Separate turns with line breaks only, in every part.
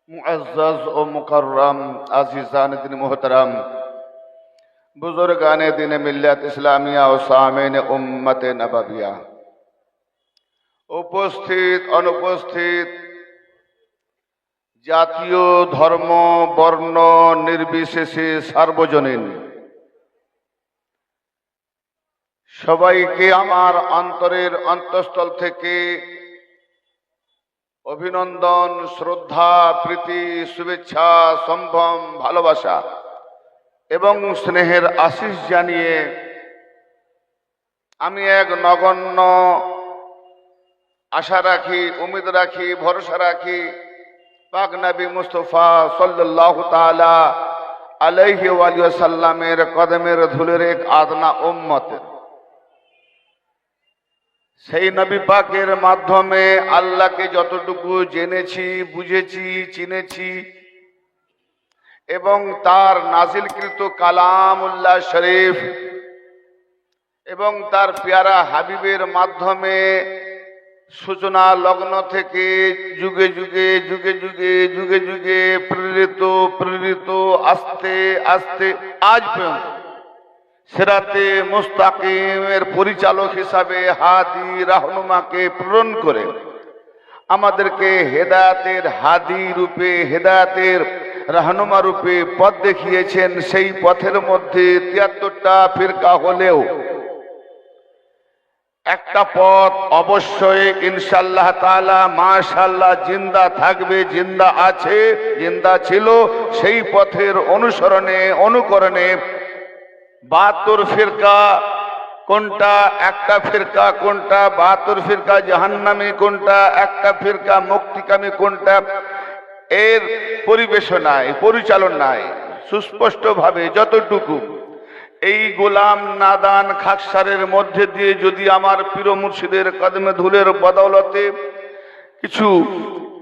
मुअज़्ज़ज़ व मुकर्रम अज़ीज़ान दिन मोहतरम बुजुर्गान दिन मिल्लत इस्लामिया व सामीन उम्मत नबविया, उपस्थित अनुपस्थित জাতীয় ধর্ম বর্ণ নির্বিশেষে সার্বজনীন সবাইকে আমার অন্তরের অন্তঃস্থল থেকে অভিনন্দন, শ্রদ্ধা, প্রীতি, শুভেচ্ছা, সম্ভ্রম, ভালোবাসা এবং স্নেহের আশিস জানিয়ে আমি এক নগণ্য আশা রাখি, উম্মীদ রাখি, ভরসা রাখি পাক নবী মুস্তাফা সাল্লাল্লাহু তাআলা আলাইহি ওয়া সাল্লামের কদমের ধুলের এক আদনা উম্মত, সেই নবী পাকের মাধ্যমে আল্লাহকে যতটুকু জেনেছি, বুঝেছি, চিনেছি এবং তার নাজিলকৃত কালামুল্লাহ শরীফ এবং তার পেয়ারা হাবিবের মাধ্যমে সূচনা লগ্ন থেকে যুগে যুগে যুগে যুগে যুগে যুগে প্রেরিত আস্তে আস্তে আজ পর্যন্ত সিরাতে মুস্তাকিমের পরিচালক হিসাবে হাদি রাহনুমাকে প্রেরণ করে আমাদেরকে হেদায়েতের হাদি রূপে, হেদায়েতের রাহনুমা রূপে পথ দেখিয়েছেন। সেই পথের মধ্যে ৭৩টা ফিরকা হলেও একটা পথ অবশ্যই ইনশাআল্লাহ তাআলা মাশাআল্লাহ জিন্দা থাকবে, জিন্দা আছে, জিন্দা ছিল। সেই পথের অনুসরণে অনুকরণে ৭২ ফিরকা কোনটা, একটা ফিরকা কোনটা, ৭২ ফিরকা জাহান্নামী কোনটা, একটা ফিরকা মুক্তিকামী কোনটা, এর পরিবেশনায় পরিচালনায় সুস্পষ্টভাবে যতটুকু এই গোলাম নাদান খাকসারের মধ্যে দিয়ে যদি আমার পীর মুর্শিদের কদমে ধুলের বদৌলতে কিছু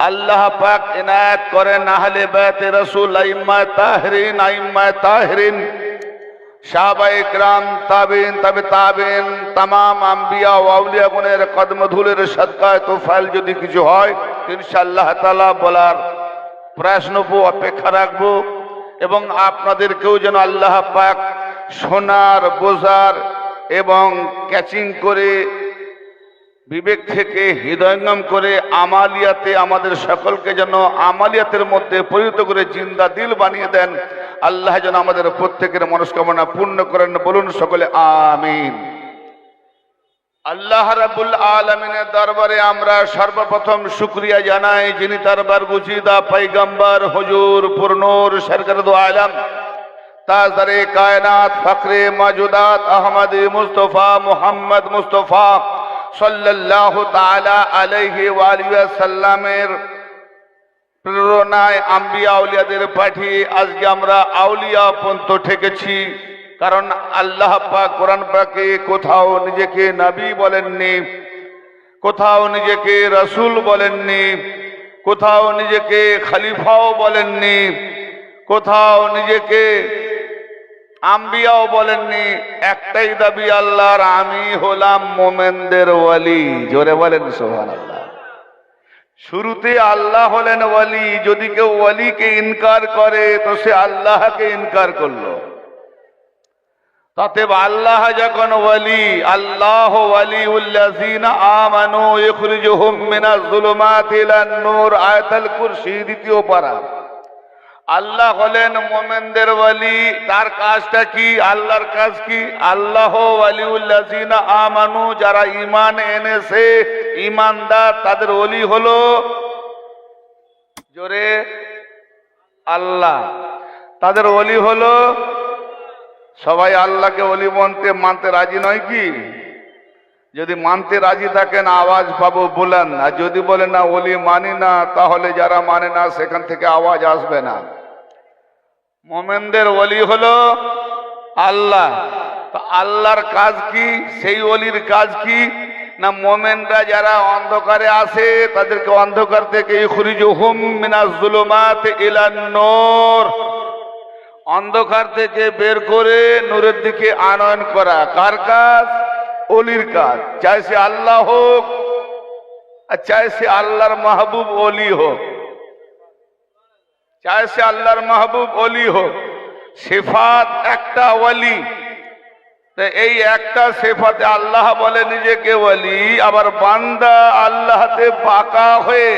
আল্লাহ পাক ইনায়াত করেন, আহলে বাইতে রাসূল আইম্মায়ে তাহেরিন সাহাবায়ে কিরাম, তাবেঈন, তাবে তাবেঈন, तमाम আম্বিয়া ও আউলিয়াগণের কদমে ধুলের সদকায়ে তোফাইল যদি কিছু হয় ইনশাআল্লাহ তাআলা বলার প্রশ্নবো অপেক্ষা রাখবো এবং আপনাদেরকেও যেন আল্লাহ পাক শোনার, বোঝার এবং ক্যাচিং করে বিবেক থেকে হৃদয়ঙ্গম করে আমালিয়াতে আমাদের সকলকে যেন আমালিয়াতের মধ্যে পরিণত করে জিন্দা দিল বানিয়ে দেন। আল্লাহ যেন আমাদের প্রত্যেকের মনস্কামনা পূর্ণ করেন, বলুন সকলে আমিন। আল্লাহ রাব্বুল আলামিনের দরবারে আমরা সর্বপ্রথম শুকরিয়া জানাই, যিনি তার বারগুজিদা পয়গম্বর হুজুর পুরনূর সরকার দু আলম তাজদারে কায়নাত ফখরে মওজুদাত আহমদ মুস্তফা মুহাম্মদ মুস্তফা সাল্লাল্লাহু তাআলা আলাইহি ওয়া আলিহি ওয়াসাল্লামের প্রেরণায় আম্বিয়া আউলিয়াদের পাঠিয়ে আজকে আমরা আউলিয়া পর্যন্ত ঠেকেছি। কারণ আল্লাহ পাক কোরআন পাকে কোথাও নিজেকে নবী বলেননি, কোথাও নিজেকে রাসূল বলেননি, কোথাও নিজেকে খলিফাও বলেননি, কোথাও নিজেকে আম্বিয়াও বলেননি। একটাই দাবি আল্লাহর, আমি হলাম মোমেনদের ওয়ালি। জোরে বলেন সুবহানাল্লাহ। শুরুতে আল্লাহ হলেন ওয়ালি। যদি কেউ ওয়ালিকে ইনকার করে তো সে আল্লাহকে ইনকার করলো। তাতে আল্লাহ যখন ওয়ালি, আল্লাহ ওয়ালিউল্লাযিনা আমানু ইখরিজুহুম মিনাজ যুলুমাতি ইলান নূর, আয়াতুল কুরসি দ্বিতীয় পারা। আল্লাহ হলেন মোমেনদের ওয়ালি। তার কাজটা কি? আল্লাহর কাজ কি? আল্লাহ ওয়ালিউল্লাযিনা আমানু, যারা ঈমান এনেছে, ঈমানদার, তাদের ওলি হলো জোরে আল্লাহ। তাদের ওলি হলো, সবাই আল্লাহকে ওলি মানতে রাজি নয় কি? যদি মানতে রাজি থাকেন আওয়াজ পাবো বলেন, আর যদি বলেন না ওলি মানি না, তাহলে যারা মানে না সেখান থেকে আওয়াজ আসবে না। মোমেনদের ওলি হলো আল্লাহ। তো আল্লাহর কাজ কি? সেই ওলির কাজ কি না, মোমেনরা যারা অন্ধকারে আসে তাদেরকে অন্ধকার থেকে ইখরিজুহুম মিনাজ যুলুমাতি ইলান নূর, অন্ধকার থেকে বের করে নূরের দিকে আনয়ন করা। কার কাজ? ওলির কাজ। চাই সে আল্লাহ হোক আর চাই সে আল্লাহর মাহবুব ওলি হোক। চাहे সে আল্লাহর মাহবুব ওলি হোক, সিফাত একটা ওলি। তো এই একটা সিফাতে আল্লাহ বলে নিজেকে ওলি, আবার বান্দা আল্লাহতে পাকা হয়ে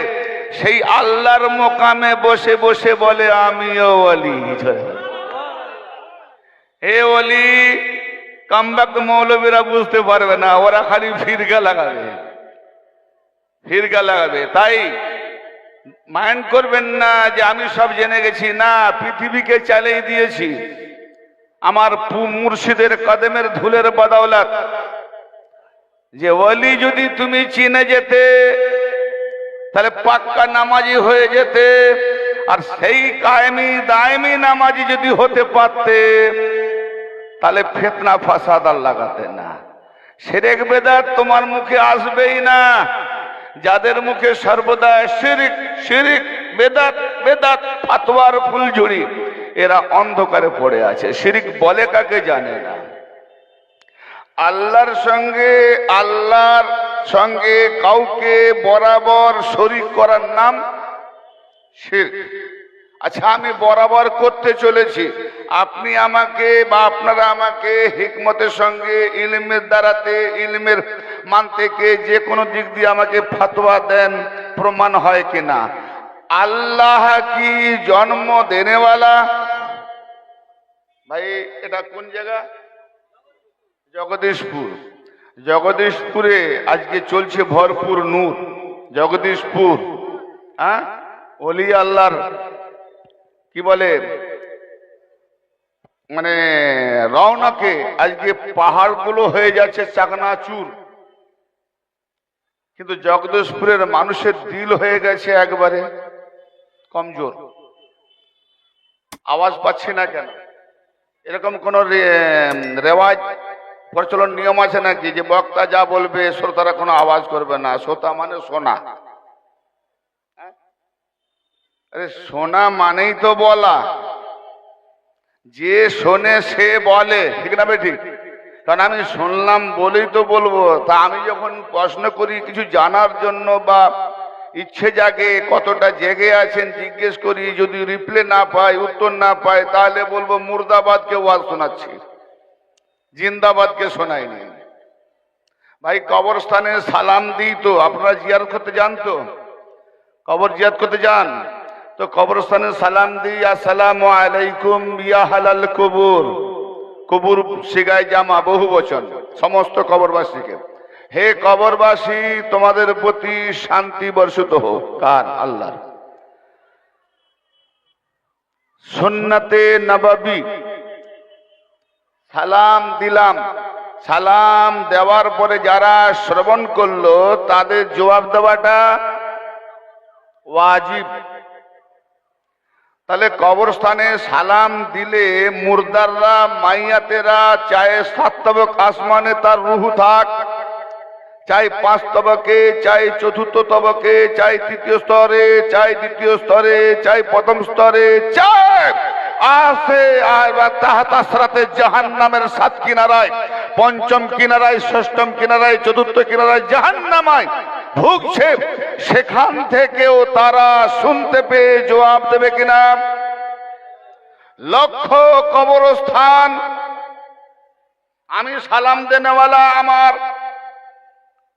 সেই আল্লাহর মোকামে বসে বসে বলে আমিও ওলি। হে ওলি কামবাক মৌলবীরা বুঝতে পারবে না, ওরা খালি ফিরকা লাগাবে, ফিরকা লাগাবে। তাই মাইন্ড করবেন না যে আমি সব জেনে গেছি, না, পৃথিবীকে চালিয়ে দিয়েছি আমার মুর্শিদের কদমের ধুলের বদৌলত। যে ওলি যদি তুমি চিনে যেতে তাহলে পাক্কা নামাজি হয়ে যেতে, আর সেই কায়েমি দায়েমি নামাজি যদি হতে পারতে তাহলে ফিতনা ফাসাদ আর লাগাতে না, শিরক বেদাত তোমার মুখে আসবেই না। যাদের মুখে সর্বদা শিরিক শিরিক বেদাত বেদাত ফাতোয়ার ফুলঝুরি, এরা অন্ধকারে পড়ে আছে। শিরিক বলে কাকে জানে না। আল্লাহর সঙ্গে কাউকে বরাবর শরীক করার নাম শিরক। আচ্ছা, আমি বরাবর করতে চলেছি, আপনি আমাকে বা আপনারা আমাকে হিকমতের সঙ্গে ইলমের দ্বারাতে ইলমের মানতেকে যে কোনো দিক দিয়ে আমাকে ফতোয়া দেন, প্রমাণ হয় কিনা? আল্লাহ কি জন্ম দেনেওয়ালা? ভাই এটা কোন জায়গা? জগদীশপুর। জগদীশপুরে আজকে চলছে ভরপুর নূর। জগদীশপুর, হ্যাঁ, ওলি আল্লাহর কি বলে মানে রওনাকে আজকে পাহাড়গুলো হয়ে যাচ্ছে চাকনাচুর, কিন্তু জগদীশপুরের মানুষের দিল হয়ে গেছে একবারে কমজোর। আওয়াজ পাচ্ছি না কেন? এরকম কোন রেওয়াজ প্রচলন নিয়ম আছে নাকি যে বক্তা যা বলবে শ্রোতারা কোনো আওয়াজ করবে না? শ্রোতা মানে শোনা। আরে শোনা মানেই তো বলা, যে শোনে সে বলে, ঠিক না? ঠিক। কারণ আমি শুনলাম বলেই তো বলবো। তা আমি যখন প্রশ্ন করি কিছু জানার জন্য বা ইচ্ছে জাগে, কতটা জেগে আছেন জিজ্ঞেস করি, যদি রিপ্লে না পাই, উত্তর না পাই, তাহলে বলবো মুর্দাবাদকে ওয়াজ শোনাচ্ছি, জিন্দাবাদকে শোনায়নি। ভাই কবরস্থানে সালাম দিই তো, আপনারা জিয়ারত করতে যান তো? কবর জিয়ারত করতে যান তো কবরস্থানে সালাম দিই, আসসালামু আলাইকুম ইয়া হালাল কবুর। কবুর সিগায় জামা, বহু বচন, সমস্ত কবরবাসীকে। হে কবরবাসী, তোমাদের প্রতি শান্তি বর্ষিত হোক। কার? আল্লাহর। সুন্নতে নববী সালাম দিলাম। সালাম দেওয়ার পরে যারা শ্রবণ করলো তাদের জবাব দেওয়াটা ওয়াজিব। তাহলে কবরস্থানে সালাম দিলে মুর্দাররা, মাইয়াতেরা, চাहे 7 তবক আসমানে তার রুহু থাক, চাই 5 তবকে, চাই 4th তবকে, চাই 3য় স্তরে, চাই 2য় স্তরে, চাই 1ম স্তরে, চাই আসে আর তাহতা সরাতে জাহান্নামের 7 কিনারায়, 5ম কিনারায়, 6ম কিনারায়, 4th কিনারায় জাহান্নামায় ভুগছে, সেখান থেকেও তারা শুনতে পেয়ে জবাব দেবে কিনা? লক্ষ কবরস্থান, আমি সালাম দেনেওয়ালা,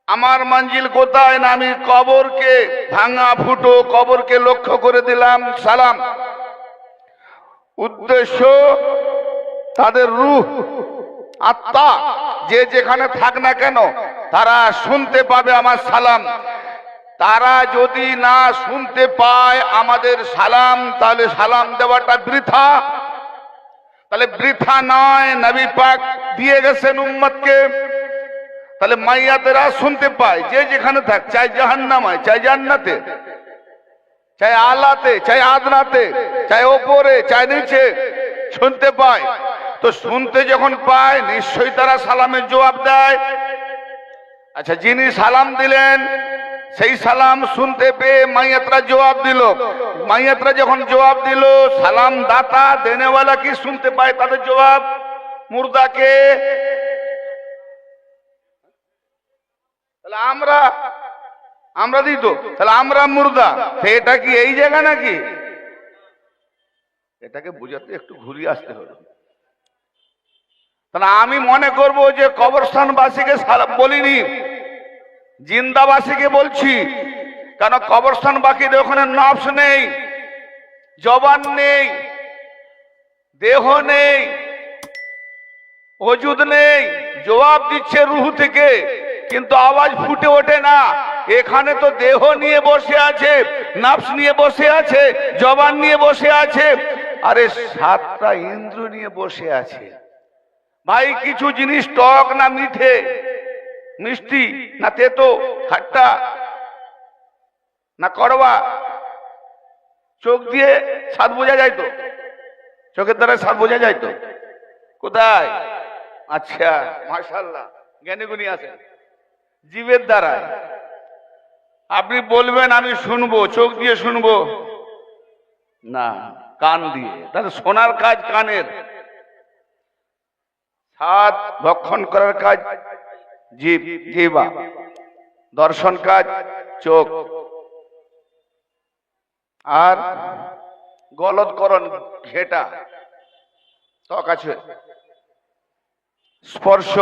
আমার মঞ্জিল কোথায় না? আমি কবরকে, ভাঙা ফুটো কবরকে লক্ষ্য করে দিলাম সালাম। উদ্দেশ্য তাদের রূহ, আত্মা, যে যেখানে থাক না কেন তারা শুনতে পাবে আমার সালাম। তারা যদি না শুনতে পায় আমাদের সালাম, তাহলে সালাম দেওয়াটা বৃথা। তাহলে বৃথা নয়, নবী পাক দিয়ে গেছেন উম্মতকে। তাহলে মাইয়াতেরা শুনতে পায়, যে যেখানে থাক, চাই জাহান্নামায়, চাই জান্নাতে, চাই আলাতে, চাই আদনাতে, চাই ওপরে, চাই নিচে, শুনতে পায়। তো শুনতে যখন পায় নিশ্চয়ই তারা সালামের জবাব দেয়। আচ্ছা, যিনি সালাম দিলেন সেই সালাম শুনতে পেয়ে মাইয়াতরা জবাব দিল। মাইয়াতরা যখন জবাব দিল, সালাম দাতা দেনেওয়ালা কি শুনতে পায় তাদের জবাব? মুর্দাকে। তাহলে আমরা দিই তো, তাহলে আমরা মুর্দা। এটা কি এই জায়গা নাকি? এটাকে বুঝাতে একটু ঘুরিয়ে আসতে হলো। তাহলে আমি মনে করব যে কবরস্থানবাসীকে বলিনি, জিন্দাবাসীকে বলছি। কেন কবরস্থানবাসীদের ওখানে নফস নেই, জবান নেই, দেহ নেই, ওজুদ নেই, জবাব দিচ্ছে রুহ থেকে, কিন্তু আওয়াজ ফুটে ওঠে না। এখানে তো দেহ নিয়ে বসে আছে, নফস নিয়ে বসে আছে, জবান নিয়ে বসে আছে, আরে 7টা ইন্দ্র নিয়ে বসে আছে। ভাই কিছু জিনিস টক না মিঠে, মিষ্টি না তেতো, খাট্টা না কড়বা, চোখ দিয়ে স্বাদ বোঝা যায় তো? চোখের দ্বারা স্বাদ বোঝা যায় তো? কোথায়? আচ্ছা, মাশাআল্লাহ, জ্ঞানী গুণী আছে। জিভের দ্বারা। আপনি বলবেন আমি শুনবো, চোখ দিয়ে শুনবো না, কান দিয়ে। তাহলে শোনার কাজ কানের, স্বাদ ভক্ষণ করার কাজ জিহ্বা, দর্শন কাজ চোখ, আর গলদকরণ ঘেটা ত্বক আছে, স্পর্শ,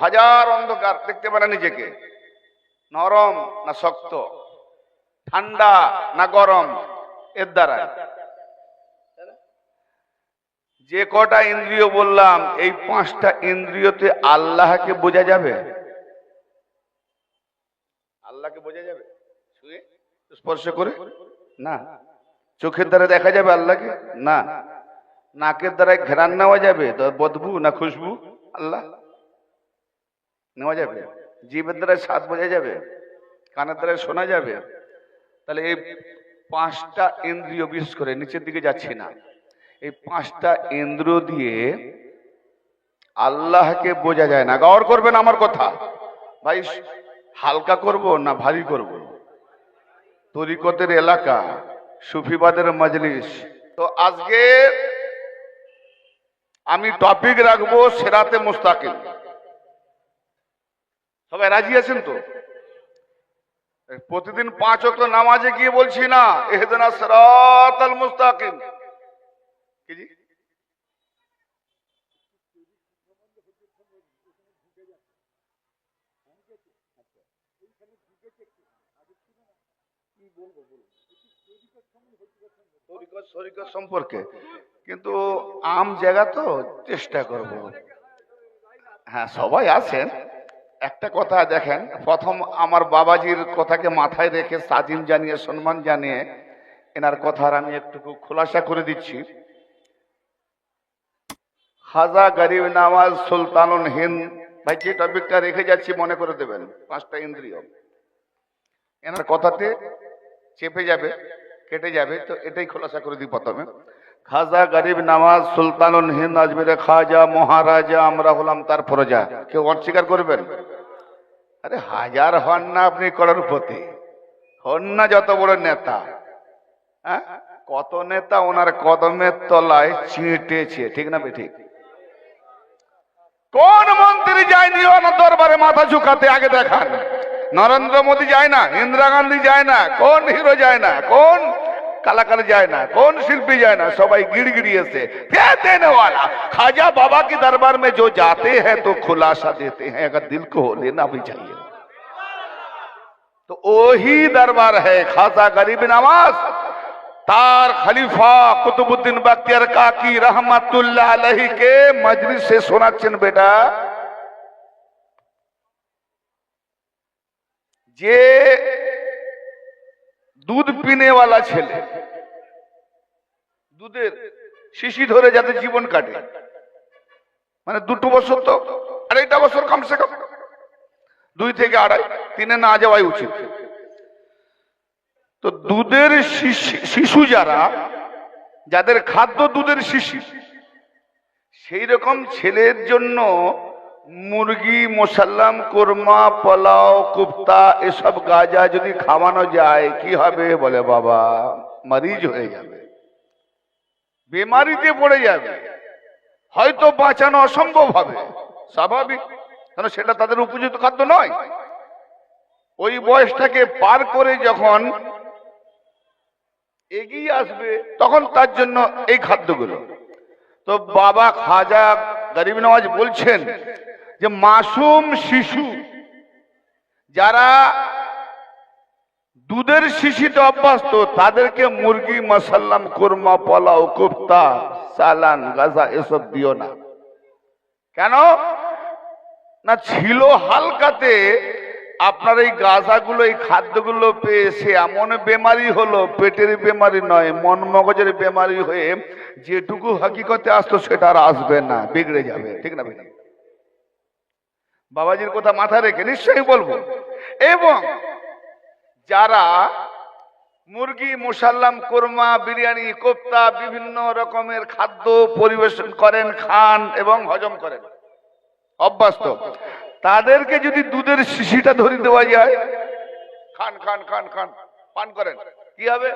হাজার অন্ধকার দেখতে পারে নিজেকে, নরম না শক্ত, ঠান্ডা না গরম, এর দ্বারা। যে কটা ইন্দ্রিয় বললাম, এই 5টা ইন্দ্রিয়তে আল্লাহকে বোঝা যাবে? আল্লাহকে বোঝা যাবে ছুঁয়ে স্পর্শ করে? না। চোখের দ্বারা দেখা যাবে আল্লাহকে? না। নাকের দ্বারা ঘ্রাণ নেওয়া যাবে? বদবু না খুশবু আল্লাহ নেওয়া যাবে? জিভের দ্বারা স্বাদ বোঝা যাবে? কানের দ্বারা শোনা যাবে? তাহলে এই 5টা ইন্দ্রিয়, বিশেষ করে নিচের দিকে যাচ্ছি না, এই 5টা ইন্দ্রিয় দিয়ে আল্লাহকে বোঝা যায় না। গৌর করবেন আমার কথা ভাই, হালকা করব না ভারী করব? তরিকতের এলাকা, সুফিবাদের মজলিস। তো আজকে আমি টপিক রাখবো সিরাতে মুস্তাকিম। সবাই রাজি আছেন তো? প্রতিদিন 5 ওয়াক্ত নামাজে গিয়ে বলছি না ইহদিনাস সিরাতাল মুস্তাকিম, কি জি? সম্পর্কে কিন্তু আম জায়গা তো চেষ্টা করব। হ্যাঁ, সবাই আছেন। একটা কথা দেখেন, প্রথম আমার বাবাজির কথাকে মাথায় রেখে সাজিম জানিয়ে, সম্মান জানিয়ে এনার কথার আমি একটু খোলাসা করে দিচ্ছি। খাজা গরিব নওয়াজ সুলতানুল হিন্দ ভাই, যে টপিকটা রেখে যাচ্ছি মনে করে দেবেন, 5টা ইন্দ্রিয় এনার কথাতে চেপে যাবে, কেটে যাবে। তো এটাই খোলাসা করে দিই প্রথমে। খাজা গরিব নওয়াজ সুলতানুল হিন্দ আজমিরে খাজা মহারাজা, আমরা হলাম তার প্রজা। কেউ অস্বীকার করবেন? আরে হাজার হন না আপনি করোড়পতি, হন না যত বড় নেতা, হ্যাঁ, কত নেতা ওনার কদমের তলায় চিঁটেছে, ঠিক না ঠিক? কোন মন্ত্রী যায়নি ওনার দরবারে মাথা ঝুঁকাতে? আগে দেখান। নরেন্দ্র মোদী যায় না, ইন্দিরা গান্ধী যায় না, কোন হিরো যায় না, কোন कलाकार जाए ना, कौन शिल्पी जाए ना, सबाई गिड़गिड़ी से देने वाला खाजा बाबा के दरबार में जो जाते हैं तो खुलासा देते हैं, अगर दिल को लेना भी चाहिए। तो वही दरबार है खाजा गरीब नवाज तार खलीफा कुतुबुद्दीन बख्तियार काकी रहमतुल्लाह अलैहि के मजलिस से শোনাচ্ছেন बेटा। যে দুধ পিনে वाला ছেলে দুধের শিশি ধরে যাতে জীবন কাটে, মানে 2 বছর তো 2.5 বছর কমসে কম, 2 থেকে 2.5 3-এ না যাওয়াই উচিত। তো দুধের শিশু যারা, যাদের খাদ্য দুধের শিশি, সেই রকম ছেলের জন্য মুরগি মোসাল্লাম কোরমা পোলাও কুপ্তা এসব গাজা যদি খাওয়ানো যায় কি হবে? বলে বাবা মরিজ হয়ে যাবে, বেমারিতে পড়ে যাবে, হয়তো বাঁচানো অসম্ভব হবে। স্বাভাবিক, কারণ সেটা তাদের উপযুক্ত খাদ্য নয়। ওই বয়সটাকে পার করে যখন এগিয়ে আসবে, তখন তার জন্য এই খাদ্যগুলো। তো বাবা খাজা গরিব নওয়াজ বলছেন যে মাসুম শিশু যারা দুধের শিশিতে অভ্যস্ত তাদেরকে মুরগি, মাসাল্লাম, কোরমা, পোলাও, কোফতা, সালান, গাজা এসব দিও না। কেন না, ছিল হালকাতে আপনার এই গাজাগুলো, এই খাদ্যগুলো পেয়ে সে এমন বেমারি হলো, পেটের বেমারি নয়, মন মগজের বেমারি হয়ে যেটুকু হাকিকতে আসতো সেটা আর আসবে না, বিগড়ে যাবে। ঠিক না বেটা? বাবাজির কথা মাথায় রেখে নিশ্চয়ই বলবো। এবং যারা মুরগি, মুসাল্লাম, কোরমা, বিরিয়ানি, কোফতা, বিভিন্ন রকমের খাদ্য পরিবেশন করেন, খান এবং হজম করেন অভ্যস্ত, তাদেরকে যদি দুধের শিশিটা ধরে দেওয়া যায়, খান খান খান খান পান করেন, কি হবে?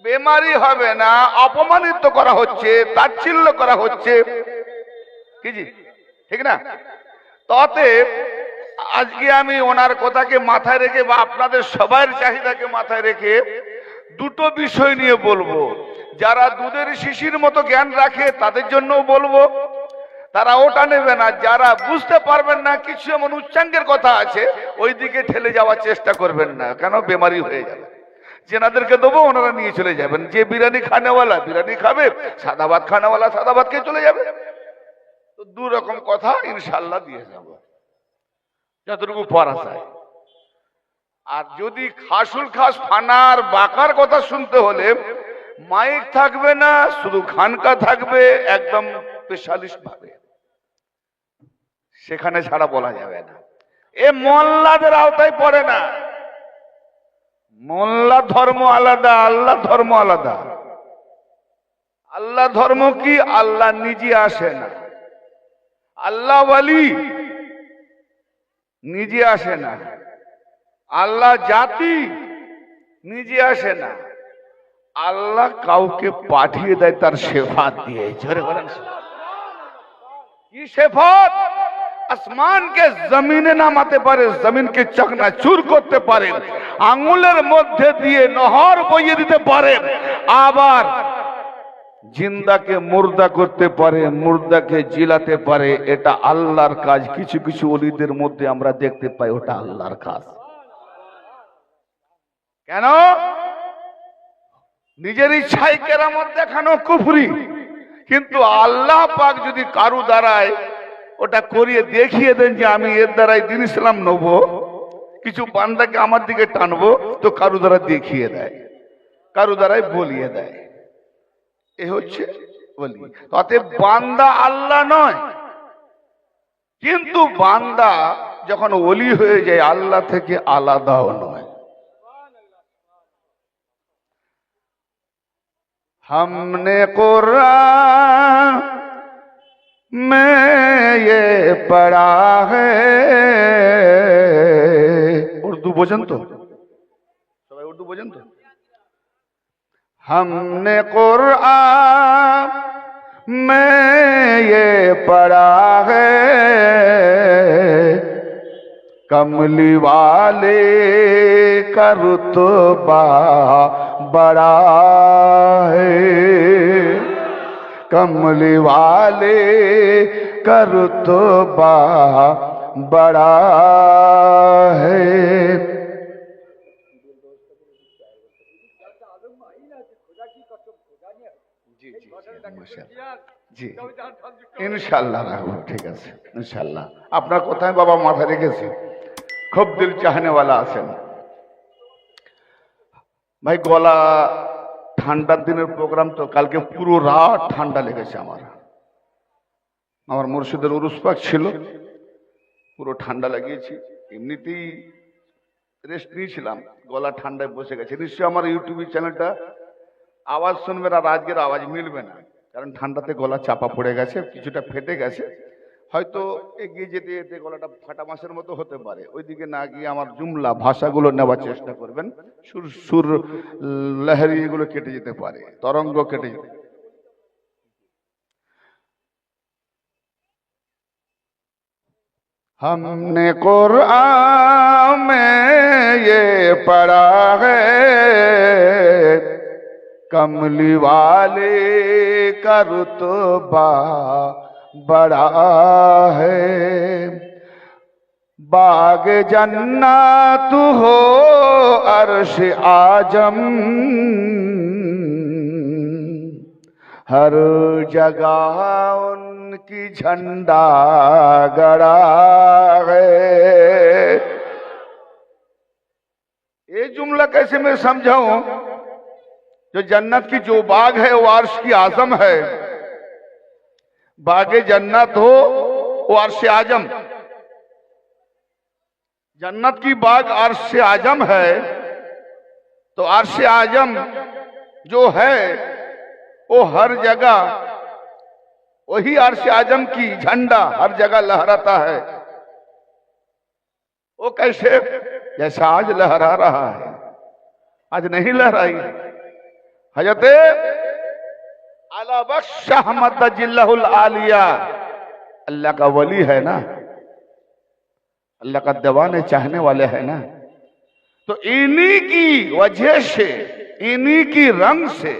বেমারি হবে না, অপমানিত করা হচ্ছে, তাচ্ছিল্য করা হচ্ছে, কি জি ঠিক না? ততে আজকে আমি ওনার কথাকে মাথায় রেখে বা আপনাদের সবার চাহিদাকে মাথায় রেখে দুটো বিষয় নিয়ে বলবো। যারা দুধের শিশির মতো জ্ঞান রাখে তাদের জন্যও বলবো, তারা ওটা নেবে না। যারা বুঝতে পারবেন না, কিছু এমন উচ্চাঙ্গের কথা আছে, ওই দিকে ঠেলে যাওয়ার চেষ্টা করবেন না, কেন বেমারি হয়ে যাবে। যেনাদেরকে দেবো ওনারা নিয়ে চলে যাবেন। যে বিরিয়ানি খানেওয়ালা বিরিয়ানি খাবে, সাদা ভাত খানেওয়ালা সাদা ভাত খেয়ে চলে যাবে। তো দু রকম কথা ইনশাল্লাহ দিয়ে যাব যতটুকু পড়া যায়। আর যদি খাসুল খাস ফানার বাঁকার কথা শুনতে হলে মাইক থাকবে না, শুধু খানকা থাকবে একদম স্পেশালিস্ট ভাবে, সেখানে ছাড়া বলা যাবে না। এ মোল্লাদের আওতায় পড়ে না। মোল্লা ধর্ম আলাদা, আল্লাহ ধর্ম আলাদা। আল্লাহ ধর্ম কি? আল্লাহ নিজে আসে না, আল্লাহ ওয়ালি নিজে আসে না, আল্লাহ জাতি নিজে আসে না, আল্লাহ কাউকে পাঠিয়ে দেয় তার শেফাত দিয়ে। জোরে বলেন কি শেফাত? আসমানকে জমিনে নামাতে পারে, জমিনকে চকনাচুর করতে পারে, আঙ্গুলের মধ্যে দিয়ে নহর বইয়ে দিতে পারে, আবার জিন্দাকে মুর্দা করতে পারে, মুর্দাকে জিলাতে পারে। এটা আল্লাহর কাজ। কিছু কিছু ওলিদের মধ্যে আমরা দেখতে পাই ওটা আল্লাহর কাজ। কেন? নিজের ইচ্ছায় কেরামত দেখানো কুফরি, কিন্তু আল্লাহ পাক যদি কারু দ্বারায় ওটা করিয়ে দেখিয়ে দেন যে আমি এর দ্বারাই দিন ইসলাম নেব, কিছু বান্দাকে আমার দিকে টানবো, তো কারু দ্বারা দেখিয়ে দেয়, কারু দ্বারাই বলিয়ে দেয়। এ হচ্ছে বলি। অতএব বান্দা আল্লাহ নয়, কিন্তু বান্দা যখন ওলি হয়ে যায় আল্লাহ থেকে আলাদাও নয়। हमने कुरान में ये पढ़ा है, उर्दू বোঝেন তো সবাই? উর্দু বোঝেন তো? हमने कुरान में ये पढ़ा है, कमली वाले का रुतबा बड़ा है, कमली वाले का रुतबा बड़ा है। জি ইনশাল্লাহ রাখবো, ঠিক আছে ইনশাল্লাহ। আপনার কোথায় বাবা মাথা রেখেছি, খুব দিল চাহনেওয়ালা আছেন ভাই। গলা ঠান্ডার দিনের প্রোগ্রাম তো, কালকে পুরো রাত ঠান্ডা লেগেছে আমার মুর্শিদের উরুস পাক ছিল, পুরো ঠান্ডা লাগিয়েছি। এমনিতেই রেস্ট নিয়েছিলাম, গলা ঠান্ডায় বসে গেছে। নিশ্চয়ই আমার ইউটিউব চ্যানেলটা আওয়াজ শুনবেন, আর আজকের আওয়াজ মিলবে না, কারণ ঠান্ডাতে গলা চাপা পড়ে গেছে, কিছুটা ফেটে গেছে। হয়তো এগিয়ে যেতে যেতে গলাটা ফাটা মাছের মতো হতে পারে, ওইদিকে না গিয়ে আমার জুমলা ভাষাগুলো নেওয়ার চেষ্টা করবেন। সুর সুর লহরি এগুলো কেটে যেতে পারে, তরঙ্গ কেটে যেতে পারে। हमने कुरान में ये पढ़ा है, कमली वाले का रुतबा बड़ा है। बाग जन्नत हो अर्श आजम, हर जगह उनकी झंडा गड़ा है। ये जुमला कैसे मैं समझाऊं? जो जन्नत की जो बाग है वो अर्श की आजम है। बागे जन्नत हो वो अर्श आजम, जन्नत की बाग अर्श आजम है। तो अर्श आजम जो है वो हर जगह, वही अर्श आजम की झंडा हर जगह लहराता है। वो कैसे? जैसा आज लहरा रहा है, आज नहीं लहराई। हजरत आला बख्श शाह मद्दजिल्लाहुल आलिया अल्लाह का वली है ना, अल्लाह का दीवाने चाहने वाले है ना। तो इन्हीं की वजह से, इन्हीं की रंग से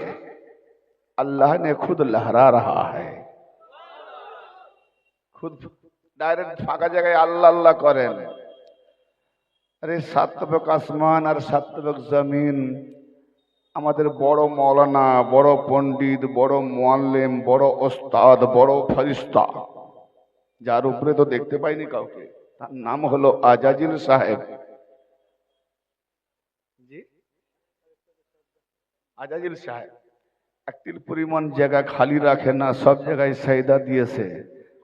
अल्लाह ने खुद लहरा रहा है। खुद डायरेक्ट फाঁকা জায়গায় আল্লাহ আল্লাহ করেন। আরে সাতবক আসমান আর সাতবক জমিন আমাদের বড় মৌলানা, বড় পণ্ডিত, বড় মুআল্লিম, বড় ওস্তাদ, বড় ফরিস্তা, যার উপরে তো দেখতে পাইনি কাউকে, তার নাম হলো আজাজিল সাহেব। জি, আজাজিল সাহেব একটির পরিমাণ জায়গা খালি রাখে না, সব জায়গায় সাইদা দিয়েছে।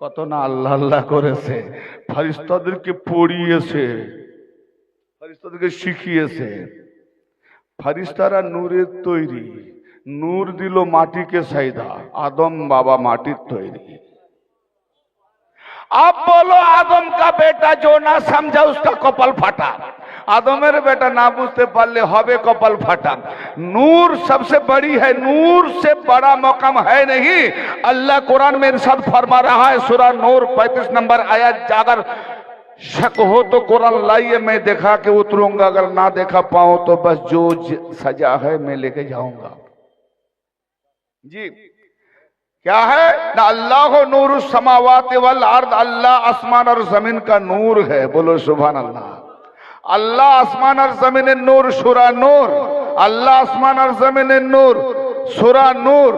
কত না আল্লাহ আল্লাহ করেছে, ফরিস্তাদেরকে পড়িয়েছে, ফরিস্তাদেরকে শিখিয়েছে। ফরিস্তারা নূরের তৈরি, নূর দিল মাটিকে সাইদা। আদম বাবা মাটির তৈরি। अब बोलो आदम का बेटा जो ना समझा उसका कपाल फाटा। आदमेर बेटा ना बुझते पारले हबे कपाल फाटा। नूर सबसे बड़ी है, नूर से बड़ा मकाम है नहीं। अल्लाह कुरान में इरशाद फरमा रहा है, सूरा नूर 35 नंबर आयत, अगर शक हो तो कुरान लाइए, मैं देखा के उतरूंगा, अगर ना देखा पाऊं तो बस जो सजा है मैं लेके जाऊंगा। जी क्या है ना? अल्लाह नूर समावात वल अर्द, अल्लाह आसमान और जमीन का नूर है। बोलो सुभान अल्लाह। अल्लाह आसमान और जमीन नूर, सूरा नूर। अल्लाह आसमान और जमीन नूर, सूरा नूर।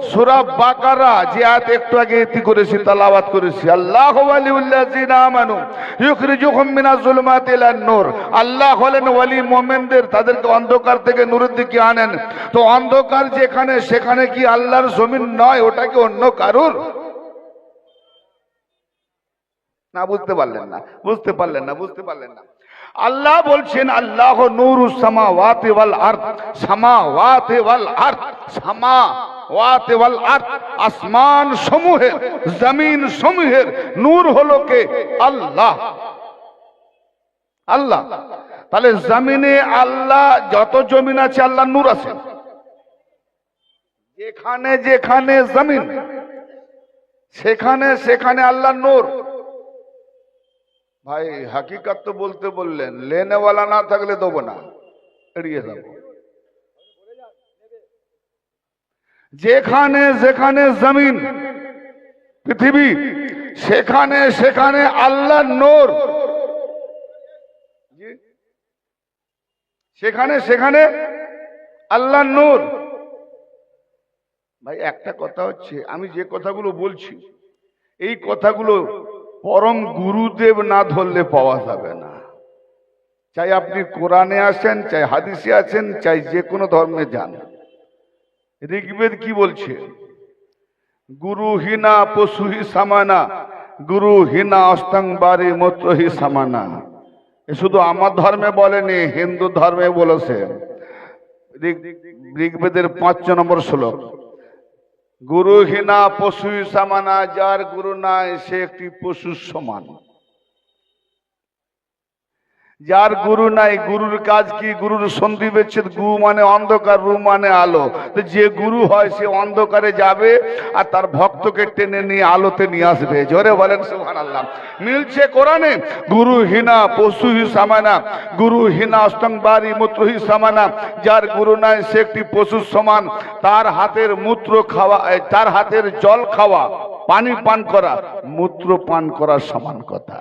सूरा बाकारा যে আয়াত একটু আগে ইতি করেছি, তেলাওয়াত করেছি, আল্লাহু ওয়ালিউল্লাযিনা আমানু ইউখরিজুহুম মিনাজ যুলুমাতি ইলান নূর। আল্লাহ হলেন ওয়ালি মুমিনদের, তাদেরকে অন্ধকার থেকে নূরের দিকে আনেন। তো অন্ধকার যেখানে, সেখানে কি আল্লাহর জমিন নয়? ওটা কি অন্য কারুর? না বুঝতে পারলেন না, বুঝতে পারলেন না, বুঝতে পারলেন না। আল্লাহ বলছেন আল্লাহ নূরুস সামাওয়াতি ওয়াল আরদ, সামাওয়াতি ওয়াল আরদ, সামাওয়াতি ওয়াল আরদ, আসমান সমূহের, জমিন সমূহের নূর হলো কে? আল্লাহ। আল্লাহ। তাহলে জমিনে আল্লাহ, যত জমিন আছে আল্লাহর নূর আছে। যেখানে যেখানে জমিন, সেখানে সেখানে আল্লাহর নূর। ভাই হাকিকত তো বলতে বললেন, লেনেওয়ালা না থাকলে দেবো না, এড়িয়ে যাব। যেখানে যেখানে জমিন, পৃথিবী, সেখানে সেখানে আল্লাহর নূর। সেখানে সেখানে আল্লাহর নূর। ভাই একটা কথা হচ্ছে, আমি যে কথাগুলো বলছি, এই কথাগুলো পরম গুরুদেব না ধরলে পাওয়া যাবে না। চাই আপনি কোরআনে আসেন, চাই হাদিসে আছেন, চাই যে কোনো ধর্মে যান। ঋগ্বেদ কি বলছে? গুরুহীনা পশুহি সামানা, গুরুহীনা অস্তংবারে মূত্রহি সামানা। এ শুধু আমার ধর্মে বলেনি, হিন্দু ধর্মে বলেছে। ঋগ্বেদের 5 নম্বর শ্লোক, গুরুহীনা পশু সমানা, যার গুরু নাই সে একটি পশুর সমান। যার গুরু নাই, গুরুর কাজ কি? গুরুর সন্ধি বিচ্ছেদ। গু মানে অন্ধকার, রু মানে আলো। তো যে গুরু হয় সে অন্ধকারে যাবে আর তার ভক্তকে টেনে নিয়ে আলোতে নিয়ে আসবে। জোরে বলেন সুবহানাল্লাহ। মিলছে কোরআনে, গুরু হিনা পশু হি সামানা, গুরু হিনা অষ্টংবারি মূত্র হি সামানা। যার গুরু নাই সে একটি পশুর সমান। তার হাতের মূত্র খাওয়া, তার হাতের জল খাওয়া, পানি পান করা মূত্র পান করার সমান কথা।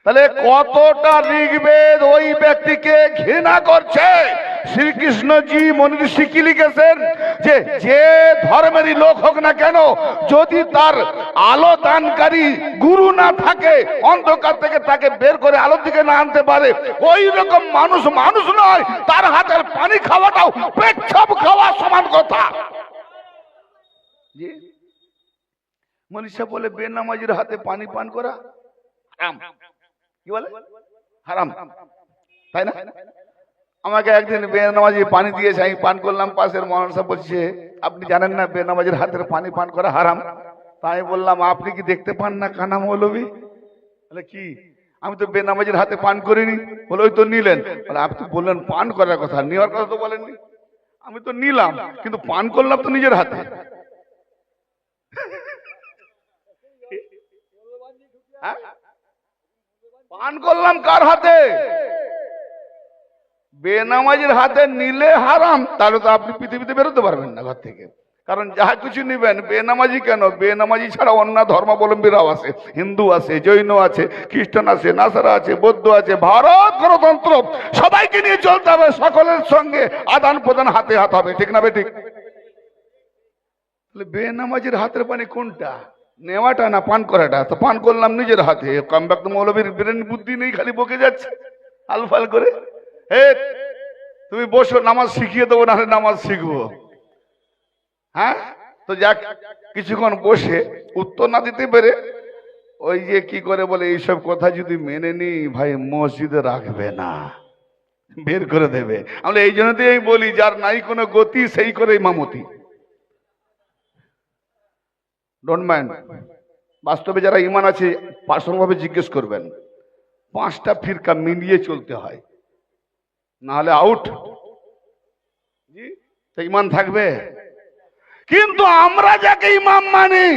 তাহলে কতটা ঋগ্বেদ ওই ব্যক্তিকে ঘৃণা করছে। শ্রীকৃষ্ণজি মনীষী কি লিখেছেন যে যে ধর্মেরই লোক হোক না কেন, যদি তার আলো দানকারী গুরু না থাকে, অন্ধকার থেকে তাকে বের করে আলোর দিকে না আনতে পারে, ওই রকম মানুষ মানুষ নয়। তার হাতের পানি খাওয়াটাও পেচ্ছাপ খাওয়া সমান কথা। মনীষা বলে বেনামাজির হাতে পানি পান করা হারাম। কি বলে? হারাম, তাই না? আমাকে একদিন বেনামাজি পানি দিয়েছে, আমি পান করলাম। পাশের মৌলানা সাহেব বলছে আপনি জানেন না বেনামাজির হাতের পানি পান করা হারাম? তাই বললাম আপনি কি দেখতে পান না কানা মৌলবী? বলে কি? আমি তো বেনামাজির হাতে পান করিনি। বলে ওই তো নিলেন। বলে আপনি তো বললেন পান করার কথা, নেওয়ার কথা তো বলেননি। আমি তো নিলাম কিন্তু পান করলাম তো নিজের হাতে। পান করলাম কার হাতে? বেনামাজির হাতে নিলে হারাম। তাহলে তো আপনি পৃথিবীতে বেরোতে পারবেন না ঘর থেকে। কারণ যা কিছু নিবেন, বেনামাজি কেন, বেনামাজি ছাড়া অন্য ধর্মাবলম্বীরাও আছে। হিন্দু আছে, জৈন আছে, খ্রিস্টান আছে, নাসারা আছে, বৌদ্ধ আছে। ভারত গণতন্ত্র, সবাইকে নিয়ে চলতে হবে, সকলের সঙ্গে আদান প্রদান হাতে হাত হবে। ঠিক না বেঠিক? বেনামাজির হাতের পানি কোনটা? নেওয়াটা না পান করাটা? তো পান করলাম নিজের হাতে। কামব্যাক তো মৌলবীর ব্রেন বুদ্ধি নেই, খালি বকে যাচ্ছে আলফাল করে। হে তুমি বসো, নামাজ শিখিয়ে দেবো, না নামাজ শিখবো। হ্যাঁ, তো যাক কিছুক্ষণ বসে উত্তর না দিতে পেরে ওই যে কি করে বলে এইসব কথা যদি মেনে নি ভাই মসজিদে রাখবে না, বের করে দেবে। আমরা এই জন্যতেই আমি বলি যার নাই কোনো গতি সেই করে ইমামতি। Don't mind. বাস্তবে যারা ইমান আছে পার্সোনালভাবে জিজ্ঞেস করবেন, 5টা ফিরকা মিলিয়ে চলতে হয়, না হলে আউট। ইমান থাকবে। কিন্তু আমরা যাকে ইমাম মানি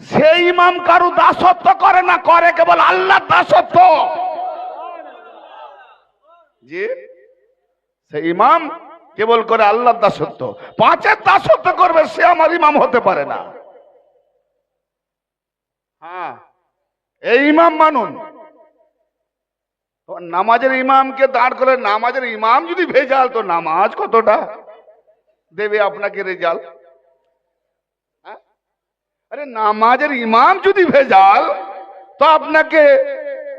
সেই ইমাম কারু দাসত্ব করে না, করে কেবল আল্লাহর দাসত্ব। জি, সেই ইমাম কেবল করে আল্লাহর দাসত্ব। 5-এর দাসত্ব করবে সে আমার ইমাম হতে পারে না। হ্যাঁ, এই ইমাম মানুন। নামাজের ইমামকে দাঁড় করে, নামাজের ইমাম যদি ভেজাল তো নামাজ কতটা দেবে আপনাকে রেজাল্ট? আরে নামাজের ইমাম যদি ভেজাল তো আপনাকে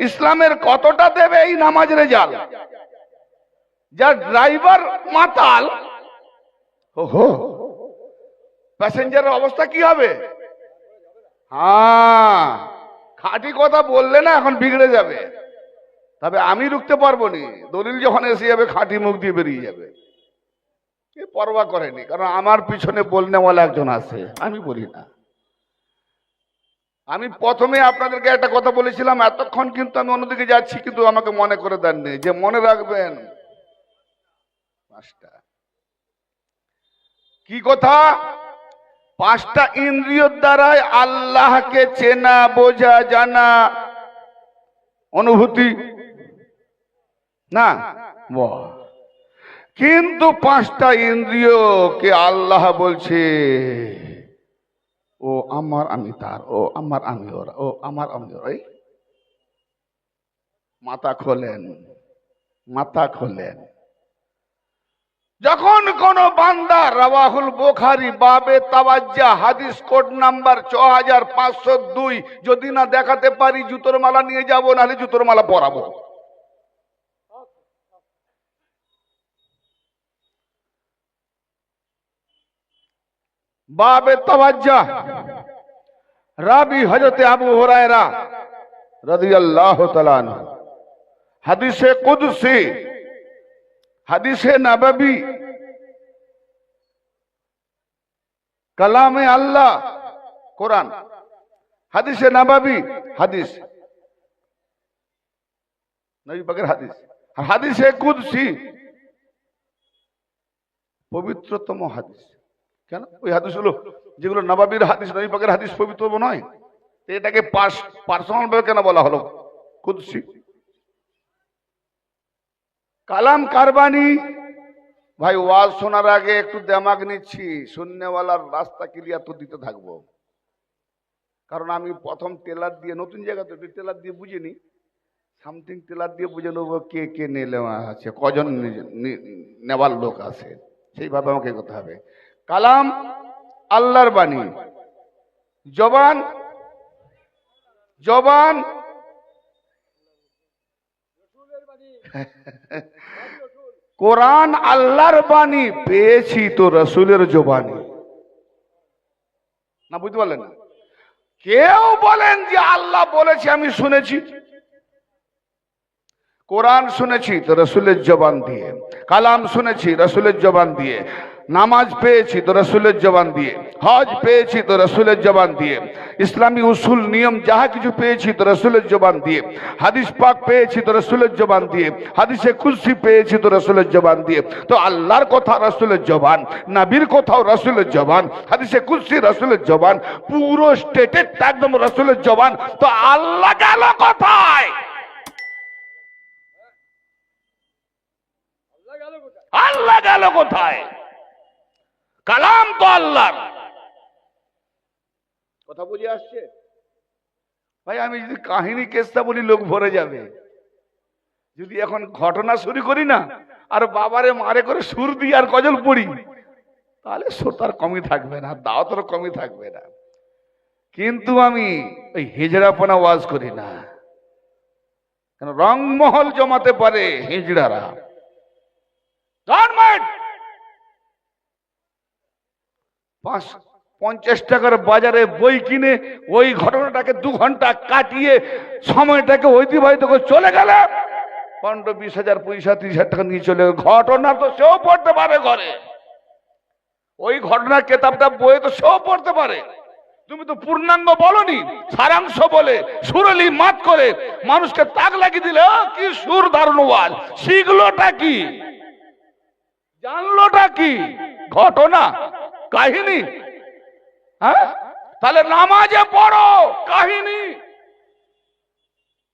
ইসলামের কতটা দেবে এই নামাজ রেজাল্ট? যার ড্রাইভার মাতাল, ওহো, প্যাসেঞ্জারের অবস্থা কি হবে? হ্যাঁ, খাঁটি কথা বললে না এখন বিগড়ে যাবে। তবে আমি রুখতে পারবো নি, দলিল যখন এসে যাবে খাঁটি মুখ দিয়ে বেরিয়ে যাবে। পরোয়া করেনি, কারণ আমার পিছনে বলনেওয়ালা একজন আছে, আমি বলি না। আমি প্রথমে আপনাদেরকে একটা কথা বলেছিলাম, এতক্ষণ কিন্তু আমি অন্যদিকে যাচ্ছি, কিন্তু আমাকে মনে করে দেননি যে মনে রাখবেন 5টা কি কথা? 5টা ইন্দ্রিয়র দ্বারাই আল্লাহকে চেনা, বোঝা, জানা, অনুভূতি না। কিন্তু 5টা ইন্দ্রিয়কে আল্লাহ বলছে ও আমার আমি তার, ও আমার আমি ওরা, ও আমার আমি ওরাই। মাথা খোলেন, মাথা খোলেন। যখন কোন বান্দা রাওয়াহুল বুখারী বাবে তাওয়াজ্জা হাদিস কোড নাম্বার 6502 যদি না দেখাতে পারি জুতোর মালা নিয়ে যাব, নাহলে জুতোর মালা পরাবো। বাবে তাওয়াজ্জা রাবি হযরত আবু হুরায়রা রাদিয়াল্লাহু তাআলা আনহু, হাদিসে কুদসি, হাদিসে নববী, কালামে আল্লাহ, কোরআন। হাদিসে নাবাবী হাদিস, নবী পাকের হাদিস, আর হাদিসে কুদসি পবিত্রতম হাদিস। কেন? ওই হাদিসগুলো যেগুলো নবাবীর হাদিস, নবী পাকের হাদিস পবিত্র নয়, এটাকে পার্সোনাল ভাবে কেন বলা হলো কুদসি? কালাম কারবানি। ভাই ওয়াজ শোনার আগে একটু দেমাগ নিচ্ছি, শূন্যওয়ালার রাস্তা ক্লিয়ার তো দিতে থাকবো। কারণ আমি প্রথম টেলার দিয়ে, নতুন জায়গাতে টেলার দিয়ে বুঝিনি, সামথিং টেলার দিয়ে বুঝে নেবো কে কে নেওয়া আছে, কজন নেওয়ার লোক আছে, সেইভাবে আমাকে করতে হবে। কালাম আল্লাহর বাণী, জবান জবান কোরআন আল্লাহর বাণী, পেয়েছি তো রসুলের জবানি। না বুঝতে পারলেন না? কেউ বলেন যে আল্লাহ বলেছে আমি শুনেছি, কোরআন শুনেছি তো রসুলের জবান দিয়ে, কালাম শুনেছি রসুলের জবান দিয়ে, নামাজ পেয়েছি তো রসুলের জবান দিয়ে, হজ পেয়েছি তো রসুলের জবান দিয়ে, ইসলামী উসুল নিয়ম যাহা কিছু পেয়েছি তো রসুলের জবান দিয়ে, হাদিস পাক পেয়েছি তো রসুলের জবান দিয়ে, হাদিসে কুদসি পেয়েছি তো রসুলের জবান দিয়ে। তো আল্লাহর কথা রসুলের জবান, নবীর কথাও রসুলের জবান, হাদিসে কুদসি রসুলের জবান, পুরো স্টেটের একদম রসুলের জবান। তো আল্লাহ গেল কোথায়? আল্লাহ গেল কোথায়? কালাম তো আল্লাহর কথা বুঝে আসছে? ভাই আমি যদি কাহিনী কেসটা বলি লোক ভরে যাবে, যদি এখন ঘটনা শুরু করি না আর বাবারে মারে করে সুর দিয়ে আর গজল পড়ি, তাহলে শ্রোতার কমই থাকবে না, দাওয়াতের কমই থাকবে না। কিন্তু আমি ওই হিজড়াপনা ওয়াজ করি না, কেন রংমহল জমাতে পারে হিজড়ারা। 50 টাকার বাজারে বই কিনে ওই ঘটনাটাকে 2 ঘন্টা কাটিয়ে সময়টাকে অতিবাহিত করে চলে গেলে 15-20 হাজার, 30,000 টাকা নিয়ে চলে গেল। ঘটনা তো সেও পড়তে পারে ঘরে, ওই ঘটনার কেতাবটা বই তো সেও পড়তে পারে। তুমি তো পূর্ণাঙ্গ বলনি, সারাংশ বলে সুরলি মাত করে মানুষকে তাক লাগিয়ে দিলে কি সুর দারুণ ওয়াজ। শিখলোটা কি, জানলোটা কি? ঘটনা, কাহিনী। হ্যাঁ, তাহলে নামাজে পড়ো কাহিনী,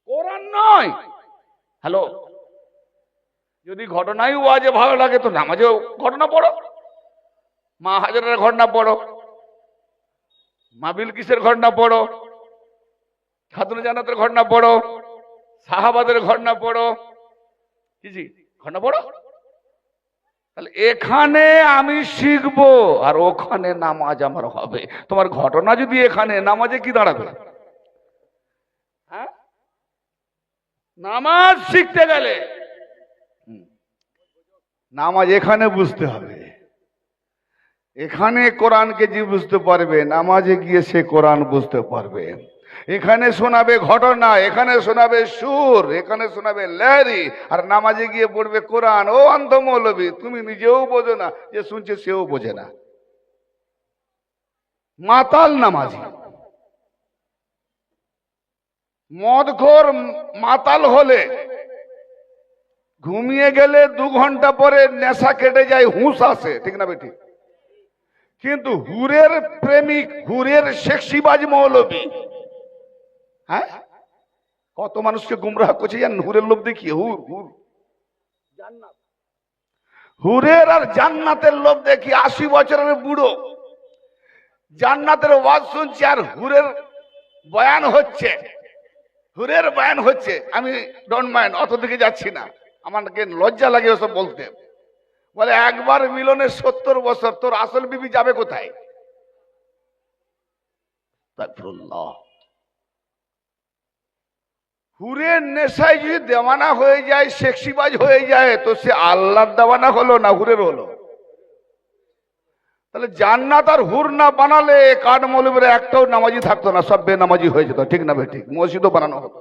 কোরআন নয়। হ্যালো, যদি ঘটনাই ওয়াজে ভালো লাগে তো নামাজেও ঘটনা পড়ো, মা হাজারের ঘটনা পড়ো, মা বিলকিসের ঘটনা পড়ো, খাতুন জান্নাতের ঘটনা পড়ো, সাহাবাদের ঘটনা পড়ো, কি ঘটনা পড়ো। তাহলে এখানে আমি শিখবো আর ওখানে নামাজ আমার হবে। তোমার ঘটনা যদি এখানে, নামাজে কি দাঁড়াবে? হ্যাঁ, নামাজ শিখতে গেলে নামাজ এখানে বুঝতে হবে। এখানে কোরআনকে যে বুঝতে পারবে, নামাজে গিয়ে সে কোরআন বুঝতে পারবে। এখানে শোনাবে ঘটনা, এখানে শোনাবে সুর, এখানে শোনাবে লেরি, আর নামাজে গিয়ে পড়বে কোরআন। ও অন্ধ মৌলবী, তুমি নিজেও বোঝো না, যে শুনছে সেও বোঝে না। মাতাল নামাজি, মদখোর মাতাল হলে ঘুমিয়ে গেলে 2 ঘন্টা পরে নেশা কেটে যায়, হুঁশ আসে, ঠিক না বেটি? কিন্তু হুরের প্রেমিক, হুরের সেক্সিবাজ মৌলবী, হ্যাঁ, কত মানুষকে গুমরাহ করছে জানেন? হুরের লোভ দেখিয়ে, হুরের আর জান্নাতের লোভ দেখি। 80 বছরের বুড়ো জান্নাতের ওয়াজ শুনছে আর হুরের বয়ান হচ্ছে, হুরের বয়ান হচ্ছে। আমি ডোন্ট মাইন্ড, অত দিকে যাচ্ছি না, আমাকে লজ্জা লাগে ওসব বলতে। বলে একবার মিলনে 70 বছর, তোর আসল বিবি যাবে কোথায়? হুরের নেশায় যদি দেওয়ানা হয়ে যায়, সেক্সিবাজ হয়ে যায়, তো সে আল্লাহর দেওয়ানা হলো না হুরের হলো? তাহলে জান্নাত আর হুর না বানালে কাঠ মৌলবীরা একটাও নামাজি থাকতো না, সব বেনামাজি হয়ে যেত, ঠিক না ভাই? ঠিক, মসজিদও বানানো হতো।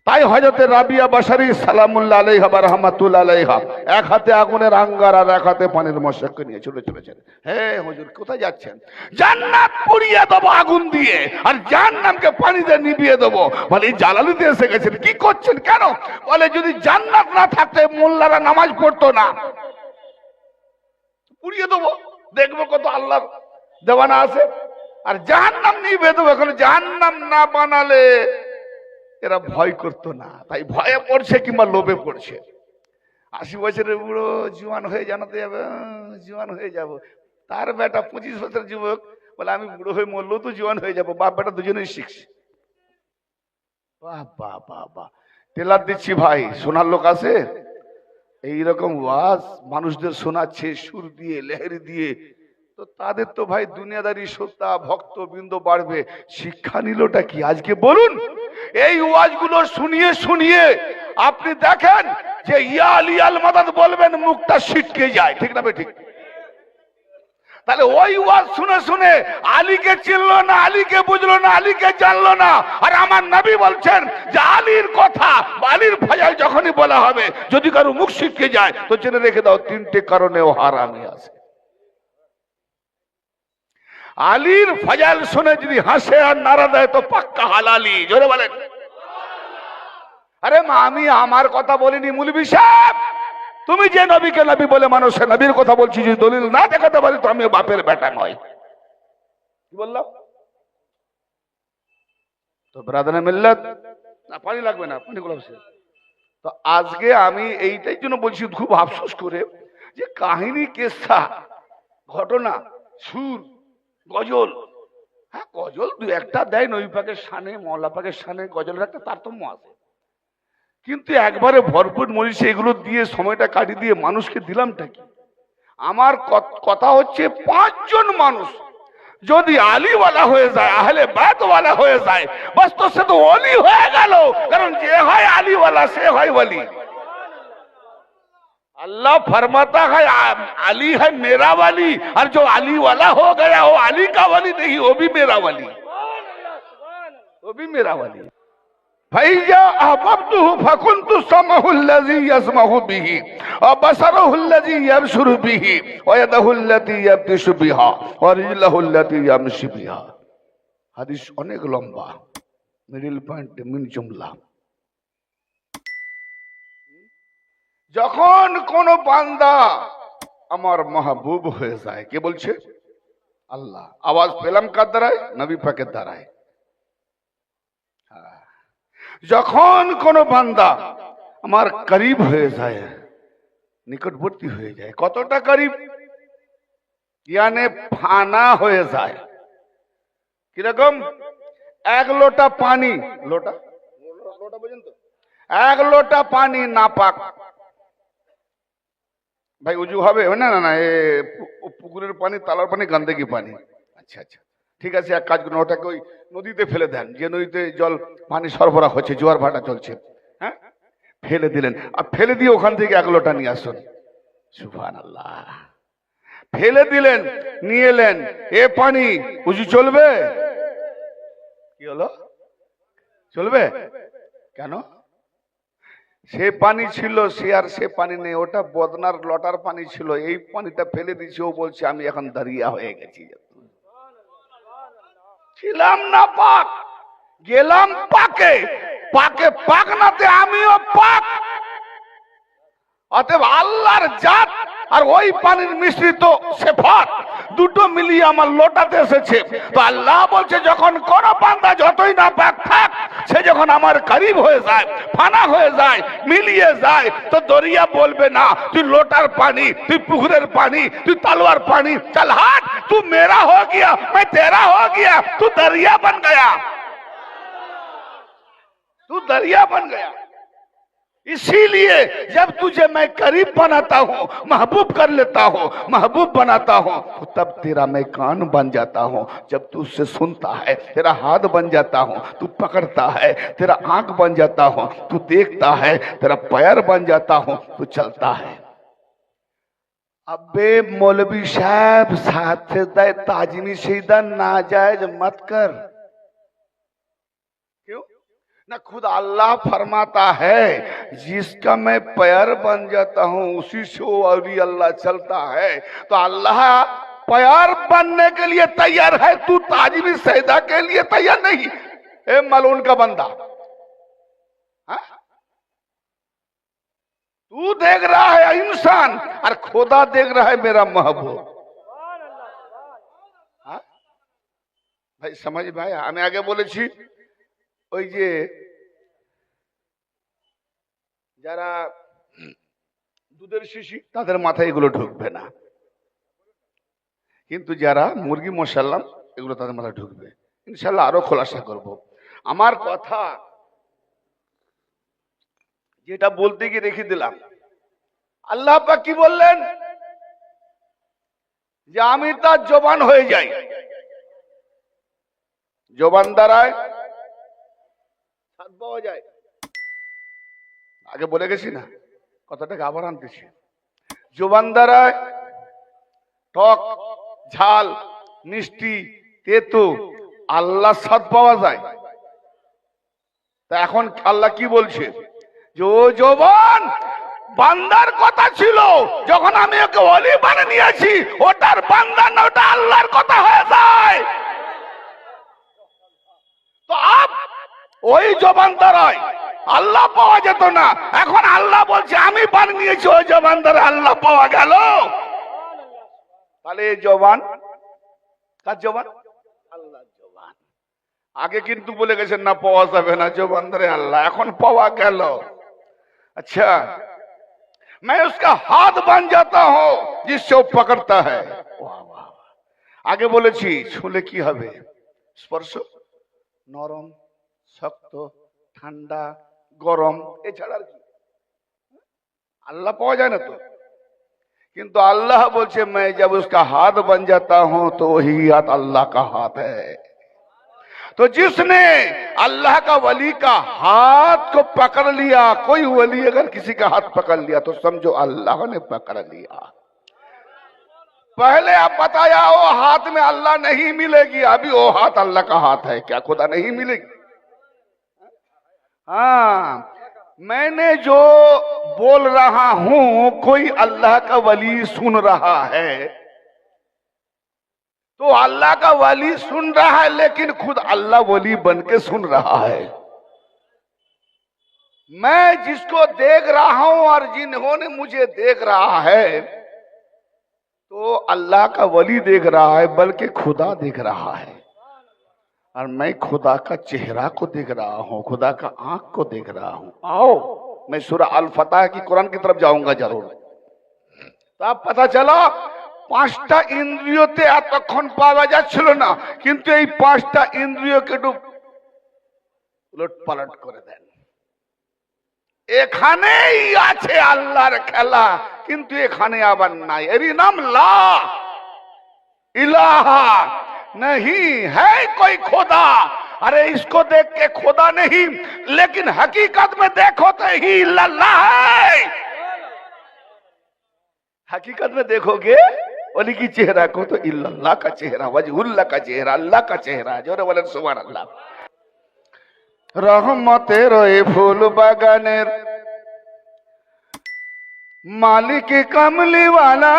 তাই হযরতে রাবিয়া বাশারী সালামুল্লাহ আলাইহা ওয়া রাহমাতুল্লাহ আলাইহা এক হাতে আগুনের আঙ্গার আর এক হাতে পানির মশক নিয়ে ছুটে চলেছেন। হে হুজুর, কোথায় যাচ্ছেন? জান্নাত পুড়িয়ে দেবো আগুন দিয়ে, আর জাহান্নামকে পানি দিয়ে নিভিয়ে দেবো। বলে এই জালালিতে এসে গেছেন, কি করছেন? কেন? বলে যদি জান্নাত না থাকতে মোল্লারা নামাজ পড়তো না, পুড়িয়ে দেবো, দেখবো কত আল্লাহর দেওয়ানা আছে। আর জাহান্নাম নিভিয়ে দেবো। এখন জাহান্নাম না বানালে এরা ভয় করতো না, তাই ভয়ে পড়ছে কিংবা লোভে পড়ছে। 80 বছরের বুড়ো জোয়ান হয়ে জানাতে যাবে, জোয়ান হয়ে যাব। তার বেটা 25 বছরের যুবক বলে আমি বুড়ো হয়ে মরলেও তো জোয়ান হয়ে যাবো। বাপ বেটা দুজনেই শিখছে। বাহ বাহ বাহ বাহ, টেলার দিচ্ছি ভাই, শোনার লোক আছে? এইরকম ওয়াজ মানুষদের শোনাচ্ছে সুর দিয়ে, লেহেরি দিয়ে, তো তাদের তো ভাই দুনিয়াদারি শ্রোতা ভক্ত বৃন্দ বাড়বে। শিক্ষা নিলটা কি আজকে বলুন? এই ওয়াজগুলো শুনিয়ে শুনিয়ে আপনি দেখেন যে ইয়া আলী আল মাদাদ বলবেন, মুখটা ছিটকে যায়, ঠিক না ঠিক? তাহলে ওই ওয়াজ শুনে শুনে আলীকে চিনলো না, আলীকে বুঝলো না, আলীকে জানলো না। আর আমার নবী বলছেন যে আলীর কথা, আলীর ফাজাইল যখনই বলা হবে, যদি কারো মুখ ছিটকে যায় তো জেনে রেখে দাও 3টে কারণে ও হারামি আছে। আলীর ফাজাইল শুনে যদি হাসে আর নারা দেয় তো পাক্কা হালালি। জোরে বলেন। আরে মা, আমি আমার কথা বলিনি মৌলভী সাহেব, তুমি যে নবীকে নবী বলে মানুষ, নবীর কথা বলছি। যদি দলিল না দেখাতে পারি তো আমি বাপের বেটা নয়। কি বললাম? তো ব্রাদারে মিল্লাত না, পানি লাগবে না, পানি গুলো। তো আজকে আমি এইটাই জন্য বলছি খুব আফসোস করে, যে কাহিনী, কেসা, ঘটনা, সুর, গজল, হ্যাঁ গজল দু একটা দেয় নবী পাকের শানে, মওলা পাকের শানে, গজলের একটা তারতম্য আছে, কিন্তু একবারে ভরপুর মরিচে এগুলো দিয়ে সময়টা কাটিয়ে দিয়ে মানুষকে দিলামটা কি? আমার কথা হচ্ছে 5 জন মানুষ যদি আলীওয়ালা হয়ে যায়, আহলে বায়তওয়ালা হয়ে যায়, বাস তো সে তো ওলি হয়ে গেল। কারণ যে হয় আলীওয়ালা সে হয় ওলি। अल्लाह फरमाता है अली है मेरा वली, और जो अली वाला हो गया वो अली का वली नहीं, वो भी मेरा वली, वो भी मेरा वली। फैया अहबब्तुहु फकुन्तु समअहु अल्लज़ी यस्मअु बिही व बसरहु अल्लज़ी यबसुरु बिही व यदहु अल्लती यब्तिशु बिहा व रिजलहु अल्लती यमशी बिहा। হাদিস অনেক লম্বা, মিডল পয়েন্ট মিন জুমলা। যখন কোন বান্দা আমার মাহবুব হয়ে যায়, কে বলছে? আল্লাহ। আওয়াজ পেলাম কার দ্বারায়? নবী পাকের দ্বারায়। যখন কোন বান্দা আমার করিব হয়ে যায়, নিকটবর্তী হয়ে যায়, কতটা করিব? ইয়ানে ফানা হয়ে যায়। কিরকম? 1 লোটা পানি, লোটা লোটা বুঝেন তো, 1 লোটা পানি নাপাক, ভাই উজু হবে না? না না, পুকুরের পানি, তালার পানি, গন্দেগি পানি। আচ্ছা আচ্ছা, ঠিক আছে, এক কাজ করুন, ওটাকে ওই নদীতে ফেলে দেন, যে নদীতে জল পানি সরবরাহ হচ্ছে, জোয়ার ভাটা চলছে, হ্যাঁ, ফেলে দিলেন। আর ফেলে দিয়ে ওখান থেকে 1 লোটা নিয়ে আসুন। সুবহানাল্লাহ। ফেলে দিলেন, নিয়ে এলেন, এ পানি উজু চলবে? কি হলো? চলবে কেন? সে পানি ছিল, সে আর সে পানি নেই, ওটা বদনার লটার পানি ছিল, এই পানিটা ফেলে দিয়েছে। ও বলছে আমি এখন দাঁড়িয়া হয়ে গেছি, ছিলাম না পাক, গেলাম পাকে, পাকে পাকনাতে আমিও পাক। অতএব আল্লাহর জাত আর ওই পানির মিশ্রিত সেফাত দুটো মিলিয়ে আমার লোটাতে এসেছে। তো আল্লাহ বলছে যখন কোন বান্দা যতই না পাক থাক, সে যখন আমার করিব হয়ে যায়, ফানা হয়ে যায়, মিলিয়ে যায়, তো দরিয়া বলবে না তুই লোটার পানি, তুই পুকুরের পানি, তুই তালুয়ার পানি, চল হাট, तू मेरा हो गया, मैं तेरा हो गया, तू दरिया बन गया, तू दरिया बन गया। इसीलिए जब तुझे मैं करीब बनाता हूँ, महबूब कर लेता हूँ, महबूब बनाता हूँ, तब तेरा मैं कान बन जाता हूँ। जब तू उससे सुनता है, तेरा हाथ बन जाता हूँ, तू पकड़ता है, तेरा आंख बन जाता हूँ, तू देखता है, तेरा पैर बन जाता हूँ, तू चलता है। अबे मौलवी साहब, साथ दे ताजमी सीधा नाजायज मत कर। क्यों? ना खुद अल्लाह फरमाता है जिसका मैं पैर बन जाता हूं उसी से वो अली अल्लाह चलता है। तो अल्लाह पैर बनने के लिए तैयार है, तू ताजिबी सैदा के लिए तैयार नहीं। ए मलून का बंदा, हा? तू देख रहा है इंसान और खुदा देख रहा है मेरा महबूब। भाई समझ भाई, আমি আগে বলেছি ওই যে যারা দুধের শিশি তাদের মাথায় এগুলো ঢুকবে না, কিন্তু যারা মুরগি মশাল্লাম এগুলো তাদের মাথায় ঢুকবে। ইনশাল্লাহ আরো খোলাসা করব। আমার কথা যেটা বলতে গিয়ে রেখে দিলাম, আল্লাহ পাক কি বললেন যে আমি তার জবান হয়ে যাই, জবান দ্বারায় স্বাদ পাওয়া যায়। আগে বলে গেছি না, কথাটাকে আবার আনতেছি। জবান দ্বারায় টক, ঝাল, মিষ্টি, তেতো আল্লাহ স্বাদ পাওয়া যায়। তা এখন আল্লাহ কি বলছে যে ও জবান বান্দার কথা ছিল, যখন আমি ওকে ওলি বানিয়ে নিয়েছি ওটার বান্দা না, ওটা আল্লাহর কথা হয়ে যায়। তো আপ ওই জবান দ্বারায় আল্লাহ পাওয়া যেত না, এখন আল্লাহ বলছে আমি বানিয়ে নিয়েছি, ওই জবান দ্বারা আল্লাহ পাওয়া গেল। তাহলে এই জবান কার জবান? আল্লাহর জবান। আগে কিন্তু বলে গেছেন না পাওয়া যাবে না, জবান দ্বারা আল্লাহ, এখন পাওয়া গেল। अच्छा मैं उसका हाथ बन जाता हूं जिससे वो पकड़ता है। वाह वाह, आगे বলেছি ছুলে কি হবে? স্পর্শ, নরম, শক্ত, ঠান্ডা, গরম, এছাড়া আর কি আল্লাহ পাওয়া যায় না। তো কিন্তু আল্লাহ বলছে मैं जब उसका हाथ बन जाता हूं तो वही हाथ अल्लाह का हाथ है। तो जिसने अल्लाह का वली का हाथ को पकड़ लिया, कोई वली अगर किसी का हाथ पकड़ लिया तो समझो अल्लाह ने पकड़ लिया। पहले आप बताया वो हाथ में अल्लाह नहीं मिलेगी, अभी वो हाथ अल्लाह का हाथ है, क्या खुदा नहीं मिलेगी? हाँ, मैंने जो बोल रहा हूं कोई अल्लाह का वली सुन रहा है, तो अल्लाह का वली सुन रहा है, लेकिन खुद अल्लाह वली बन के सुन रहा है। मैं जिसको देख रहा हूं और जिन्होंने मुझे देख रहा है, तो अल्लाह का वली देख रहा है, बल्कि खुदा देख रहा है। और मैं खुदा का चेहरा को देख रहा हूं, खुदा का आंख को देख रहा हूं। आओ मैं सूरह अल फतह की कुरान की तरफ जाऊंगा जरूर। तो आप पता चला পাঁচটা ইন্দ্রিয়তে এতক্ষণ পাওয়া যাচ্ছিল না, কিন্তু এই পাঁচটা ইন্দ্রিয়কে একটু উলট পালট করে দেন। এখানেই আছে আল্লাহর খেলা, কিন্তু এখানে আবার নাই। এরই নাম লা इलाहा नहीं है कोई खुदा। अरे इसको देख के खुदा नहीं, लेकिन हकीकत में देखो तो ही अल्लाह है। हकीकत में देखोगे वली की चेहरा को तो इल्लल्लाह का चेहरा, वजहुल्लाह का चेहरा, अल्लाह का चेहरा। जोरे बोलें सुभान अल्लाह। रहमतेर ए फूल बागानेर मालिक কামলি ওয়ালা,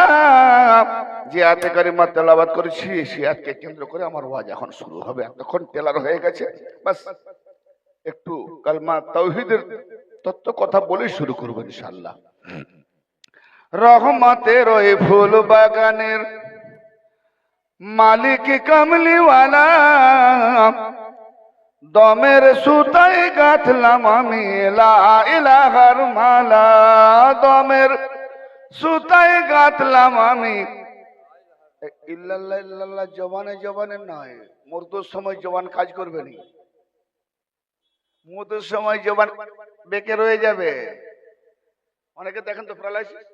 যে আয়াতে কারিমা তেলাওয়াত করেছি সেই আয়াতকে কেন্দ্র করে আমার ওয়াজ এখন শুরু হবে। এতক্ষণ টেলার হয়ে গেছে, বাস একটু কালমা তাওহীদের তত্ত্ব কথা বলে শুরু করব ইনশাআল্লাহ। রহমতের ওই ফুল বাগানের মালিক কামলি ওয়ালা, দমের সুতায় গাঁথলাম আমি লা ইলাহার মালা, দমের সুতায় গাঁথলাম আমি ইল্লাল্লাহ ইল্লাল্লাহ। জবানে জবানে নয়, মৃত্যুর সময় জবান কাজ করবে না, মৃত্যুর সময় জবান বেঁকে রয়ে যাবে। অনেকে দেখেন তো প্যারালাইসিস,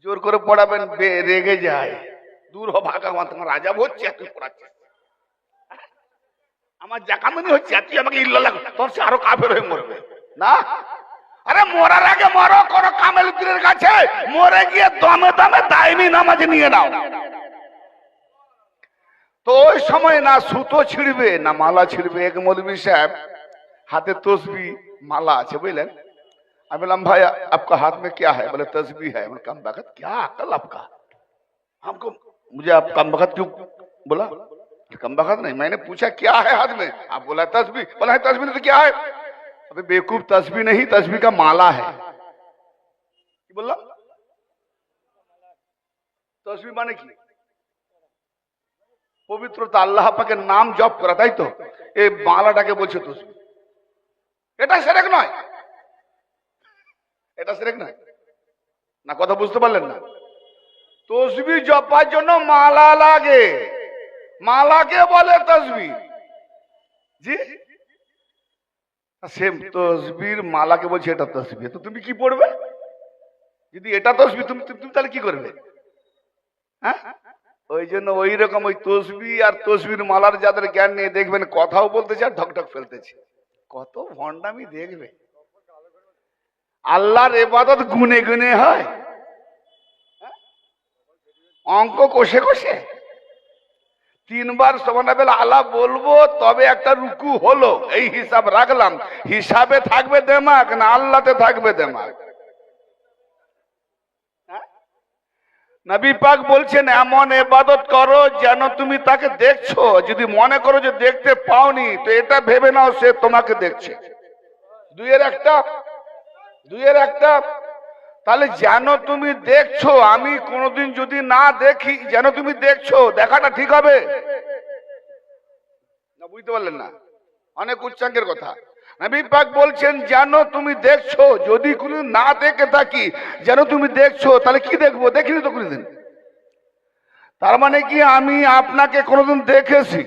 জোর করে পড়াবেন রেগে যায়, দূর হ ভাগা, তোমার রাজাব হচ্ছে তুই পড়াচ্ছিস, আমার জাকামনি হচ্ছে তুই আমাকে ইল্লাল্লাহ, তোর সে আরো কাফের হয়ে মরবে না। আরে মরার আগে মরো, করো কামেল পীরের কাছে, মরে গিয়ে দমে দমে দাইমি নামাজ নিয়ে নাও। তো ওই সময় না সুতো ছিড়বে না মালা ছিড়বে। এক মৌলভী সাহেব হাতে তসবি মালা আছে বুঝলেন। আমি বললাম ভাই आपका हाथ में क्या है? बोले तस्बीह है। मैं कम बखत क्या अकल आपका, हमको मुझे आप कम बखत क्यों बोला? कम बखत नहीं, मैंने पूछा क्या है हाथ में, आप बोला तस्बीह। बोला है तस्बीह नहीं तो क्या है? अबे बेवकूफ, तस्बीह नहीं, तस्बीह का माला है। बोला तस्बीह माने কি? পবিত্রতা, আল্লাহ পাকের নাম জপ করা, তাই তো? এই মালাটাকে বলছে তসবিহ। এটা শিরক নয়, এটা শিরক নয় না, কথা বুঝতে পারলেন না? তসবিহ জপার জন্য মালা লাগে, মালাকে বলে তসবিহ। জি, সেম তসবির মালাকে বলছে এটা তসবিহ। তো তুমি কি পড়বে? যদি এটা তসবিহ তুমি তুমি তাহলে কি করবে? হ্যাঁ, ওই জন্য ওই রকম ওই তসবিহ আর তসবির মালার যাদের জ্ঞান নেই দেখবেন কথাও বলতেছে আর ঢকঢক ফেলতেছে, কত ভণ্ডামি দেখবে। আল্লাহর ইবাদত গুনে গুনে হয়, অঙ্ক কষে কষে। 3 বার সুবহানাল্লাহ আলা বলবো তবে একটা রুকু হলো, এই হিসাব রাখলাম। হিসাবে থাকবে দেমাগ না আল্লাহতে থাকবে দেমাগ? নবী পাক বলছেন এমন ইবাদত করো যেন তুমি তাকে দেখছো। যদি মনে করো যে দেখতে পাওনি তো এটা ভেবে নাও সে তোমাকে দেখছে। দুইয়ের একটা। তাহলে যেন তুমি দেখছো, আমি কোনোদিন যদি না দেখি, যেন তুমি দেখছো, দেখাটা ঠিক হবে না? বুঝতে পারলেন না? অনেক উচ্চাঙ্গের কথা। নবী পাক বলছেন যেন তুমি দেখছো, যদি কোনো না দেখে থাকি যেন তুমি দেখছো, তাহলে কি দেখবো? দেখিনি তো কোনোদিন। তার মানে কি আমি আপনাকে কোনোদিন দেখেছি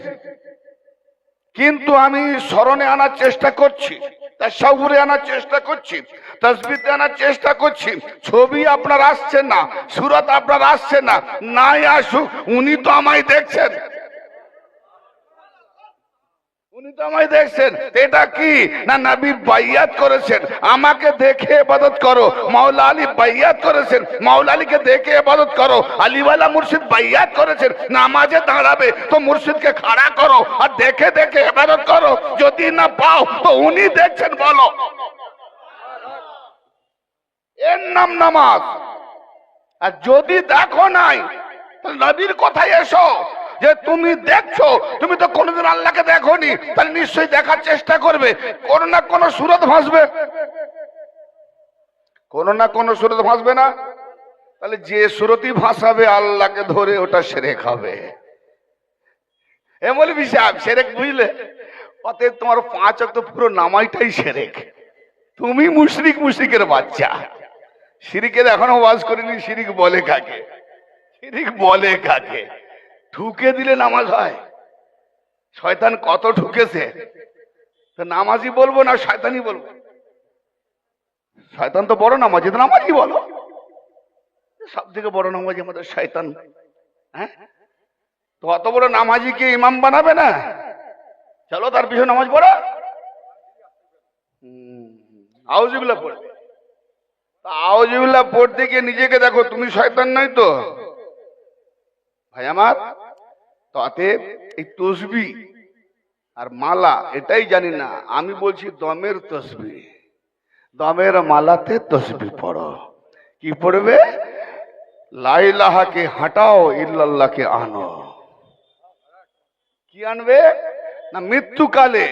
কিন্তু আমি স্মরণে আনার চেষ্টা করছি, তাসাউরে আনার চেষ্টা করছি, তাসবিতে আনার চেষ্টা করছি। ছবি আপনার আসছে না, সূরত আপনার আসছে না, নাই আসুক উনি তো আমায় দেখছেন, উনি তো আমায় দেখছেন। এটা কি না নবী বাইয়াত করেছেন আমাকে দেখে ইবাদত করো। মাওলা আলী বাইয়াত করেছেন, মাওলা আলীকে দেখে ইবাদত করো। আলীওয়ালা মুর্শিদ বাইয়াত করেছেন নামাজে দাঁড়াবে তো মুর্শিদকে খাড়া করো আর দেখে দেখে ইবাদত করো। যদি না পাও তো উনি দেখছেন বলো, এর নাম নামাজ। আর যদি দেখো নাই তাহলে নবীর কথায় এসো যে তুমি দেখছো, তুমি তো কোনোদিন আল্লাহকে দেখোনি, তাহলে নিশ্চয়ই দেখার চেষ্টা করবে। কোন না কোন সূরত ভাসবে, কোন না কোন সূরত ভাসবে না? তাহলে যে সূরতই ভাসাবে আল্লাহকে ধরে ওটা শিরক হবে। এ মৌলভী সাহেব শিরক বুঝলে? অতএব তোমার 5 ওয়াক্ত পুরো নামাজটাই শিরক। তুমি মুশরিকের বাচ্চা। শিরিকের এখনো ওয়াজ করিনি, শিরিক বলে কাকে? শিরিক বলে কাকে? ঢুকে দিলে নামাজ হয়? শয়তান কত ঢুকেছে, নামাজি বলবো না শয়তানি বলবো? শয়তান তো বড় নামাজি, তো নামাজি বলো। সব থেকে বড় নামাজি আমাদের শয়তান। হ্যাঁ, তো অত বড় নামাজিকে ইমাম বানাবে না? চলো তার পিছনে নামাজ পড়ো, আউযুবিল্লাহ পড়বে। আউযুবিল্লাহ পড়তে গিয়ে নিজেকে দেখো তুমি শয়তান নয় তো? ভাই আমার, তো অতএব এই তসবিহ আর মালা এটাই জানি না। আমি বলছি দমের তসবিহ, দমের মালাতে তসবিহ পড়ো। কি পড়বে? লা ইলাহাকে হাঁটাও, ইল্লাল্লাহকে আনো। কি আনবে না? মৃত্যুকালে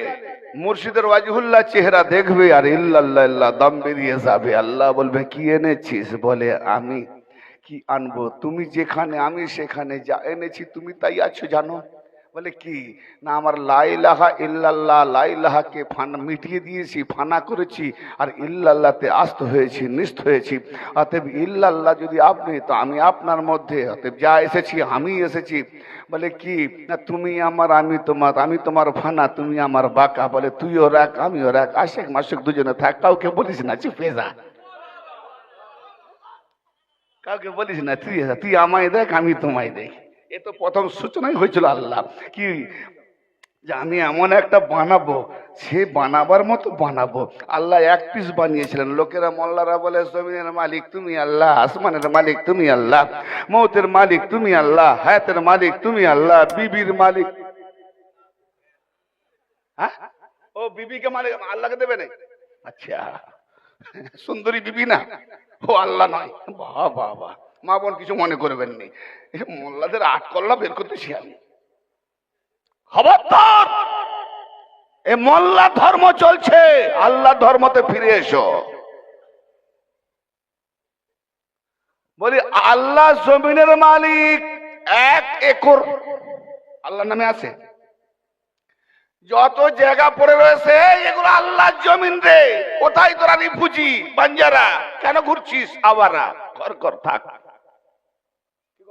মুর্শিদের ওয়াজিহুল্লাহ চেহারা দেখবে আর ইল্লাল্লাহ দম বেরিয়ে যাবে। আল্লাহ বলবে কি এনেছিস? বলে আমি কি আনবো, তুমি যেখানে আমি সেখানে, যা এনেছি তুমি তাই আছো জানো। বলে কি না, আমার লা ইলাহা ইল্লাল্লাহ, লা ইলাহাকে ফানা মিটিয়ে দিয়েছি, ফানা করেছি, আর ইল্লাল্লাহতে আস্ত হয়েছি, নিস্ত হয়েছি। অতএব ইল্লাল্লাহ যদি আপনি, তো আমি আপনার মধ্যে, অতএব যা এসেছি আমি এসেছি। বলে কি না, তুমি আমার আমি তোমার, আমি তোমার ফানা তুমি আমার বাঁকা। বলে তুইও রাখ আমিও রাখ, আশেক মাসুক দুজনে থাক, কাউকে বলিস না চুপে যা, কাউকে বলিস না, তুই আমায় দেখ আমি তোমায় দেখ। এ তো প্রথম সূচনাই হয়েছিল আল্লাহ কি যে আমি এমন একটা বানাবো, সে বানাবার মতো বানাবো। আল্লাহ এক পিস বানিয়েছিলেন। লোকেরা মোল্লারা বলে জমিনের মালিক তুমি আল্লাহ, আসমানের মালিক তুমি আল্লাহ, মৌতের মালিক তুমি আল্লাহ, হায়াতের মালিক তুমি আল্লাহ, বিবির মালিক। হ্যাঁ, ও বিবিকে মানে আল্লাহকে দেবে না? আচ্ছা, সুন্দরী বিবি না, ও আল্লাহ নয়। বাহ বাহ বাহ, মা বোন কিছু মনে করবেন নি, মোল্লাদের আট কল্লা বের করতেছি আমি। খবরদার, এ মোল্লা ধর্ম চলছে, আল্লাহ ধর্মতে ফিরে এসো। বলি আল্লাহ জমিনের মালিক, 1 একর আল্লাহর নামে আছে। যত জায়গা পড়ে রয়েছে এগুলো আল্লাহর জমিন রে। কোথায় তোরা রিফুজি বাঞ্জারা, কেন ঘুরছিস? আবারা ঘর ঘর থাক।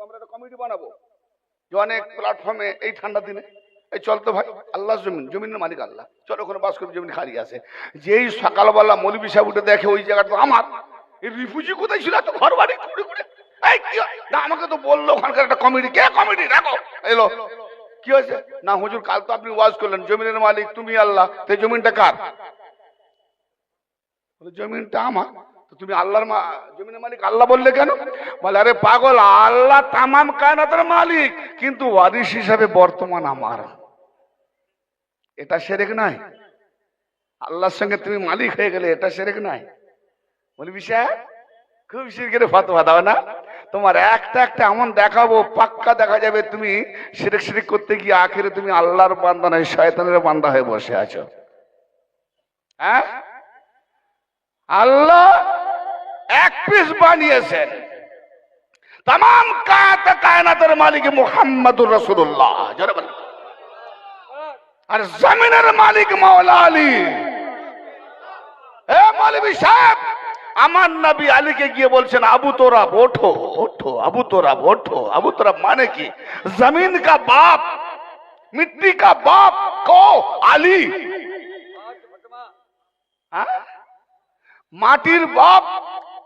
আমরা একটা কমিটি বানাবো যে অনেক প্ল্যাটফর্মে এই ঠান্ডা দিনে, এই চল তো ভাই, আল্লাহর জমিন, জমিনের মালিক আল্লাহ, চলো ওখানে বাস করবে, জমিন খালি আছে। যেই সকালবেলা মৌলবি সাহেব উঠে দেখে ওই জায়গাটা তো আমার, এই রিফুজি কোথায় ছিল এত ঘর বাড়ি ঘুরে ঘুরে, এই কি না আমাকে তো বললো ওখানকার একটা কমিটি, কে কমিটি রাখো এলো, কি হয়েছে না হুজুর কাল তো আপনি ওয়াজ করলেন জমিনের মালিক তুমি আল্লাহ, তো জমিনটা কার? জমিনটা আমার। তুমি আল্লাহর জমিনের মালিক আল্লাহ বললে কেন? বলে আরে পাগল, আল্লাহ তামাম কায়নাতের মালিক, কিন্তু ওয়ারিশ হিসাবে বর্তমান আমার। এটা শিরক নয়? আল্লাহর সঙ্গে তুমি মালিক হয়ে গেলে এটা শিরক নয়? বলি বিষয় খুব শিরকের ফতোয়া দাও না। তোমার একটা একটা এমন দেখাবো, পাক্কা দেখা যাবে তুমি শিরক শিরক করতে গিয়ে আখেরে তুমি আল্লাহর বান্দা নয় শয়তানের বান্দা হয়ে বসে আছো। হ্যাঁ, আল্লাহ এক পিস বানিয়েছেন, তামাম কায়নাতের মালিক মুহাম্মদুর রাসূলুল্লাহ, আর জমিনের মালিক মাওলা আলী। হে মৌলভী সাহেব, আমার নবী আলীকে গিয়ে বলছেন আবু তোরাব ওঠো ওঠো, আবু তোরাব ওঠো। আবু তোরাব মানে কি? জমিন কা বাপ, মিट्टी का बाप को আলী, माटिर बाप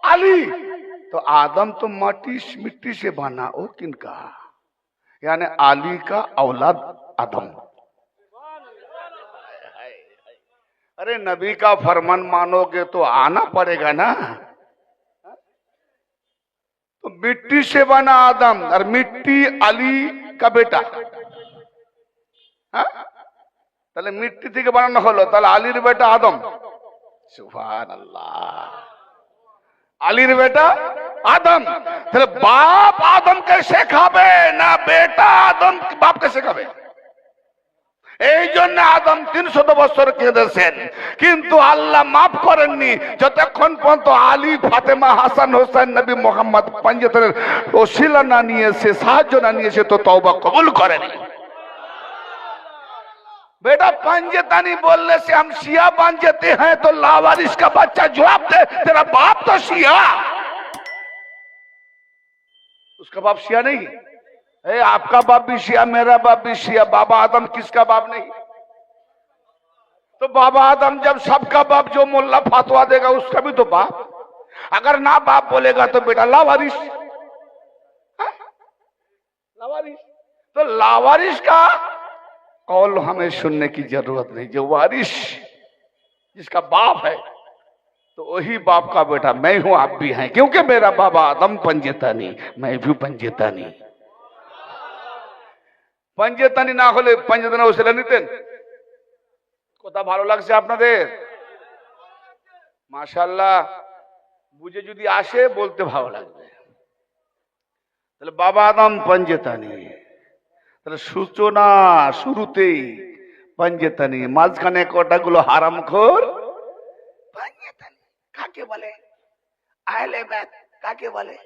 अली। तो आदम तो मिट्टी से बना, वो किनका? यानी अली का औलाद आदम। अरे नबी का फरमान मानोगे तो आना पड़ेगा ना। तो मिट्टी से बना आदम और मिट्टी अली का बेटा। তাহলে মিট্টি থেকে বানানো হলো, তাহলে আলীর বেটা আদম। সুবহানাল্লাহ, আলীর বেটা আদম। তাহলে বাপ আদমকে শেখাবে না বেটা আদম বাপকে শেখাবে? এই জন্য আদম 300 বছর কেঁদেছেন, কিন্তু আল্লাহ মাফ করেননি যতক্ষণ পর্যন্ত আলী, ফাতেমা, হাসান, হোসেন, নবী মোহাম্মদ পাঞ্জেতানের ওসিলা না নিয়েছে, সাহায্য না নিয়েছে, তো তওবা কবুল করেনি। बेटा पंजतानी बोलने से हम शिया बन जाते हैं, तो लावारिस का बच्चा जवाब दे तेरा बाप तो शिया, उसका बाप शिया नहीं है। आपका बाप भी शिया, मेरा बाप भी शिया, बाबा आदम किसका बाप नहीं? तो बाबा आदम जब सबका बाप जो मुल्ला फतवा देगा उसका भी तो बाप, अगर ना बाप बोलेगा तो बेटा लावारिस। लावारिस, तो लावारिस का कौल हमें सुनने की जरूरत नहीं। जो वारिस जिसका बाप है, तो वही बाप का बेटा मैं हूं, आप भी हैं, क्योंकि मेरा बाबा आदम पंजेतानी, मैं भी पंजेतानी। पंजेतानी ना হলে पंजेताना ওসিলা নিতেন? কথা ভালো লাগছে আপনাদের? মাশাআল্লাহ, বুঝে যদি আসে বলতে ভালো লাগবে। তাহলে বাবা আদম पंजेतानी, সূচনা শুরুতেই পাঞ্জেতানি, মাঝখানে কটাগুলো হারামখোর পাঞ্জেতানি। কাকে বলে? আহলে বাইত কাকে বলে?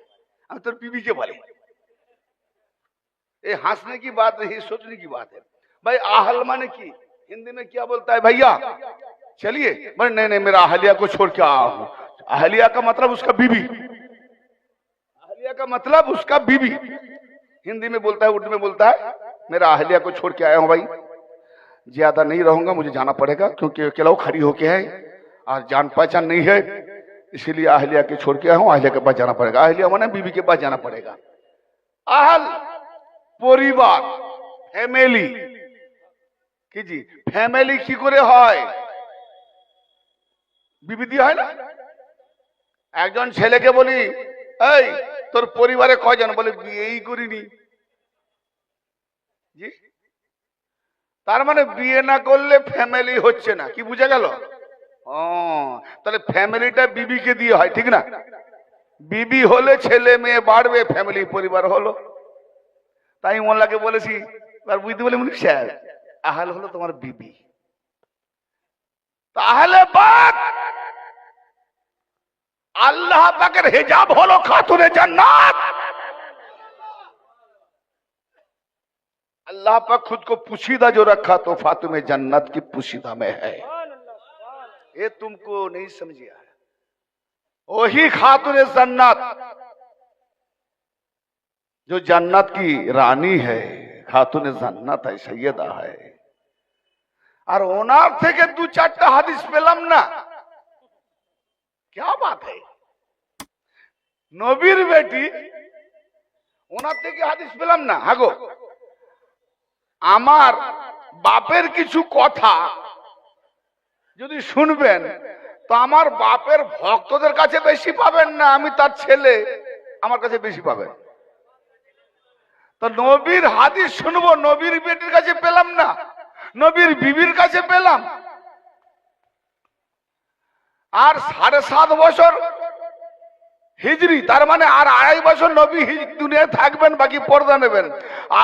আমি তোর বিবিকে বলে। ये हंसने की बात नहीं, सोचने की बात है भाई। आहल माने की हिंदी में क्या बोलता है भैया? चलिए, नहीं नहीं, मेरा अहलिया को छोड़ के आया हूं। अहलिया का मतलब उसका बीबी, अहलिया का मतलब उसका बीबी। हिंदी में बोलता है, उर्दू में बोलता है मेरा अहलिया को छोड़ के आया हूं भाई, ज्यादा नहीं रहूंगा, मुझे जाना पड़ेगा, क्योंकि अकेला खड़ी होके है और जान पहचान नहीं है, इसीलिए अहलिया के छोड़ के आया हूं, अहलिया के पास जाना पड़ेगा। अहलिया माने बीबी के पास जाना पड़ेगा। आहल परिवार, फैमिली কি জি, ফ্যামিলি কি করে হয়? বিবি দিয়ে হয় না? একজন ছেলেকে বলি, এই তোর পরিবারে কয়জন? বলে বিয়েই করিনি। জি, তার মানে বিয়ে না করলে ফ্যামিলি হচ্ছে না, কি বুঝা গেল? ও, তাহলে ফ্যামিলিটা বিবিকে দিয়ে হয়, ঠিক না? বিবি হলে ছেলে মেয়ে বাড়বে, ফ্যামিলি পরিবার হলো। তাই মোল্লাকে বলেছি, আর বুঝতে বলে মুনি স্যার আহাল হলো তোমার বিবি, তাহলে বাদ আল্লাহ পাকের হিজাব হলো খাতুনে জান্নাত। अल्लाह पाक खुद को पुशीदा जो रखा तो फातिमे जन्नत की पुशीदा में है। ये तुमको नहीं समझिया है। वही खातूने जन्नत जो जन्नत की रानी है, खातूने जन्नत है, सैयदा है। और ओनार থেকে দু চারটা হাদিস পেলাম না, क्या बात है? নবীর বেটি, ওনার থেকে হাদিস পেলাম না। হাগো, আমার বাপের কিছু কথা যদি শুনবেন তো আমার বাপের ভক্তদের কাছে বেশি পাবেন না, আমি তার ছেলে, আমার কাছে বেশি পাবেন। তো নবীর হাদিস শুনবো, নবীর বেটির কাছে পেলাম না, নবীর বিবির কাছে পেলাম। আর 7.5 বছর হিজরি, তার মানে আর 2.5 বছর নবী দুনিয়ায় থাকবেন, বাকি পর্দা নেবেন।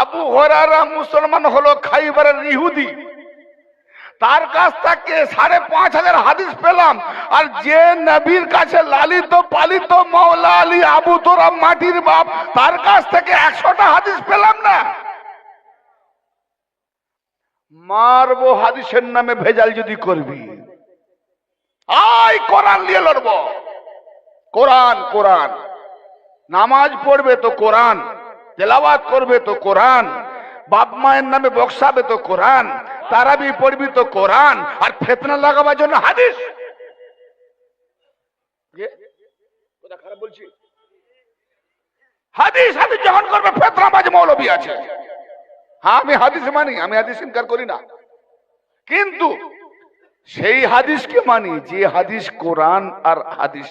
আবু হুরায়রা মুসলমান হলো খাইবারের ইহুদি, তার কাছ থেকে 5,500 হাদিস পেলাম। আর যে নবীর কাছে লালিত পালিত মাওলা আলী আবু তোরাব মাটির বাপ, তার কাছ থেকে 100টা হাদিস পেলাম না। মারবো হাদিসের নামে ভেজাল যদি করবি, আয় কোরআন নিয়ে লড়বো। কোরআন কোরআন, নামাজ পড়বে তো কোরআন, তেলাওয়াত করবে তো কোরআন, বাপ মায়ের নামে বক্সাবে তো কোরআন, তারাবি পড়বি তো কোরআন, আর ফিতনা লাগাবার জন্য হাদিস। কথা খারাপ বলছি? হাদিস হাদিস যখন করবে, ফিতনাবাজ মৌলবী আছে। হ্যাঁ, আমি হাদিস মানি, আমি হাদিস ইনকার করি না, কিন্তু সেই হাদিসকে মানি যে হাদিস কোরআন আর হাদিস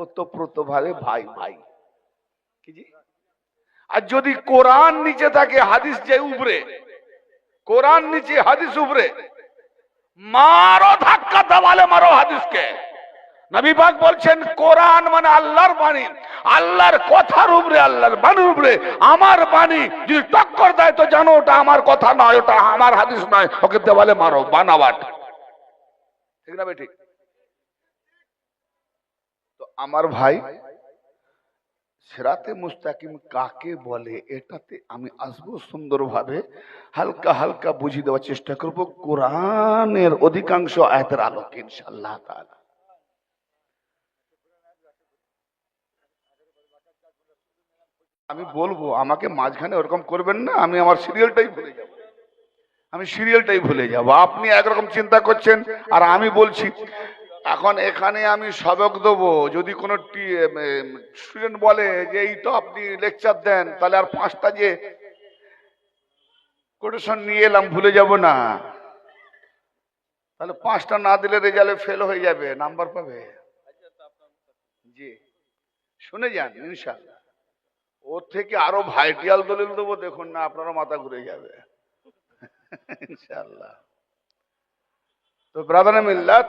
ওতপ্রোত ভাবে ভাই ভাই। কি জি? আর যদি কোরআন নিচে থাকে, হাদিস যে উপরে, কোরআন নিচে হাদিস উপরে, মারো ধাক্কা দাবালে মারো হাদিসকে। নবী পাক বলছেন কোরআন মানে আল্লাহর বাণী, আল্লাহর কথার উপরে, আল্লাহর বাণীর উপরে আমার বাণী যদি টক্কর দেয় তো জানো ওটা আমার কথা নয়, ওটা আমার হাদিস নয়, ওকে দেওয়ালে মারো, বানাওয়াট। ঠিক না ভাই? ঠিক। তো আমার ভাই, সিরাতে মুস্তাকিম কাকে বলে এটাতে আমি আসবো সুন্দরভাবে, হালকা হালকা বুঝিয়ে দেওয়ার চেষ্টা করব কোরআনের অধিকাংশ আয়াতের আলোকে ইনশাআল্লাহ তাআলা। আমি বলবো, আমাকে মাঝখানে ওরকম করবেন না, আমি আমার সিরিয়ালটাই ভুলে যাব, আমি সিরিয়ালটাই ভুলে যাব। আপনি একরকম চিন্তা করছেন আর আমি বলছি। এখন এখানে আমি সবক দেবো, যদি কোনো স্টুডেন্ট বলে যে এই তো আপনি লেকচার দেন, তাহলে আর 5টা যে কোটেশন নিয়ে এলাম ভুলে যাব না, তাহলে 5টা না দিলে রেজাল্টে ফেল হয়ে যাবে, নাম্বার পাবে। জি, শুনে যান ইনশাআল্লাহ। ওর থেকে আরো ভাইটিয়াল দলিল দেবো, দেখুন না আপনারা মাথা ঘুরে যাবে ইনশাআল্লাহ। তো ব্রাদার মিল্লাত,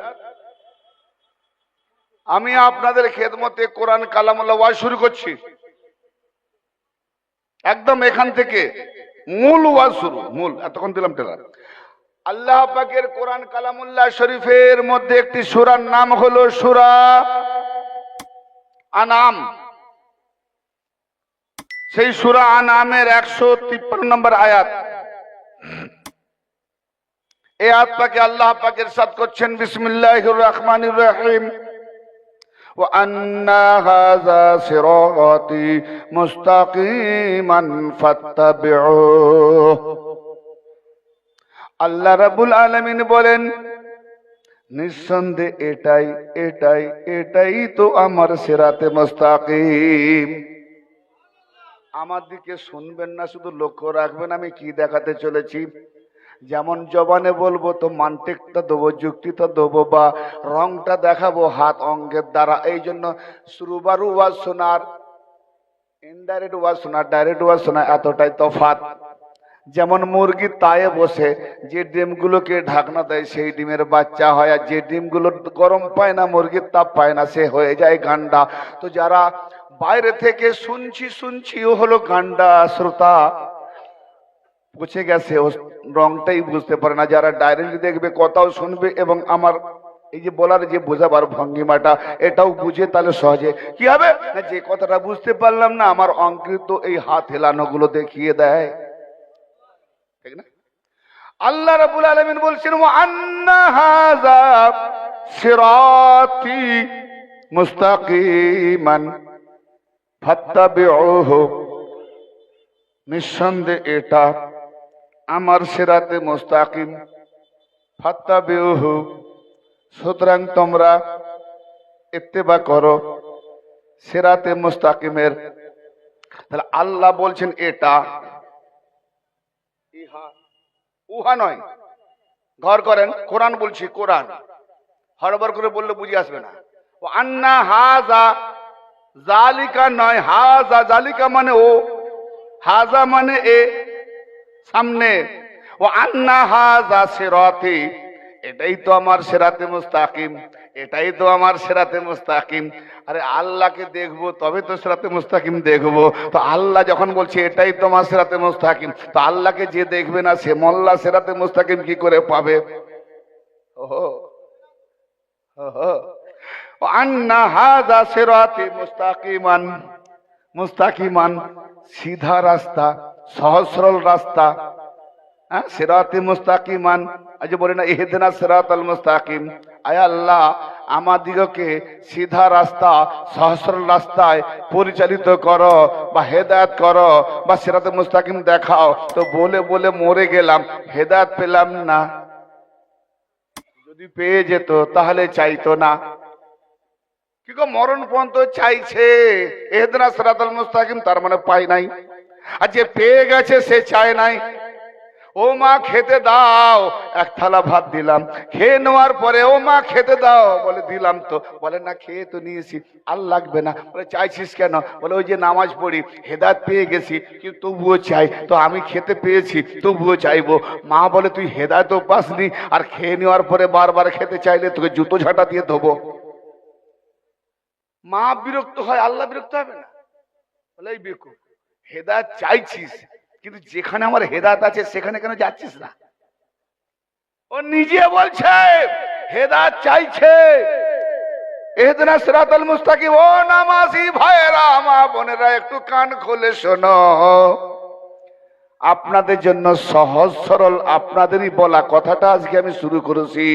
আমি আপনাদের খেদমতে কোরআন কালামুল্লাহ ওয়াজ শুরু করছি। একদম এখান থেকে মূল ওয়াজ শুরু, মূল। এতক্ষণ দিলাম টেলার। আল্লাহ পাকের কোরআন কালামুল্লাহ শরীফের মধ্যে একটি সূরার নাম হলো সূরা আনাম। সেই সূরা আনামের 153 নম্বর আয়াত। এই আয়াত পাকে আল্লাহ পাক ইরশাদ করছেন, বিসমিল্লাহির রহমানির রহিম, وَأَنَّ هَذَا صِرَاطِي مُسْتَقِيمًا فَاتَّبِعُوهُ। আল্লাহ রাব্বুল আলামিন বলেন, নিঃসন্দেহে এটাই এটাই এটাই তো আমার সিরাতে মুস্তাকিম। আমার দিকে শুনবেন না, শুধু লক্ষ্য রাখবেন আমি কি দেখাতে চলেছি। যেমন জবানে বলবো তো মানটিকটা দেবো, যুক্তিটা দেবো, বা রংটা দেখাবো হাত অঙ্গের দ্বারা। এই জন্য সুরুবারু ওয়াজ শোনার, ইনডাইরেক্ট ওয়াজ শোনার, ডাইরেক্ট ওয়াজ শোনা এতটাই তফাৎ। যেমন মুরগি তায়ে বসে যে ডিমগুলোকে ঢাকনা দেয় সেই ডিমের বাচ্চা হয়, আর যে ডিমগুলো গরম পায় না, মুরগির তাপ পায় না, সে হয়ে যায় গান্ডা। তো যারা বাইরে থেকে শুনছি ও হলো গান্ডা শ্রোতা, বুঝে গেছে, ও রংটাই বুঝতে পারে না। যারা ডাইরেক্টলি দেখবে, কথাও শুনবে এবং আমার এই যে বলার যে বোঝাবার ভঙ্গিমাটা এটাও বুঝে, তাহলে সহজে কি হবে না, যে কথাটা বুঝতে পারলাম না আমার অঙ্কিত এই হাত হেলানো গুলো দেখিয়ে দেয়, ঠিক না? আল্লাহ রাব্বুল আলামিন বলছেন, ওয়া আন্না হাযা সিরাতি মুস্তাকিমান ফাত্তাবিউহু, নিঃসন্দেহে এটা আমার সিরাতে মুস্তাকিম, ফাত্তাবিউহু, সুতরাং তোমরা ইত্তেবা করো সিরাতে মুস্তাকিমের। তাহলে আল্লাহ বলছেন এটা, ইহা উহা নয়। ঘর করেন, কোরআন বলছি, কোরআন হড়বড় করে বললে বুঝে আসবে না। ও আন্না হাজা, জালিকা নয়, হাজা জালিকা মানে ও, হাজা মানে এ সামনে। ও আন্না হাজা সিরাতি, এটাই তো আমার সিরাতে মুস্তাকিম, এটাই তো আমার সিরাতে মুস্তাকিম। আরে আল্লাহকে দেখবো তবে তো সিরাতে মুস্তাকিম দেখবো। তো আল্লাহ যখন বলছে এটাই তো আমার সিরাতে মুস্তাকিম, তো আল্লাহকে যে দেখবে না সে মোল্লা সিরাতে মুস্তাকিম কি করে পাবে? ওহো ওহো, আন্না হাযা সিরাতি মুস্তাকিমান, মুস্তাকিমান সিধা রাস্তা, সহজ সরল রাস্তা। হ্যাঁ, সিরাতি মুস্তাকিমান, আজ বলি না ইহদিনা সিরাতাল মুস্তাকিম, আয় আল্লাহ আমাদিগকে সিধা রাস্তা, সহজ সরল রাস্তায় পরিচালিত করো বা হেদায়েত করো বা সিরাতে মুস্তাকিম দেখাও। তো বলে বলে মরে গেলাম, হেদায়েত পেলাম না। যদি পেয়ে যেত তাহলে চাইতো না, কি গো মরণ পর্যন্ত চাইছে ইহদিনা সিরাতাল মুস্তাকিম, তার মানে পাই নাই। আর যে পেয়ে গেছে সে চায় নাই। ও মা খেতে দাও, এক থালা ভাত দিলাম, খেয়ে নেওয়ার পরে ও মা খেতে দাও, বলে দিলাম তো, বলে না খেয়ে তো নিয়েছি, আর লাগবে না। বলে চাইছিস কেন? বলে ওই যে নামাজ পড়ি, হেদায়েত পেয়ে গেছি কিন্তু তবুও চাই। তো আমি খেতে পেয়েছি তবুও চাইবো। মা বলে তুই হেদায়েতও পাসনি, আর খেয়ে নেওয়ার পরে বারবার খেতে চাইলে তোকে জুতো ঝাঁটা দিয়ে দেবো। মা বিরক্ত হয়, আল্লাহ বিরক্ত হবে না? বলে এই বেকুব, হেদায়েত চাইছিস কিন্তু যেখানে আমার হেদায়েত আছে সেখানে কেন যাচ্ছিস না? ও নিজে বলছে হেদায়েত চাইছে, ইহদিনা সিরাতাল মুস্তাকিম। ও নামাজি ভাইরা, মা বোনেরা, একটু কান খুলে শোনো, আপনাদের জন্য সহজ সরল আপনাদেরই বলা কথাটা আজকে আমি শুরু করেছি।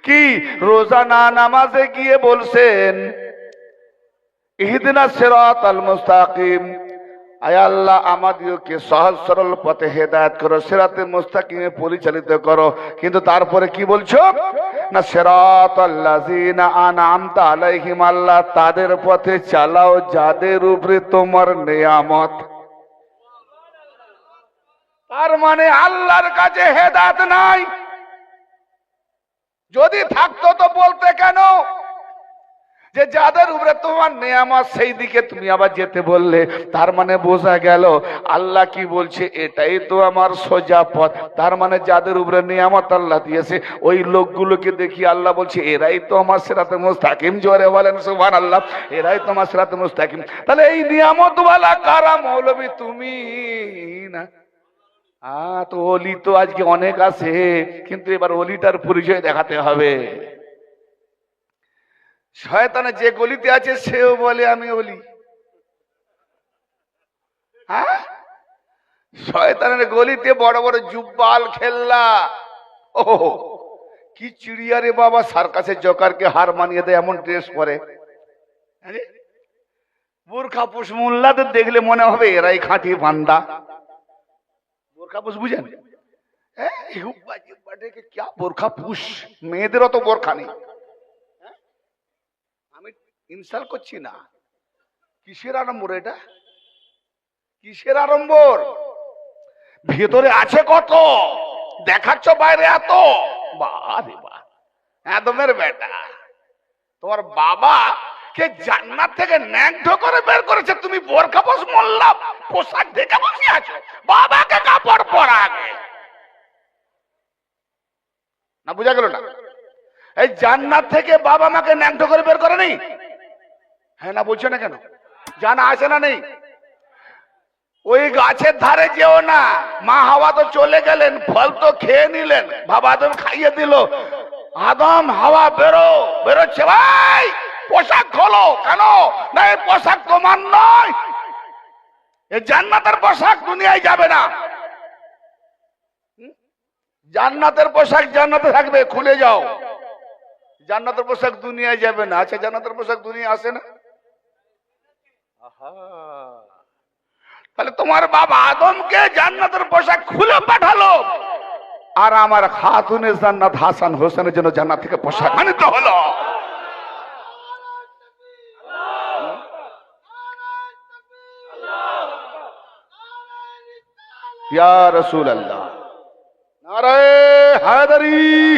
কি রোজানা নামাজে গিয়ে বলছেন ইহদিনা সিরাতাল মুস্তাকিম, আয় আল্লাহ আমাদেরকে সহজ সরল পথে হেদায়েত করো, সিরাতে মুস্তাকিমে পরিচালিত করো। কিন্তু তারপরে কি বলছো না, সিরাতাল্লাযিনা আনআমতা আলাইহিম, আল্লাহ তাদের পথে চালাও যাদের উপরে তোমার নিয়ামত। তার মানে আল্লাহর কাছে হেদায়েত নাই। যদি থাকতো তো বলতে কেন যে যাদের উপরে তোমার নিয়ামত সেই দিকে তুমি আবার যেতে বললে? তার মানে বোঝা গেল আল্লাহ কি বলছে, এটাই তো আমার সোজা পথ। তার মানে যাদের উপরে নিয়ামত আল্লাহ দিয়েছে ওই লোকগুলোকে দেখি আল্লাহ বলছে এরাই তো আমার সিরাতে মুস্তাকিম। জোরে বলেন সুবহানাল্লাহ, এরাই তো আমার সিরাতে মুস্তাকিম। তাহলে এই নিয়ামত ওয়ালা কারা? মৌলবী তুমি না। তো ওলি তো আজকে অনেক আছে, কিন্তু এবার ওলিটার পরিচয় দেখাতে হবে। শয়তানে যে গলিতে আছে সেও বলে আমি ওলি। হ্যাঁ, শয়তানের গলিতে বড় বড় জুব্বাল খেললা। ও কি চিড়িয়া রে বাবা, সার্কাসের জোকারকে হার মানিয়ে দেয় এমন ড্রেস পরে। বোরখা পুষ মোল্লাদের দেখলে মনে হবে এরাই খাঁটি বান্দা। বোরখা পুষ বুঝেন? বোরখা পুষ, মেয়েদেরও তো বোরখা নেই। আমি ইনসাল করছি না। কিসের আড়ম্বর এটা? কিসের আড়ম্বর? ভেতরে আছে কত, দেখাচ্ছ বাইরে এত। বারে বা আদমের বেটা, তোমার বাবা কে জান্নাত থেকে ন্যাংঢ করে বের করেছে, তুমি বোরখা পোষ মোল্লা পোশাক দেখে বসে আছো। বাবাকে কাপড় পরা না বুঝা গেল না? এই জান্নাত থেকে বাবা মাকে ন্যাংটো করে বের করে নেই? হ্যাঁ না বলছো না কেন? জানা আছে না নেই? ওই গাছের ধারে যেও না, মা হাওয়া তো চলে গেলেন, ফল তো খেয়ে নিলেন, বাবা আদম খাইয়ে দিল, আদম হাওয়া বেরো, বেরোচ্ছে ভাই পোশাক খোলো, কেন না এই পোশাক তোমার নয়, এই জান্নাতের পোশাক দুনিয়ায় যাবে না। জান্নাতের পোশাক জান্নাতে থাকবে, খুলে যাও। জান্নাতের পোশাক দুনিয়ায় যাবে না। আচ্ছা জান্নাতের পোশাক দুনিয়া আসে না? তাহলে তোমার বাবা আদমকে জান্নাতের পোশাক খুলে পাঠালো, আর আমার খাতুনে জান্নাত হাসান হোসেনের জন্য জান্নাত থেকে পোশাক আনিতে হলো। या रसूल अल्लाह, नारे हैदरी।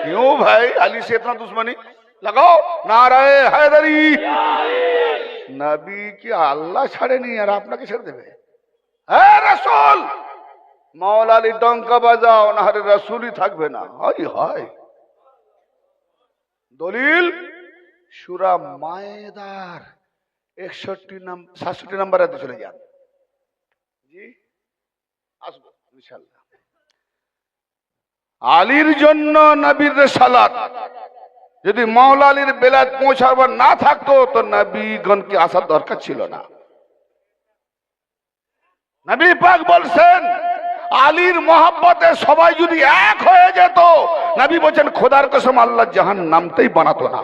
क्यों भाई अली से इतना दुश्मनी? लगाओ नारे हैदरी। नबी की अल्लाह ছাড়েনি আর আপনাকে ছেড়ে দেবে? হে রাসূল, মাওলা আলী ডঙ্কা বাজাও, না হলে রাসূলই থাকবে না। হায় হায়। দলিল সূরা মায়েদার 67 নম্বর আয়াতে চলে যান। জি আসবো ইনশাআল্লাহ। আলীর জন্য নবীর রিসালাত, যদি মাওলা আলীর বেলায়েত পৌঁছাবার না থাকতো তো নবীগণকে আসার দরকার ছিল না। নবী পাক বলছেন আলীর মহব্বতে সবাই যদি এক হয়ে যেত, নবী বলেন খোদার কসম আল্লাহ জাহান্নামটাই বানাতো না।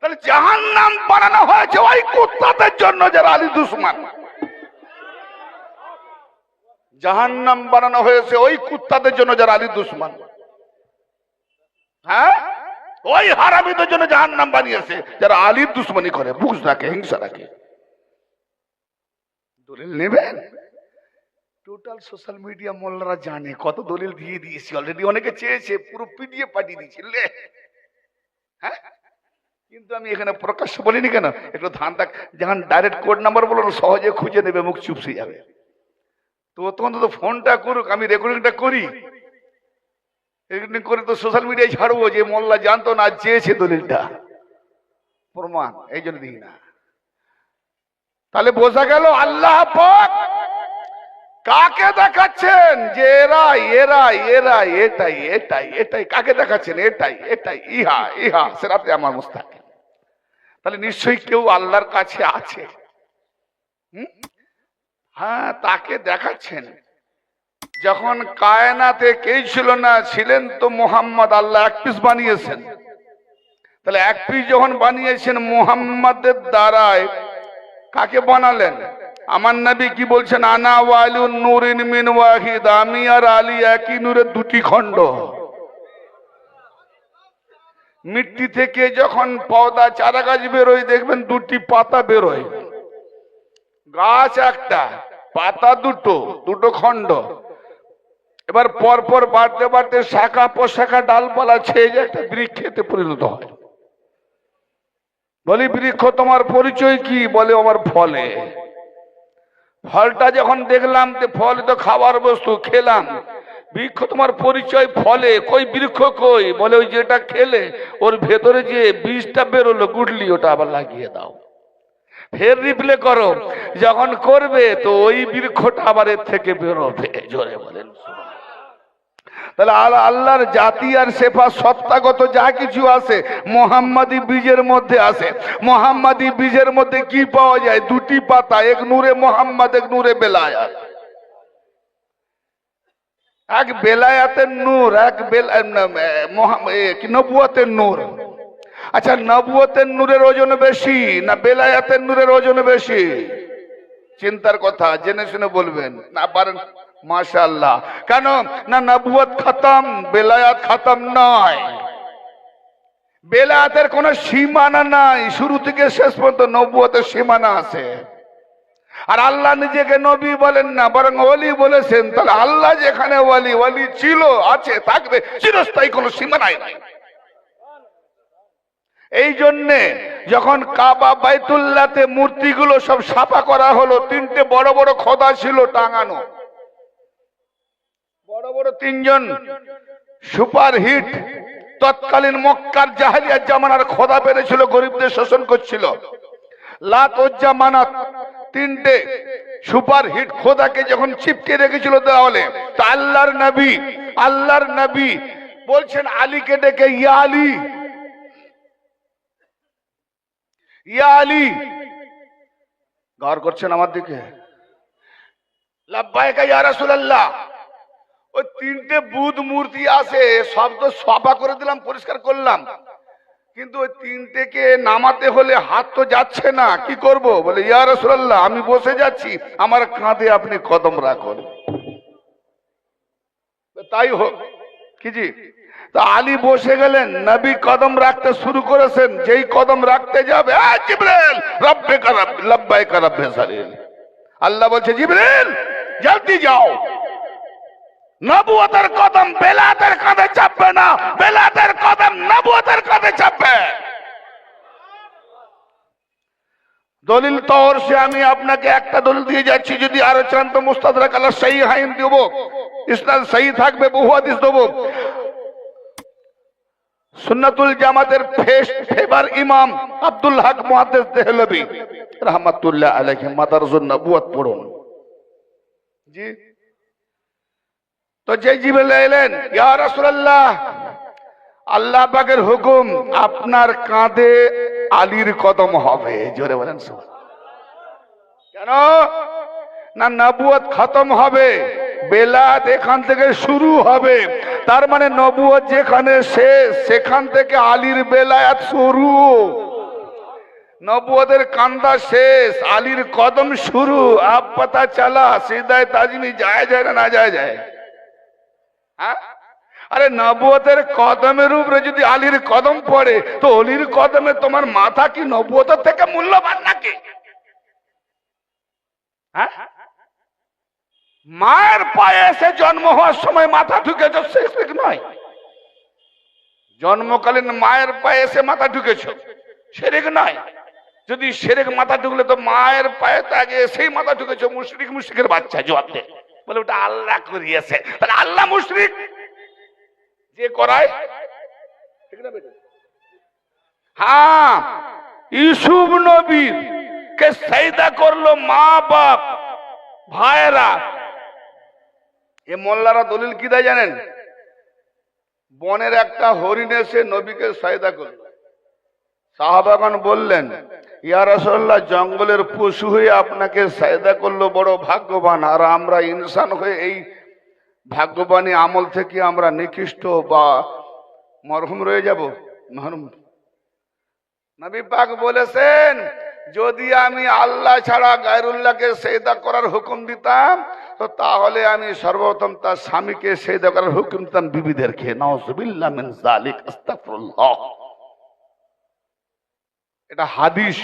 তাহলে জাহান্নাম বানানো হয়েছে ওই কুত্তাদের জন্য যারা আলী দুশমন। জাহান্নাম বানানো হয়েছে ওই কুত্তাদের জন্য যারা আলী দুশমন। হ্যাঁ, ওই হারামীদের জন্য জাহান্নাম বানিয়েছে যারা আলীর দুশমনি করে, বুঝ রাখে, হিংসা রাখে। দলিল নেবেন? টোটাল সোশ্যাল মিডিয়া মোল্লারা জানে কত দলিল দিয়ে দিয়েছি অলরেডি। অনেকে চেয়েছে পুরো পিডিএফ পাঠিয়ে দিয়েছিলে। হ্যাঁ, কিন্তু আমি এখানে প্রকাশ্য বলিনি কেন, একটু ধান থাক, যখন ডাইরেক্ট কোড নাম্বার বলো সহজে খুঁজে নেবে, মুখ চুপসে যাবে। তো তখন তো ফোনটা করুক, আমি রেকর্ডিংটা করি, রেকর্ডিং করে তো সোশ্যাল মিডিয়ায় ছাড়বো যে মোল্লা জানতো না চেয়েছে দলিলটা প্রমাণ, এই জন্য দিই না। তাহলে বোঝা গেল আল্লাহ পাক কাকে দেখাচ্ছেন যে এরা এরা এরা এটাই এটাই এটাই, কাকে দেখাচ্ছেন? এটাই এটাই, ইহা ইহা সেরাতে আমার মুস্তাকিম। তাহলে নিশ্চয়ই কেউ আল্লাহর কাছে আছে। হ্যাঁ, তাকে দেখাচ্ছেন। যখন কায়নাতে কেউ ছিল না, ছিলেন তো মুহাম্মদ, আল্লাহ এক পিস বানিয়েছেন। তাহলে এক পিস যখন বানিয়েছেন মুহাম্মাদের দ্বারায়, কাকে বানালেন? আমার নবী কি বলছেন? আনা ওয়ালিউন নূরিন মিন ওয়াহিদ, আমি আর আলী একই নূরের দুটি খণ্ড। মিট্টি থেকে যখন পৌধা চারা গাছ বেরোয় দেখবেন দুটি পাতা বেরোয়। গাছ একটা, পাতা দুটো, দুটো খণ্ড। এবার পরপর বাড়তে বাড়তে শাখা প্রশাখা ডালপালা ছেয়ে একটা বৃক্ষেতে পরিণত হয়। বলি বৃক্ষ তোমার পরিচয় কি? বলে আমার ফলে। ফলটা যখন দেখলাম যে ফল তো খাবার বস্তু, খেলাম। বৃক্ষ তোমার পরিচয় ফলে। কই বৃক্ষ কই? বলে ওই যেটা খেলে ওর ভেতরে যে বীজটা বেরোলো গুডলি, ওটা আবার লাগিয়ে দাও। ফের রিপ্লে করো, যখন করবে তো ওই বৃক্ষটা আবার এর থেকে বেরোবে। জোরে বলেন। তাহলে আল্লাহর জাতি আর সেফা সত্তাগত যা কিছু আছে মোহাম্মদী বীজের মধ্যে আছে। মোহাম্মদী বীজের মধ্যে কি পাওয়া যায়? দুটি পাতা, এক নূরে মোহাম্মদ, এক নূরে বেলায়াত। এক বেলায়াতের নূর, এক নবুয়তের নূর। আচ্ছা, নবুয়তের নূরের ওজন বেশি না বেলায়াতের নূরের ওজন বেশি? চিন্তার কথা, জেনে শুনে বলবেন। না পারেন মাশাআল্লাহ। কেন না নবুয়ত খতম, বেলায়াত খতম নয়। বেলায়াতের কোনো সীমানা নাই, শুরু থেকে শেষ পর্যন্ত নবুয়তের সীমানা আছে। আর আল্লাহ নিজেকে নবী বলেন না, বরং ওলি বলেছেন। তাহলে আল্লাহ যেখানে ওলি, ওলি ছিল, আছে, থাকবে, চিরস্থায়ী, কোনো সীমানাই নাই। এই জন্যে যখন কাবা বাইতুল্লাহতে মূর্তিগুলো সব সাফা করা হলো, তিনটে বড় বড় খোদা ছিল টাঙানো, বড় বড় তিনজন সুপারহিট তৎকালীন মক্কার জাহেলিয়াত জামানার খোদা বেড়েছিল, গরিবদের শোষণ করছিল। লাত উজ্জা মানাত তিনটে সুপারহিট খোদাকে যখন চিপকে রেখেছিল দেওয়ালে, তো আল্লাহর নবী বলছেন আলীকে ডেকে, ইয়া আলী, ইয়া আলী। গৌর করছেন আমার দিকে, লাব্বাইকা ইয়া রাসূলুল্লাহ। ওই তিনটে বুধ মূর্তি আছে, শব্দ সাফা করে দিলাম, পরিষ্কার করলাম, কিন্তু ওই তিনটেকে নামাতে হলে হাত তো যাচ্ছে না, কি করব? বলে ইয়া রাসূলুল্লাহ, আমি বসে যাচ্ছি, আমার কাঁধে আপনি কদম রাখুন। তাই হোক কি জি। তা আলী বসে গেলেন, নবী কদম রাখতে শুরু করেছেন। যেই কদম রাখতে যাবে, জিবরিল রব্বিকা লাব্বাইকা রাব্বি সালিল, আল্লাহ বলছে জিবরিল জলদি যাও, নবুয়তের কদম বেলাতের কাঁধে চাপবে না, বেলাতের কদম নবুয়তের কাঁধে চাপবে। দলিল তওর সে আমি আপনাকে একটা দলিল দিয়ে যাচ্ছি, যদি আরো চান তো মুস্তাদরাক আলা সাহিহাইন দেব, ইসনাদ সহি থাকবে, বহু হাদিস দেব। সুন্নাতুল জামাতের ফেভার ইমাম আব্দুল হক মুহাদ্দিস দেহলভী রাহমাতুল্লাহ আলাইহি মাদারুন নবুয়ত পড়ুন জি। তো যে জিবরিল এলেন, ইয়া রাসূলুল্লাহ, আল্লাহ পাকের হুকুম, আপনার কাঁধে আলীর কদম হবে। জোরে বলেন সুবহানাল্লাহ। কেন না, নবুয়ত খতম হবে, বেলাত এখান থেকে শুরু হবে। তার মানে নবুয়ত যেখানে শেষ, সেখান থেকে আলীর বেলায়াত শুরু। নবুয়তের কান্দা শেষ, আলীর কদম শুরু। আব পাতা চালা সিদায় তাজমি যায় যায় না যায় যায়। আরে নবুয়তের কদমের উপরে যদি আলীর কদম পড়ে, তো অলির কদমে তোমার মাথা কি নবুয়তের থেকে মূল্যবান নাকি? মায়ের পায়ে এসে জন্ম হওয়ার সময় মাথা ঢুকেছ, শিরক নয়। জন্মকালীন মায়ের পায়ে এসে মাথা ঢুকেছ, শিরক নয়। যদি শিরক মাথা ঢুকলে তো মায়ের পায়ে তো আগে এসেই মাথা ঢুকেছ। মুশরিকের বাচ্চা জবাব দে, বলে ওটা আল্লাহ করিয়েছে। তাহলে আল্লাহ মুশরিক যে করায়, ঠিক না বেটা? হ্যাঁ, ইউসুফ নবীর কে সাজদা করলো মা বাপ ভাইরা। এ মোল্লারা দলিল কি দেয় জানেন? বনের একটা হরিণ এসে নবীকে সাজদা করল। সাহাবাগণ বললেন, ইয়া রাসূলুল্লাহ, জঙ্গলের পশু হয়ে আপনাকে সাজদা করলো, বড় ভাগ্যবান। আর আমরা ইনসান হয়ে এই ভাগ্যবানী আমল থেকে আমরা নিকৃষ্ট বা মরহুম রয়ে যাব। মরহুম। নবী পাক বলেছেন, যদি আমি আল্লাহ ছাড়া গায়রুল্লাহকে সেজদা করার হুকুম দিতাম, তো তাহলে আমি সর্বপ্রথম তার স্বামীকে সেজদা করার হুকুম দিতাম বিবিদেরকে। নাউযুবিল্লাহ মিন যালিক, আস্তাগফিরুল্লাহ। এটা হাদিস,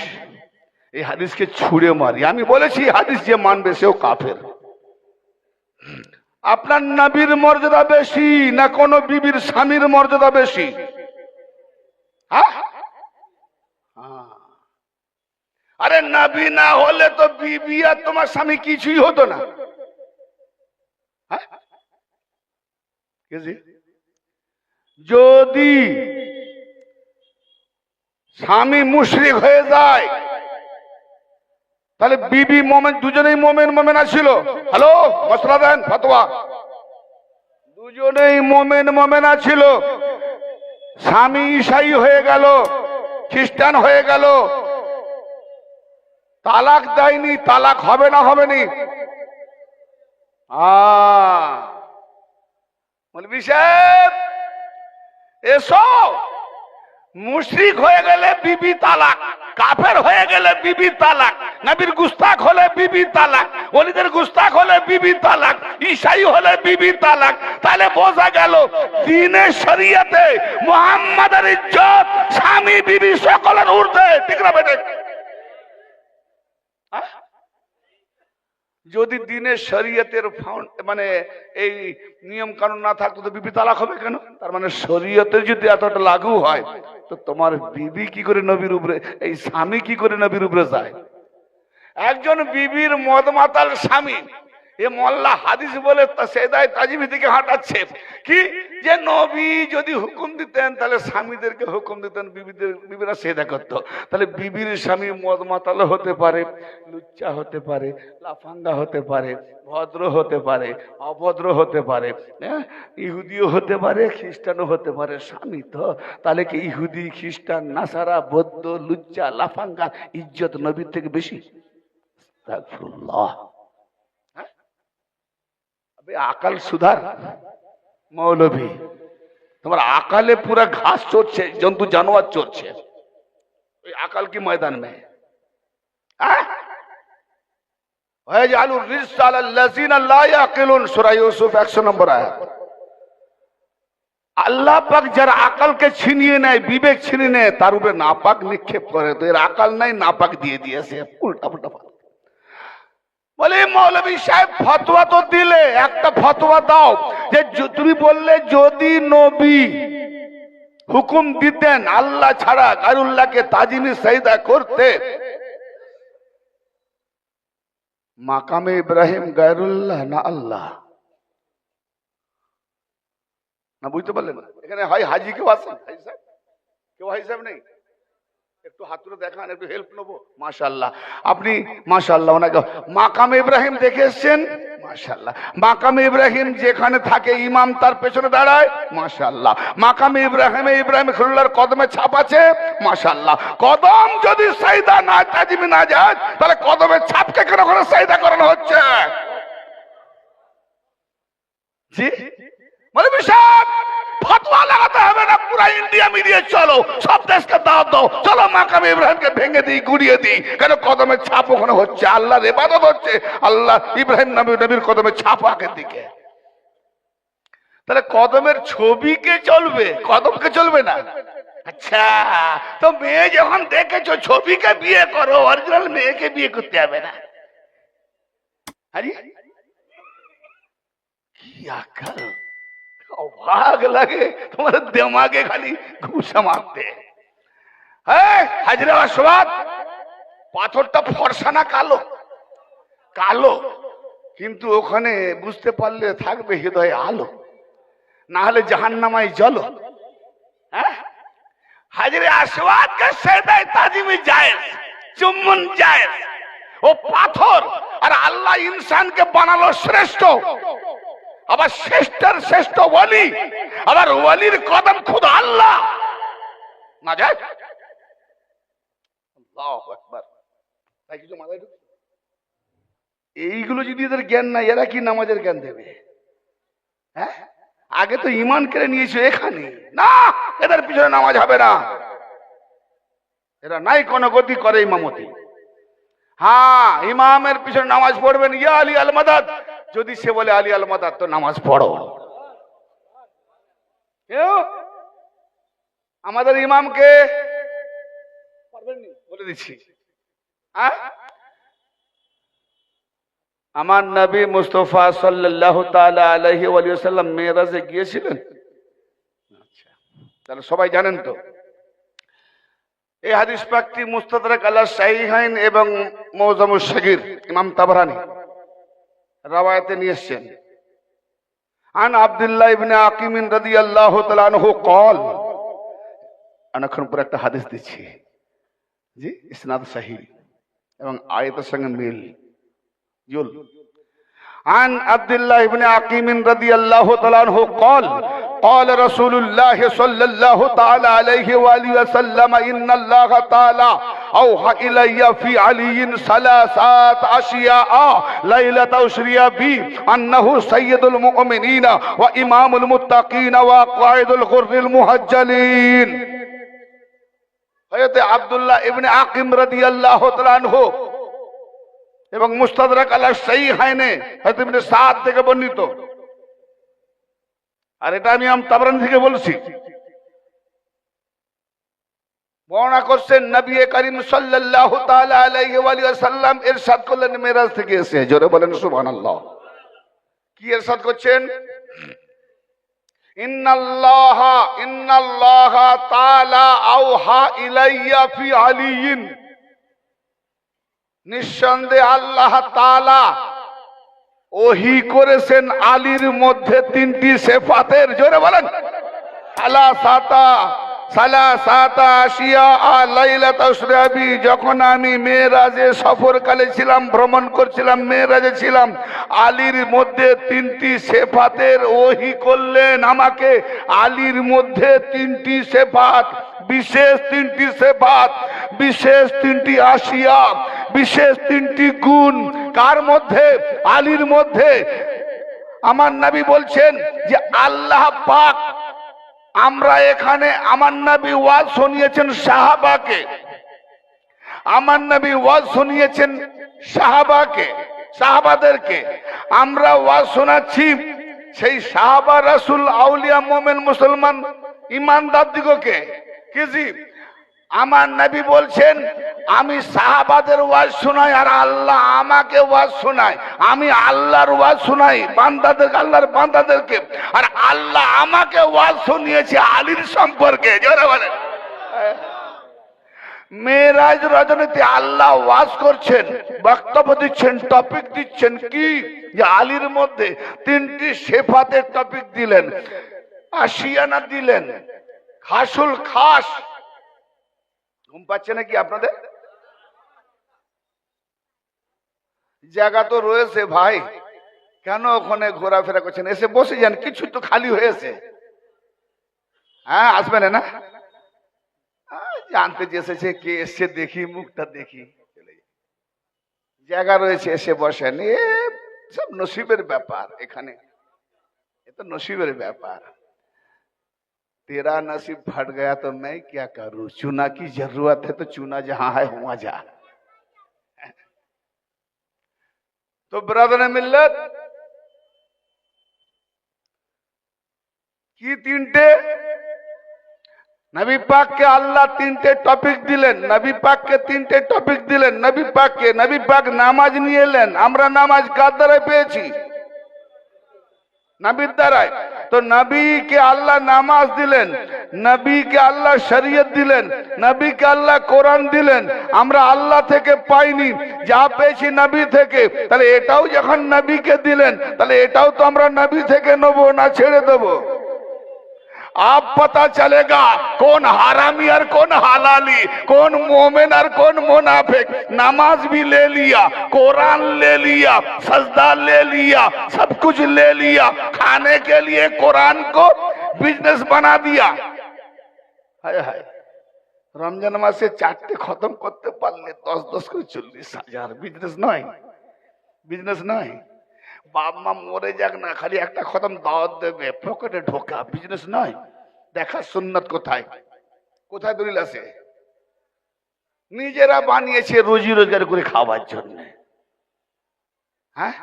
এই হাদিসকে ছুঁড়ে মারি। আমি বলেছি হাদিস যে মানবে সেও কাফের। আপনার নবীর মর্যাদা বেশি না কোন বিবির স্বামীর মর্যাদা বেশি? আরে নবী না হলে তো বিবি আর তোমার স্বামী কিছুই হতো না। যদি স্বামী মুশরিক হয়ে যায়, তাহলে বিবি মোমেন, দুজনেই মোমেনা ছিল। হ্যালো, মশলা দেন, ফতোয়া। দুজনেই মোমেনা ছিল। স্বামী ঈসাই হয়ে গেল, খ্রিস্টান হয়ে গেল, তালাক দেয়নি, তালাক হবে না হবে নি? মৌলভী সাহেব এসো, মুশরিক হয়ে গেলে বিবি তালাক, কাফের হয়ে গেলে বিবি তালাক, নবীর গুস্তাখ হলে বিবি তালাক, ওলিদের গুস্তাখ হলে বিবি তালাক, ঈসাই হলে বিবি তালাক। তাহলে বোঝা গেল দ্বীনের শরীয়তে মুহাম্মাদের ইজ্জত স্বামী বিবি সকলের ঊর্ধ্বে। ঠিক না বেটা? যদি দ্বীনের শরীয়তের মানে এই নিয়ম কানুন না থাকতো তো বিবি তালাক হবে কেন? তার মানে শরীয়তে যদি এতটা লাগু হয়, তো তোমার বিবি কি করে নবীর উপরে, এই স্বামী কি করে নবীর উপরে যায়? একজন বিবির মদ মাতাল স্বামী এ মোল্লা হাদিস বলে সেদায় তাজিমি থেকে হাঁটাচ্ছে কি যে নবী যদি হুকুম দিতেন তাহলে স্বামীদেরকে হুকুম দিতেন, বিবিরা সেদা করতো। তাহলে বিবির স্বামী মদ মাতালো হতে পারে, লুচ্চা হতে পারে, লাফাঙ্গা হতে পারে, ভদ্র হতে পারে, অভদ্র হতে পারে, হ্যাঁ, ইহুদিও হতে পারে, খ্রিস্টানও হতে পারে। স্বামী তো তাহলে কি ইহুদি, খ্রিস্টান, নাসারা, বৌদ্ধ, লুচ্চা, লাফাঙ্গা ইজ্জত নবীর থেকে বেশি? আস্তাগফিরুল্লাহ। আকাল সুধার মৌলভী, তোমার আকালে পুরা ঘাস চড়ছে, জন্তু জানোয়ার চড়ছে, ওই আকাল কি ময়দান মে? সূরা ইউসুফ 100 নম্বর আয়াত। আল্লাহ পাক যারা আকালকে ছিনিয়ে নেয়, বিবেক ছিনিয়ে নেয়, তার উপরে নাপাক নিক্ষেপ করে। তো এর আকাল নাই, নাপাক দিয়ে দিয়েছে, উল্টা পুল্টা। বলে মৌলভী সাহেব ফতোয়া তো দিলে, একটা ফতোয়া দাও যে তুমি বললে যদি নবী হুকুম দিতেন আল্লাহ ছাড়া গায়রুল্লাহকে তাজিমি সাজদা করতে, মাকামে ইব্রাহিম গায়রুল্লাহ না আল্লাহ? না বুঝতে পারলেন? এখানে হয় হাজি কেউ আছেন? হাজি সাহেব কেউ? হাজি সাহেব নেই? একটু হাত তুলে দেখান, একটু হেল্প নেবো। মাশাআল্লাহ, আপনি মাশাআল্লাহ ওনাকে মাকামে ইব্রাহিম দেখে এসছেন। মাশাআল্লাহ, মাকামে ইব্রাহিম যেখানে থাকে ইমাম তার পেছনে দাঁড়ায়। মাশাআল্লাহ, মাকামে ইব্রাহিমে ইব্রাহিম খলিলুল্লাহর কদমে ছাপ আছে। মাশাআল্লাহ, কদম যদি সাজদা না তাজিমি না যায় তাহলে কদমের ছাপকে কেন করে সাজদা করানো হচ্ছে? জি মৌলভী সাহেব, ফতোয়া লাগাতে হবে না, পুরা ইন্ডিয়া মিলিয়ে চলো, সব দেশকে দাওয়াত দাও, চলো মাকামে ইব্রাহিমকে ভেঙে দিই, গুড়িয়ে দিই। কেন? কদমের ছাপ ওখানে হচ্ছে, আল্লাহর ইবাদত হচ্ছে, আল্লাহ ইব্রাহিম নবীর কদমের ছাপ আগের দিকে। তাহলে কদমের ছবিকে চলবে, কদমকে চলবে না? আচ্ছা, তো মেয়ে যখন দেখেছো ছবিকে বিয়ে করো, অরিজিনাল মেয়েকে বিয়ে করতে হবে না? আরে কি আকাল! অবাক লাগে তোমার দেমাগে খালি ঘুষা মারতে। হাজরে আসবাদ, পাথরটা ফর্সা না কালো? কালো, কিন্তু ওখানে বুঝতে পারলে থাকবে হৃদয়ে আলো, না হলে জাহান্নামায় জ্বলো। হ্যাঁ, হাজরে আসবাদকে সেজদায়ে তাজিমি জায়েজ, চুম্বন জায়েজ। ও পাথর, আর আল্লাহ ইনসানকে বানালো শ্রেষ্ঠ, আবার শ্রেষ্ঠের শ্রেষ্ঠ ওয়ালি, আবার ওয়ালির কদম খুদ আল্লাহ না যায়। আল্লাহু আকবার। তাই কিছু মাথায় ঢুকছে? এইগুলো যদি এদের জ্ঞান নাই, এরা কি নামাজের জ্ঞান দেবে? হ্যাঁ, আগে তো ঈমান কেড়ে নিয়েছে এখানে। না, এদের পিছনে নামাজ হবে না, এরা নাই কোন গতি করে ইমামতি। হ্যাঁ, ইমামের পিছনে নামাজ পড়বেন, ইয়া আলী আল মাদাদ, যদি সে বলে আলী আল মাদাদ তো নামাজ পড়ো। আমাদের ইমামকে বলে দিচ্ছি, আমার নবী মুস্তাফা সাল্লাল্লাহু তাআলা আলাইহি ওয়া সাল্লাম মেরাজে গিয়েছিলেন। আচ্ছা, তাহলে সবাই জানেন তো। এই হাদিস পাকটি মুস্তাদরাক আলা সাহিহাইন এবং মুআজামুস সাগীর ইমাম তাবরানী রাওয়ায়াতে নিয়ে এসেছেন। আন আব্দুল্লাহ ইবনে আকিম রাদিয়াল্লাহু তাআলা আনহু قال, অনেকক্ষণ পর একটা হাদিস দিচ্ছি, জি ইসনাদ সহিহ এবং আয়াতের সঙ্গে মিল জুল। عن عبد الله بن عقيم رضي الله تعالى عنه قال قال رسول الله صلى الله تعالى عليه وآله وسلم إن الله تعالى أوحى إلي في علي ثلاثة أشياء ليلة أسري بي أنه سيد المؤمنين وإمام المتقين وقائد الغر المهجلين। হযরত আব্দুল্লাহ ইবনে আকিম রাদিয়াল্লাহু তাআলা আনহু এবং মুস্তাদরাক আলা সাহিহাইনে হযরত ইবনে সাদ থেকে বর্ণিত, আর এটা আমি ইমাম তাবরানী থেকে বলছি। বর্ণনা করছেন নবী করিম সাল্লাল্লাহু তাআলা আলাইহি ওয়া সাল্লাম ইরশাদ করলেন মেরাজ থেকে এসে, জোরে বলেন সুবহানাল্লাহ। কি ইরশাদ করছেন? ইন্নাল্লাহা তাআলা আওহা ইলাইয়া ফি আলিয়িন, নিঃসন্দেহে আল্লাহ তাআলা ওহি করেছেন আলীর মধ্যে তিনটি সেফাতের, জোরে বলেন, যখন আমি মেরাজে সফরকালে ছিলাম, ভ্রমণ করছিলাম, মেরাজে ছিলাম, আলীর মধ্যে তিনটি সেফাতের ওহি করলেন আমাকে। আলীর মধ্যে তিনটি সেফাত, বিশেষ তিনটি সেফাত, বিশেষ তিনটি আশিয়া, বিশেষ তিনটি গুণ। কার মধ্যে? আলীর মধ্যে। আমার নবী বলছেন যে আল্লাহ পাক, আমরা এখানে আমার নবী ওয়াজ শুনিয়েছেন সাহাবাকে, আমার নবী ওয়াজ শুনিয়েছেন সাহাবাকে, সাহাবাদেরকে আমরা ওয়াজ শোনাচ্ছি সেই সাহাবা, রাসূল, আউলিয়া, মুমিন, মুসলমান, ইমানদার দিগকে। কি জি? আমার নবী বলছেন আমি সাহাবাদের ওয়াজ শোনাই আর আল্লাহ আমাকে ওয়াজ শোনায়। আমি আল্লাহর ওয়াজ শোনাই বান্দাদের, আল্লাহর বান্দাদেরকে, আর আল্লাহ আমাকে ওয়াজ শুনিয়েছে আলীর সম্পর্কে। জোরে বলেন। মেরাজ রজনীতে আল্লাহ ওয়াজ করছেন, বক্তব্য দিচ্ছেন, টপিক দিচ্ছেন কি? যে আলীর মধ্যে তিনটি সেফাতের টপিক দিলেন, আশিয়ানা দিলেন, খাসুল খাস। ঘুম পাচ্ছে নাকি আপনাদের? জায়গা তো রয়েছে ভাই, কেন ওখানে ঘোরাফেরা করছেন? এসে বসে যান, কিছু তো খালি হয়েছে। হ্যাঁ, আসবেন না? জানতে যে এসেছে কে এসছে, দেখি মুখটা দেখি, জায়গা রয়েছে, এসে বসেন। এ সব নসিবের ব্যাপার, এখানে এ তো নসিবের ব্যাপার। तेरा नसीब फट गया तो मैं क्या करूं, चुना की जरूरत है तो चुना जहां है वहां जा। तो ब्रदर मिल्लत की तीनटे नबी पाक के अल्लाह तीनटे टपिक दिलेन, नबी पाक के तीनटे टपिक दिलेन। नबी पाक के, नबी पाक नामाज निये एलेन, আমরা নামাজ কার দ্বারাই পেয়েছি? নবীর দ্বারাই। তো নবীকে আল্লাহ নামাজ দিলেন, নবীকে আল্লাহ শরীয়ত দিলেন, নবীকে আল্লাহ কোরআন দিলেন। আমরা আল্লাহ থেকে পাইনি, যা পেয়েছি নবী থেকে। তাহলে এটাও যখন নবীকে দিলেন, তাহলে এটাও তো আমরা নবী থেকে নেব, না ছেড়ে দেব? आप पता चलेगा कौन हरामी और कौन हलाली, कौन मोमिन और कौन मुनाफिक। नमाज भी ले लिया, कुरान ले लिया, सजदा ले लिया, सब कुछ ले लिया, खाने के लिए कुरान को बिजनेस बना दिया। हाय हाय, रमजान मासे चारटे खत्म करते पारले 10-10 করে 40,000 বিজনেস নয়, বিজনেস নয়। বাপ মা মরে যাক না, খালি একটা খতম দাওয়াত দেবে, পকেটে ঢোকা, বিজনেস নয়। দেখা সুন্নাত কোথায়, কোথায় দলিল আছে? নিজেরা বানিয়েছে রুজি রোজগার করে খাওয়ার জন্য। হ্যাঁ,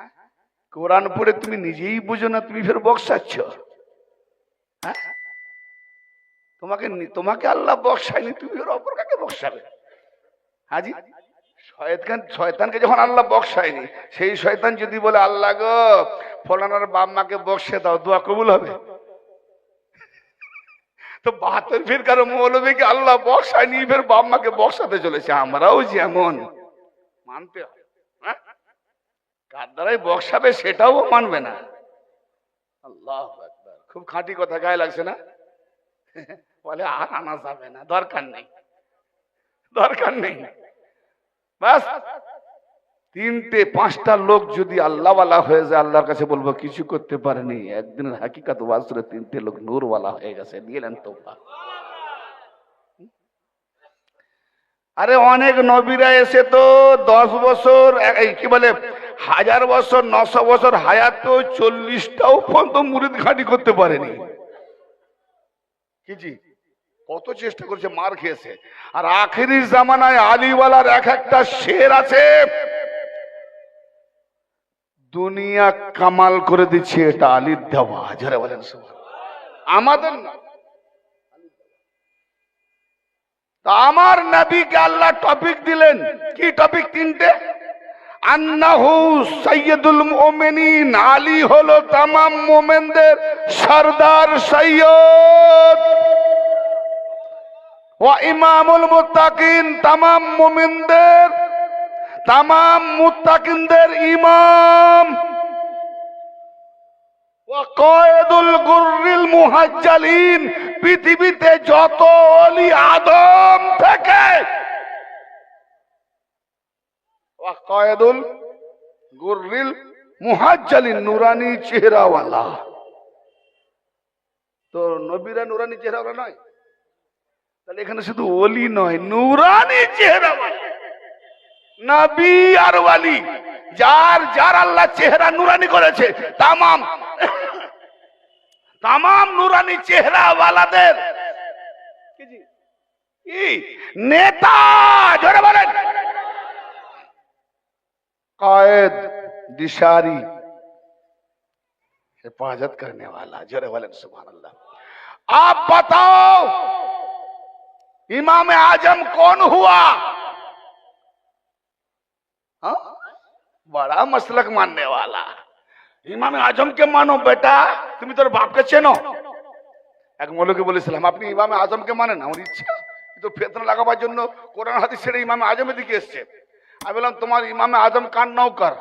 কোরআন পড়ে তুমি নিজেই বুঝো না, তুমি ফের বক্সাচ্ছ। হ্যাঁ, তোমাকে তোমাকে আল্লাহ বক্সায়নি, তুমি ফের অপর কাকে বক্সাবে? হাজি, শয়তানকে যখন আল্লাহ বক্সায়নি, সেই শয়তান যদি বলে আল্লাহ গো ফলানার বাপ মাকে বক্সে দাও, দোয়া কবুল হবে? তো 72 ফিরকার মৌলবীকে আল্লাহ বক্সায়নি, ফের বাপ মাকে বক্সাতে চলেছে। আমরাও যেমন মানতে হবে, কার দ্বারাই বক্সাবে সেটাও মানবে না। আল্লাহু আকবার, খুব খাঁটি কথা, গায়ে লাগছে না? বলে আর আনা যাবে না, দরকার নেই, দরকার নেই। বাস তিনটে 5টা লোক যদি আল্লাহওয়ালা হয়ে যায়, আল্লাহর কাছে বলবো কিছু করতে পারেনি। একদিনের হাকিকাত ওয়াজ করে 3টে লোক নূরওয়ালা হয়ে গেছে, নিলেন তোফা। আরে অনেক নবীরা এসে তো 10 বছর, কি বলে 1000 বছর, 900 বছর হায়াত, তো 40টাও পর্যন্ত মুরিদ ঘাঁটি করতে পারেনি। কি জি, কত চেষ্টা করছে, মার খেয়েছে। আর আখেরি জামানায় আলীওয়ালার এক একটা শের আছে, দুনিয়া কামাল করে দিচ্ছে, এটা আলীর দেওয়া। যারা বলেন আমাদের না, আমার নবীকে আল্লাহ টপিক দিলেন। কি টপিক? 3টে। আন্নাহু সাইয়্যিদুল মুমিনিন, আলী হলো তামাম মুমিনদের সরদার, সৈয়দ। ওয়া ইমামুল মুত্তাকিন, তামাম মুমিনদের, তামাম মুত্তাকিনদের ইমাম। কয়েদুল গুররিল মুহাজ্জালিন, পৃথিবীতে যত ওলি আদম থেকে কয়েদুল গুররিল মুহাজ্জালিন, নুরানি চেহারাওয়ালা। তো নবীরা নুরানি চেহারাওয়ালা নয়? তাহলে এখানে শুধু ওলি নয়, নুরানি চেহারাওয়ালা নবী আর ওয়ালি, যার যার আল্লাহ চেহারা নুরানি করেছে, তামাম নুরানি চেহারা ওয়ালাদের নেতা, জোরে বলেন, कायद दिशारी, हिफाजत करने वाला, जोरे बोलें सुभान अल्लाह। आप बताओ इमाम आजम कौन हुआ? हा? बड़ा मसलक मानने वाला। इमाम आजम के मानो बेटा, तुम তোর বাপকে চেনো? এক মৌলবী বলেছিলাম, আপনি ইমাম আজমকে মানেন? আমার ইচ্ছা তো ফিতনা লাগাবার জন্য কোরআন হাদিস ছেড়ে ইমাম আজমের দিকে এসেছে। আমি বললাম, তোমার ইমাম আজম কার নৌকর?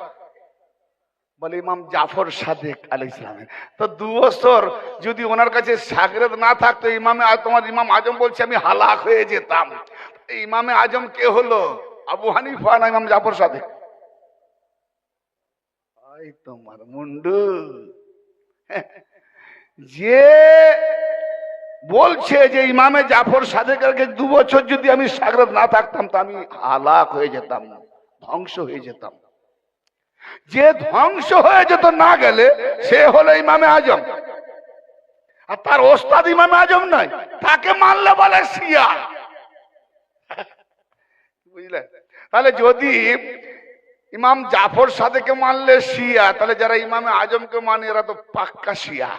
বলে ইমাম জাফর সাদেক আলাইহিস সালাম। তো 2 বছর যদি ওনার কাছে শাগরেদ না থাকতো, তোমার ইমাম আজম বলছে আমি হালাক হয়ে যেতাম। ইমামে আজম কে হলো? আবু হানিফা না ইমাম জাফর সাদেক? এই তোমার মুন্ডু যে বলছে যে ইমামে জাফর সাদেকের 2 বছর যদি আমি শাগরেদ না থাকতাম তো আমি হালাক হয়ে যেতাম, ধ্বংস হয়ে যেতাম। যে ধ্বংস হয়ে যেত না গেলে সে হলো ইমামে আজম, আর তার ওস্তাদ ইমামে আজম নয়, তাকে মানলে বলে শিয়া। বুঝলে? তাহলে যদি ইমাম জাফর সাদেকে মানলে শিয়া, তাহলে যারা ইমামে আজমকে মানে এরা তো পাক্কা শিয়া।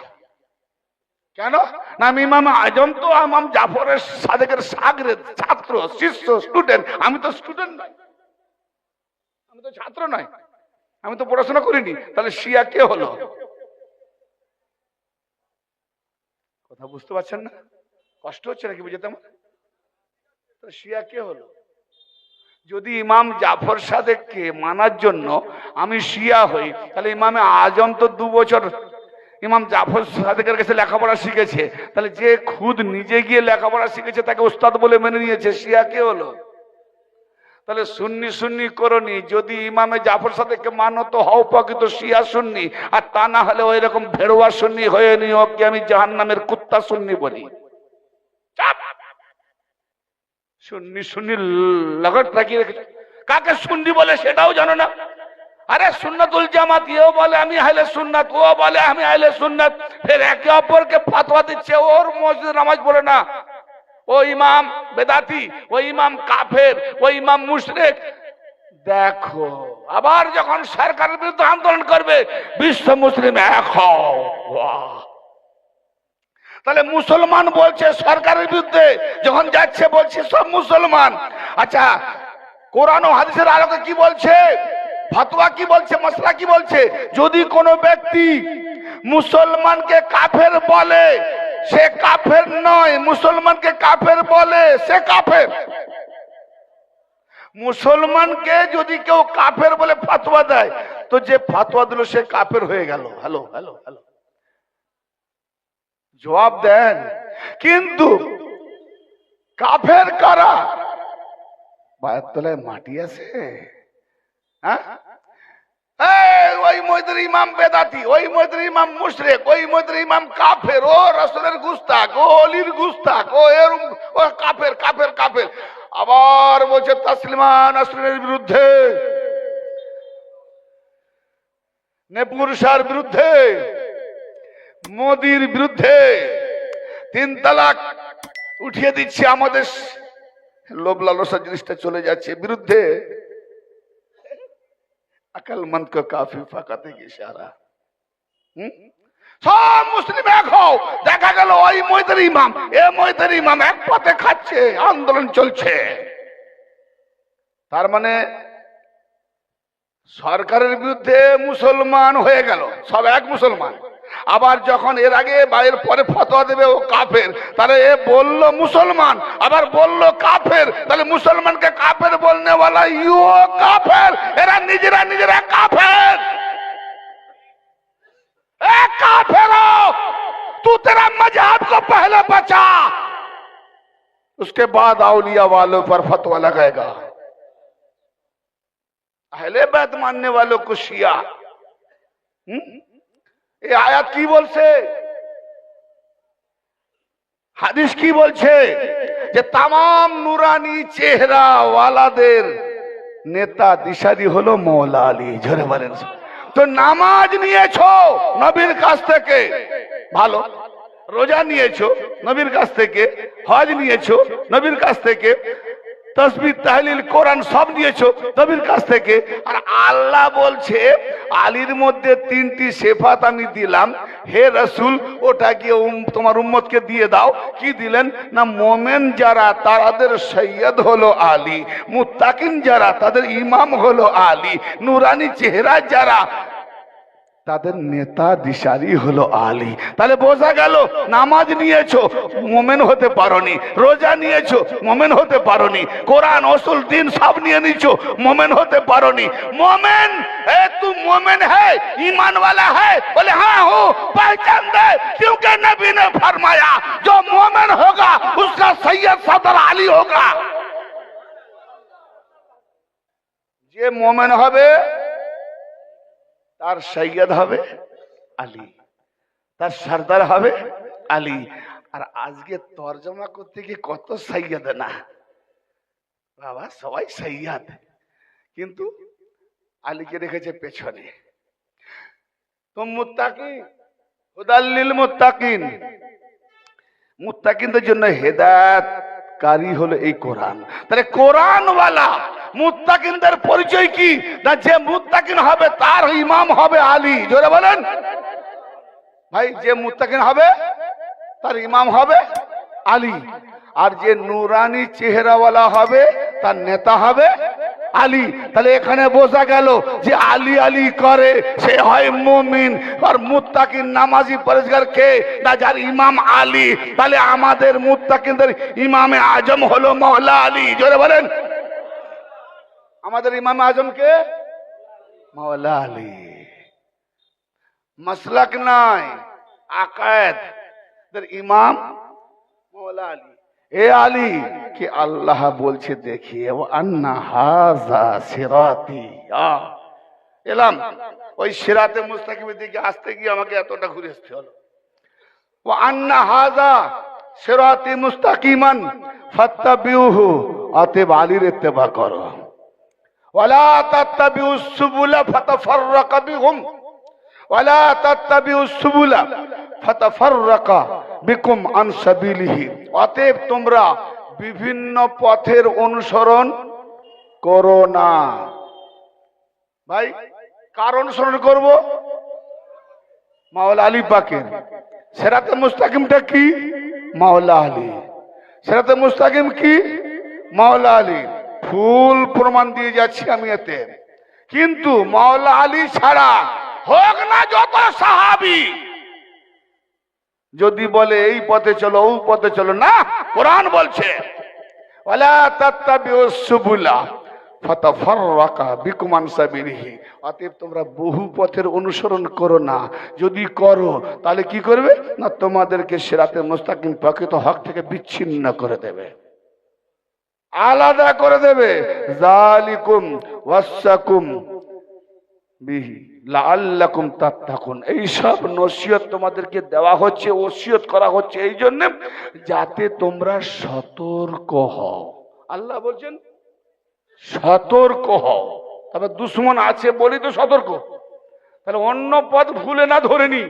কেন না? ইমামে আজম তো ইমাম জাফরের সাদেকের শাগরেদ, ছাত্র, শিষ্য, স্টুডেন্ট। আমি তো স্টুডেন্ট নই, আমি তো ছাত্র নই, আমি তো পড়াশোনা করিনি। তাহলে শিয়া কে হলো? কথা বুঝতে পারছেন না? কষ্ট হচ্ছে নাকি বুঝতে? আমার শিয়া কে হলো? যদি ইমাম জাফর সাদেককে মানার জন্য আমি শিয়া হই, তাহলে ইমামে আজম তো 2 বছর ইমাম জাফর সাদেকের কাছে লেখাপড়া শিখেছে। তাহলে যে খুদ নিজে গিয়ে লেখাপড়া শিখেছে তাকে ওস্তাদ বলে মেনে নিয়েছে, শিয়া কে হলো? তাহলে সুন্নি সুন্নি করনি। যদি ইমামে জাফর সাদেককে মানো তো হও প্রকৃত শিয়া সুন্নি, আর তা না হলে ওই রকম ভেড়ুয়া সুন্নি হয়ে নিও, কি আমি জাহান্নামের কুত্তা সুন্নি বলি। সুন্নি সুন্নি লাগট রাখিয়ে রেখেছে। কাকে সুন্নি বলে সেটাও জানো না। আরে সুন্নাতুল জামাত এও বলে আমি আহলে সুন্নাত, ও বলে আমি আহলে সুন্নাত, ফের একে অপরকে ফতোয়া দিচ্ছে। ওর মসজিদে নামাজ পড়ে না, ও ইমাম বেদাতি, ও ইমাম কাফের, ও ইমাম মুশরিক। দেখো আবার যখন সরকারের বিরুদ্ধে আন্দোলন করবে, বিশ্ব মুসলিম এক হও। তাহলে মুসলমান বলছে সরকারের বিরুদ্ধে, যখন যাচ্ছে বলছে সব মুসলমান। আচ্ছা, কোরআন ও হাদিসের আলোকে কি বলছে? ফতোয়া কি বলছে? মাসলা কি বলছে? যদি কোনো ব্যক্তি মুসলমানকে কাফের বলে সে কাফের নয়, মুসলমানকে কাফের বলে সে কাফের। মুসলমানকে যদি কেউ কাফের বলে ফতোয়া দেয়, তো যে ফতোয়া দিল সে কাফের হয়ে গেল। হ্যালো হ্যালো হ্যালো, জবাব দেন। কিন্তু কাফের কারা? পায়ের তলায় মাটি আছে? হ্যাঁ, ওই মসজিদের ইমাম বেদাতি, ওই মসজিদের ইমাম মুশরিক, ওই মসজিদের ইমাম কাফের, ও রাসূলের গুস্তাখ, ও অলির গুস্তাখ, ও এরকম, ও কাফের কাফের কাফের। আবার বলছে তাসলিমা নাসরিনের বিরুদ্ধে, নেপুর শাহর বিরুদ্ধে, মোদির বিরুদ্ধে 3 তালাক উঠিয়ে দিচ্ছে, আমাদের লোভ লালসা জিনিসটা চলে যাচ্ছে বিরুদ্ধে। আকলমন্দ কো কাফি ফাকাত এক ইশারা। সব মুসলিম এক হও। দেখা গেল ওই মসজিদের ইমাম এ মসজিদের ইমাম এক পথে খাচ্ছে, আন্দোলন চলছে। তার মানে সরকারের বিরুদ্ধে মুসলমান হয়ে গেল, সব এক মুসলমান। আবার যখন এর আগে বা এর পরে ফতোয়া দেবে ও কাফের, তাহলে এ বলল মুসলমান আবার বলল কাফের, তাহলে মুসলমানকে কাফের বলনে वाला ইউ কাফের। এরা নিজেরা নিজেরা কাফের। এ কাফের पहले बचा, उसके बाद औलिया वालों पर फतवा लगाएगा। अहले बैत मानने वालों को शिया। ये आयात की बोलছে, হাদিস কি বলছে যে তামাম নুরানি চেহারা ওয়ালাদের নেতা দিশারি হলো মওলা আলী। জোরে বলেন। তো নামাজ নিয়েছো নবীর কাছ থেকে, ভালো। রোজা নিয়েছো নবীর কাছ থেকে, হজ নিয়েছো নবীর কাছ থেকে, তসবিহ তাহলিল কোরআন সব নিয়েছো নবীর কাছ থেকে। আর আল্লাহ বলছে আলীর মধ্যে 3টি সিফাত আমি দিলাম, হে রাসূল ওটা কি তোমার উম্মতকে দিয়ে দাও। কি দিলেন না, মোমেন যারা তাদের সৈয়দ হলো আলী, মুত্তাকিন যারা তাদের ইমাম হলো আলী, নুরানি চেহারা যারা তাদের নেতা দিশারি হলো আলী। তাহলে বোঝা গেল নামাজ নিয়েছো মোমেন হতে পারোনি, রোজা নিয়েছো মোমেন হতে পারোনি, কোরআন উসুল দিন সব নিয়ে নিছো मोमेन होते पारो नहीं। मोमेन है, तू मोमेन है, ईमान वाला है, बोले हाँ हूँ, पहचान दे, क्योंकि नबी ने फरमाया जो मोमेन होगा उसका सैयद सदर आली होगा। जे मोमेन होबे तार सैयद होबे आली, तार सरदार होबे आली। আর আজকে তরজমা করতে গিয়ে কত সৈয়দ না বাবা, সবাই সৈয়দ, কিন্তু আলীকে রেখেছে পেছনে। তো মুত্তাকি হুদাল্লিল মুত্তাকিন, মুত্তাকিনদের জন্য হেদায়েতকারী হলো এই কোরআন। তাহলে কোরআনওয়ালা মুত্তাকিনদের পরিচয় কি না, যে মুত্তাকিন হবে তার ইমাম হবে আলী। জোরে বলেন ভাই, যে মুত্তাকিন হবে তার ইমাম হবে আলী, আর যে নুরানি চেহারাওয়ালা হবে তার নেতা হবে আলী। তাহলে এখানে বোঝা গেল যে আলী আলী করে সে হয় মুমিন, আর মুত্তাকিন নামাজি পরেজগার কে না যার ইমাম আলী। তাহলে আমাদের মুত্তাকিনদের ইমামে আজম হলো মওলা আলী। জোরে বলেন, আমাদের ইমামে আজম কে? মওলা আলী। মাসলাক নাই, আকায়েদ ইমাম মওলা আলী। এ আলী কি আল্লাহ বলছে দেখিয়ে, ও আন্না হাযা সিরাতি, এলাম ওই সিরাতে মুস্তাকিমের দিকে আসতে গিয়ে আমাকে এতটা ঘুরে আসতে হলো। ও আন্না হাযা সিরাতি মুস্তাকিমান ফাত্তাবিউহু, অতএব আলীর ইত্তেবা করো। ওয়ালা তাত্তাবিউস সুবুলা ফাতাফাররাকা বিহুম, ওয়ালা তাত্তাবিউস সুবুলা ফাতাফাররাকা বিকুম আন সাবিলিহি। অতএব তোমরা বিভিন্ন পথের অনুসরণ করো না। ভাই কার অনুসরণ করব? মাওলা আলী পাকের। সিরাতে মুস্তাকিমটা কি? মাওলা আলী। সিরাতে মুস্তাকিম কি? মাওলা আলী। ফুল প্রমাণ দিয়ে যাচ্ছি আমি এতে। কিন্তু মাওলা আলী ছাড়া হোক না যত সাহাবী, যদি বলে এই পথে চলো ওই পথে চলো, না, কোরআন বলছে ওয়ালা তাত্তাবিউস সুবুলা ফাতাফাররাকা বিকুম আন সাবিলিহি। অতএব তোমরা বহু পথের অনুসরণ করো না। যদি করো তাহলে কি করবে না, তোমাদেরকে সিরাতে মুস্তাকিম প্রকৃত হক থেকে বিচ্ছিন্ন করে দেবে, আলাদা করে দেবে। যালিকুম ওয়াসাকুম বিহি লাআল্লাকুম তাত্তাকুন। এই সব নসিহত তোমাদেরকে দেওয়া হচ্ছে, ওসিয়ত করা হচ্ছে এই জন্য যাতে তোমরা সতর্ক হও। আল্লাহ বলছেন সতর্ক হও। তবে দুশ্মন আছে বলি তো সতর্ক। তাহলে অন্য পথ ভুলে না ধরে নি,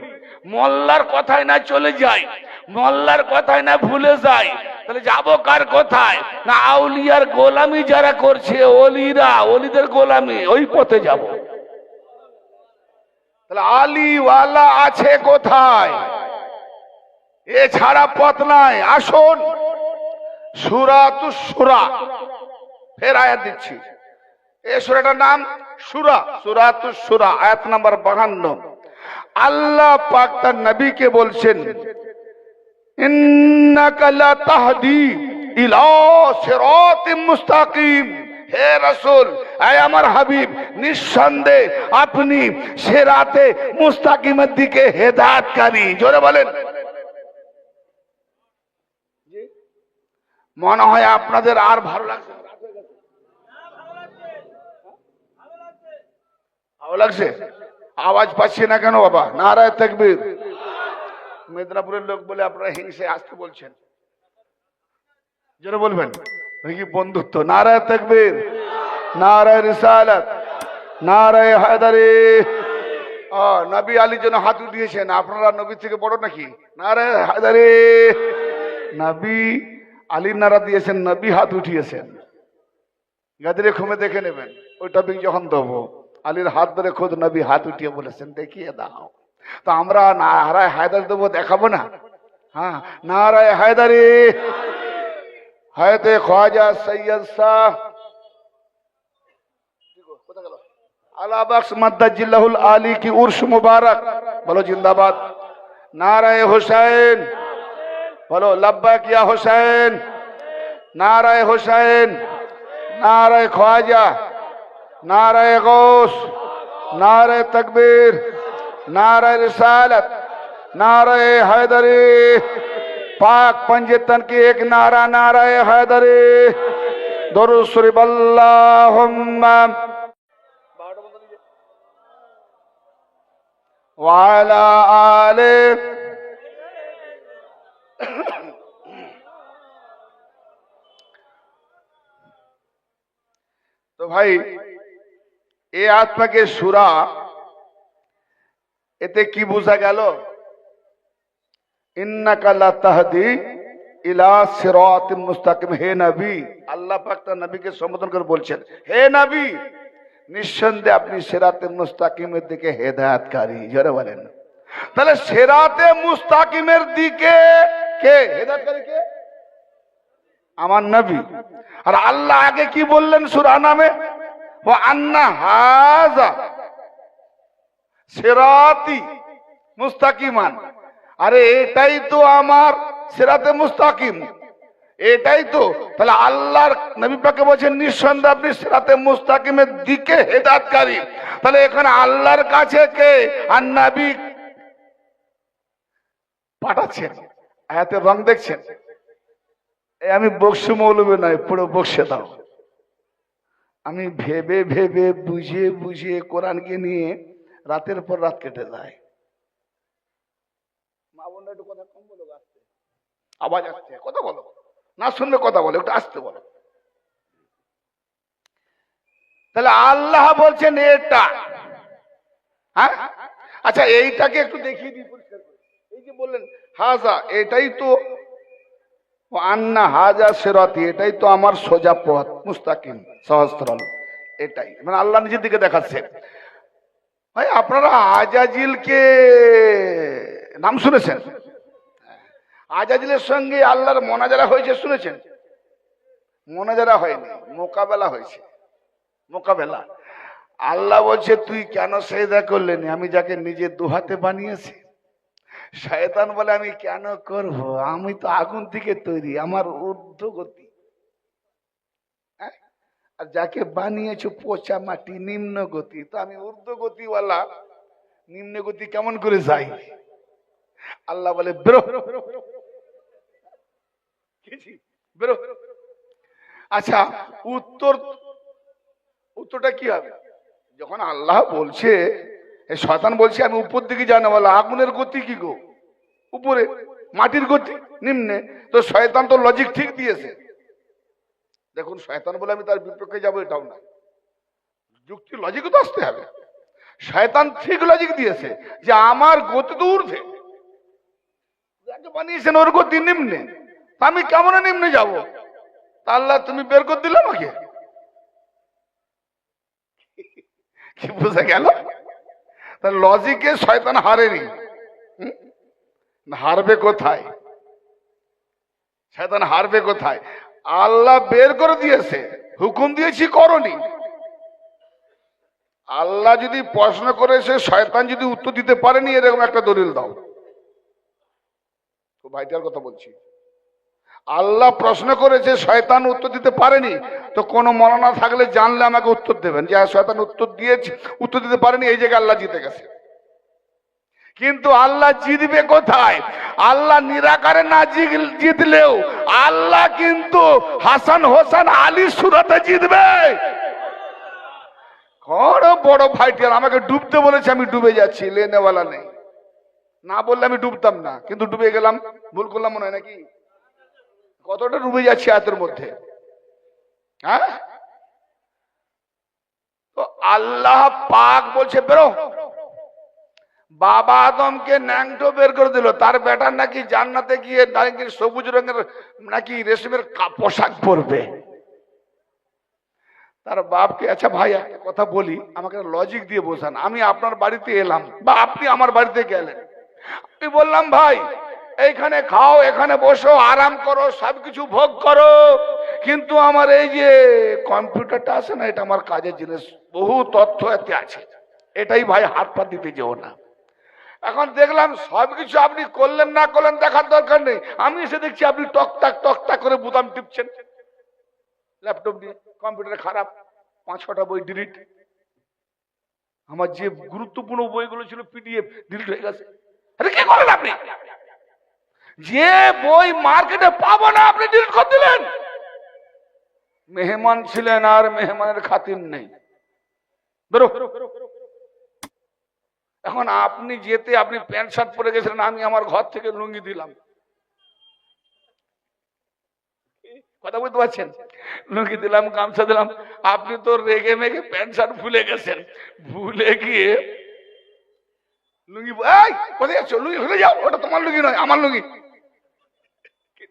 মোল্লার কথায় না চলে যাই, মোল্লার কথায় না ভুলে যাই, তাহলে যাবো কার কথায় না, আউলিয়ার গোলামি যারা করছে, ওলিরা ওলিদের গোলামি, ওই পথে যাব। তাহলে আলীওয়ালা আছে কোথায়? এছাড়া পথ নাই। আসুন সূরাতুশ শূরা, ফের আয়াত দিচ্ছি। এই সূরাটার নাম সূরা, সূরাতুশ শূরা, আয়াত নাম্বার 52। আল্লাহ পাক তার নবীকে বলছেন ইন্নাকা লা তাহদি ইলা সিরাতিম মুস্তাকিম। হে রাসূল, হে আমার হাবিব, নিঃসন্দেহে আপনি সিরাতে মুস্তাকিমের দিকে হেদায়েতকারী। জোরে বলেন। মনে হয় আপনাদের আর ভালো লাগছে? ভালো লাগছে? আওয়াজ পাচ্ছি না কেন বাবা? নারায়ে তাকবীর। মেদিনীপুরের লোক বলে আপনারা হিংসে আসতে বলছেন, জোরে বলবেন কি বন্ধুত্ব? নারায়ে তাকবীর, নারায়ে রিসালাত, নারায়ে হায়দারি। নবী আলী যেন হাত উঠিয়েছেন, আপনারা নবী থেকে বড় নাকি? নারায়ে হায়দারি। নবী আলী নারা দিয়েছেন, নবী হাত উঠিয়েছেন। গাদিরে খুমে দেখে নেবেন, ওই টপিক যখন দেবো আলীর হাত ধরে খোদ নবী হাত উঠিয়ে বলেছেন দেখিয়ে দাও। তো আমরা নারায়ে হায়দার দেবো, দেখাবো না? হ্যাঁ, নারায়ে হায়দারি। হায়তে খ্বাজা সৈয়দ শাহ আলা বख्श मद्दजिल्लाहुल आली की उर्स मुबारक, बोलो जिंदाबाद। नाराए हुसैन, बोलो लब्बैक या हुसैन। नाराए हुसैन, नाराए ख्वाजा, नाराए गौस, नाराए तकबीर, नाराए रिसालत, नाराए हैदरी। पाक पंजतन की एक नारा, नाराए हैदरी। दुरूद शरीफ अल्लाहुम्मा वाला आले। तो भाई ये आत्मा के सुरा एते की बुझा गেল? इन्नका ला तहदी इला सिरातिम मुस्ताकिम। हे नबी, আল্লাহ পাক তার নবীকে সম্বোধন করে বলছেন, হে নবী, নিঃসন্দেহে আপনি সিরাতে মুস্তাকিমের দিকে হেদায়েতকারী। জোরে বলেন। তাহলে সিরাতে মুস্তাকিমের দিকে কে হেদায়েতকারী? কে? আমার নবী। আর আল্লাহ আগে কি বললেন সূরা নামে? ওয়া আন্না হাযা সিরাতি মুস্তাকিমান। আরে এটাই তো আমার সিরাতে মুস্তাকিম, এটাই তো। তাহলে আল্লাহর নবী পাকে বলছেন নিঃসন্দেহে আপনি সিরাতে মুস্তাকিমের দিকে হেদায়েতকারী। তাহলে এখানে আল্লাহর কাছে কে আর নবী পাঠাচ্ছেন? আয়াতের রং দেখছেন? আমি বকশি মৌলবী নয়, পুরো বকশে দাও। আমি ভেবে ভেবে বুঝে বুঝে কোরআনকে নিয়ে রাতের পর রাত কেটে যায়। মা বোনরা একটু কথা কম বলো, আসতে আওয়াজ আসছে, কথা বলো না, শুনলে কথা বলো, একটু আসতে বলো। তাহলে আল্লাহ বলছেন এটা। হ্যাঁ, আচ্ছা এইটাকে একটু দেখিয়ে দিই পরিষ্কার করে। এই যে বললেন হাজা, এটাই তো আন্না হাজা সিরাতি, এটাই তো আমার সোজা পথ, মুস্তাকিম, সহজ সরল। এটাই মানে আল্লাহ নিজের দিকে দেখাচ্ছেন। ভাই আপনারা আজাজিলকে নাম শুনেছেন? আজাজিলের সঙ্গে আল্লাহর মোনাজারা হয়েছে, শুনেছেন? মোনাজারা হয়নি, মোকাবেলা হয়েছে। মোকাবেলা। আল্লাহ বলছে তুই কেন সেজদা করলেনি? আমি যাকে নিজে দুহাতে বানিয়েছি। শয়তান বলে আমি কেন করব, আমি তো আগুন থেকে তৈরি, আমার ঊর্ধ্বগতি। আর যাকে বানিয়েছো পচা মাটি, নিম্ন গতি, তো আমি ঊর্ধ্বগতিওয়ালা, নিম্ন গতি কেমন করে যাই? আল্লাহ বলে বেরো, বেরো। আচ্ছা উত্তরটা কি হবে? যখন আল্লাহ বলছে, শয়তান বলছে আমি উপর দিকে যাই না, বলে আগুনের গতি কি গো উপরে, মাটির গতি নিম্নে। তো শয়তান তো লজিক ঠিক দিয়েছে। দেখুন শয়তান বলে আমি তার বিপক্ষে যাবো এটাও না, যুক্তি লজিকও তো আসতে হবে। শয়তান ঠিক লজিক দিয়েছে যে আমার গতি তো ঊর্ধ্বে, যাকে বানিয়েছেন ওর গতি নিম্নে, আমি কেমন নিম্নে যাব? তা আল্লাহ তুমি বের করে দিলে আমাকে। কি বোঝা গেল? তার লজিকে শয়তান হারেনি। হারবে কোথায়? শয়তান হারবে কোথায়? আল্লাহ বের করে দিয়েছে, হুকুম দিয়েছি করনি। আল্লাহ যদি প্রশ্ন করেছে, শয়তান যদি উত্তর দিতে পারেনি, এরকম একটা দলিল দাও। তো ভাইটার কথা বলছি, আল্লাহ প্রশ্ন করেছে, শয়তান উত্তর দিতে পারেনি, তো কোন মৌলানা থাকলে জানলে আমাকে উত্তর দেবেন যে শয়তান উত্তর দিয়েছে, উত্তর দিতে পারেনি, এই জায়গায় আল্লাহ জিতে গেছে। কিন্তু আল্লাহ জিতবে কোথায়? আল্লাহ নিরাকারে না জিতলেও আল্লাহ কিন্তু হাসান হোসেন আলী সুরাতে জিতবে। বড় ভাইটিয়ার আমাকে ডুবতে বলেছে, আমি ডুবে যাচ্ছি, লেনেওয়ালা নেই। না বললে আমি ডুবতাম না, কিন্তু ডুবে গেলাম। ভুল করলাম মনে হয় নাকি? কতটা ডুবে যাচ্ছি আয়াতের মধ্যে। হ্যাঁ, তো আল্লাহ পাক বলছে বেরো। বাবা আদমকে ন্যাংটো বের করে দিল, তার বেটার নাকি জান্নাতে গিয়ে নাকি সবুজ রঙের নাকি রেশমের পোশাক পরবে। তার বাপকে, আচ্ছা ভাই একটা কথা বলি, আমাকে লজিক দিয়ে বোঝান। আমি আপনার বাড়িতে এলাম বা আপনি আমার বাড়িতে গেলেন, আমি বললাম ভাই এইখানে খাও, এখানে বসো, আরাম করো, সবকিছু ভোগ করো, কিন্তু আমার এই যে কম্পিউটারটা আছে না, এটা আমার কাজের জিনিস, বহু তথ্য এতে আছে, এটাই ভাই হাত পা দিতে যেও না। এখন দেখলাম সবকিছু আপনি করলেন না করলেন দেখার দরকার নেই, আমি এসে দেখছি আপনি টকটাক টকটাক করে বোতাম টিপছেন ল্যাপটপ দিয়ে। কম্পিউটার খারাপ, 5-6টা বই ডিলিট। আমার যে গুরুত্বপূর্ণ বইগুলো ছিল পিডিএফ ডিলিট হয়ে গেছে। আরে কি করেন আপনি? যে বই মার্কেটে পাবো না আপনি ডিলিট করে দিলেন। মেহমান ছিলেন আর মেহমানের খাতির নেই, বেরো। এখন আপনি যেতে, আপনি প্যান্ট শার্ট পরে গেছিলেন, আমি আমার ঘর থেকে লুঙ্গি দিলাম, কথা বলতে পারছেন? লুঙ্গি দিলাম, গামছা দিলাম, আপনি তো রেগে মেগে প্যান্ট শার্ট ভুলে গেছেন, ভুলে গিয়ে লুঙ্গি, এই কোথায় যাচ্ছ? লুঙ্গি খুলে যাও, ওটা তোমার লুঙ্গি নয়, আমার লুঙ্গি।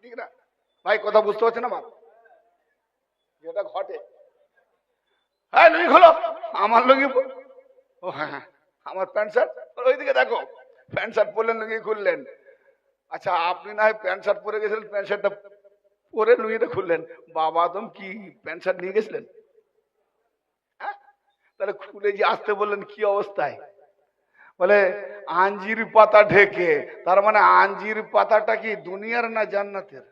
ঠিক না ভাই? কথা বুঝতে পারছেন না? যেটা ঘটে, হ্যাঁ লুঙ্গি খোলো, আমার লুঙ্গি। ও হ্যাঁ হ্যাঁ, আমার প্যান্ট শার্ট ওইদিকে দেখো, প্যান্ট শার্ট পরলেন, লুঙ্গি খুললেন। আচ্ছা আপনি না হয় প্যান্ট শার্ট পরে গেছিলেন, প্যান্ট শার্টটা পরে লুঙ্গিটা খুললেন, বাবা আদম কি প্যান্ট শার্ট নিয়ে গেছিলেন? তাহলে খুলে যে আসতে বললেন কি অবস্থায়? বলে আঞ্জির পাতা ঢেকে। তার মানে আঞ্জির পাতাটা কি দুনিয়ার না জান্নাতের?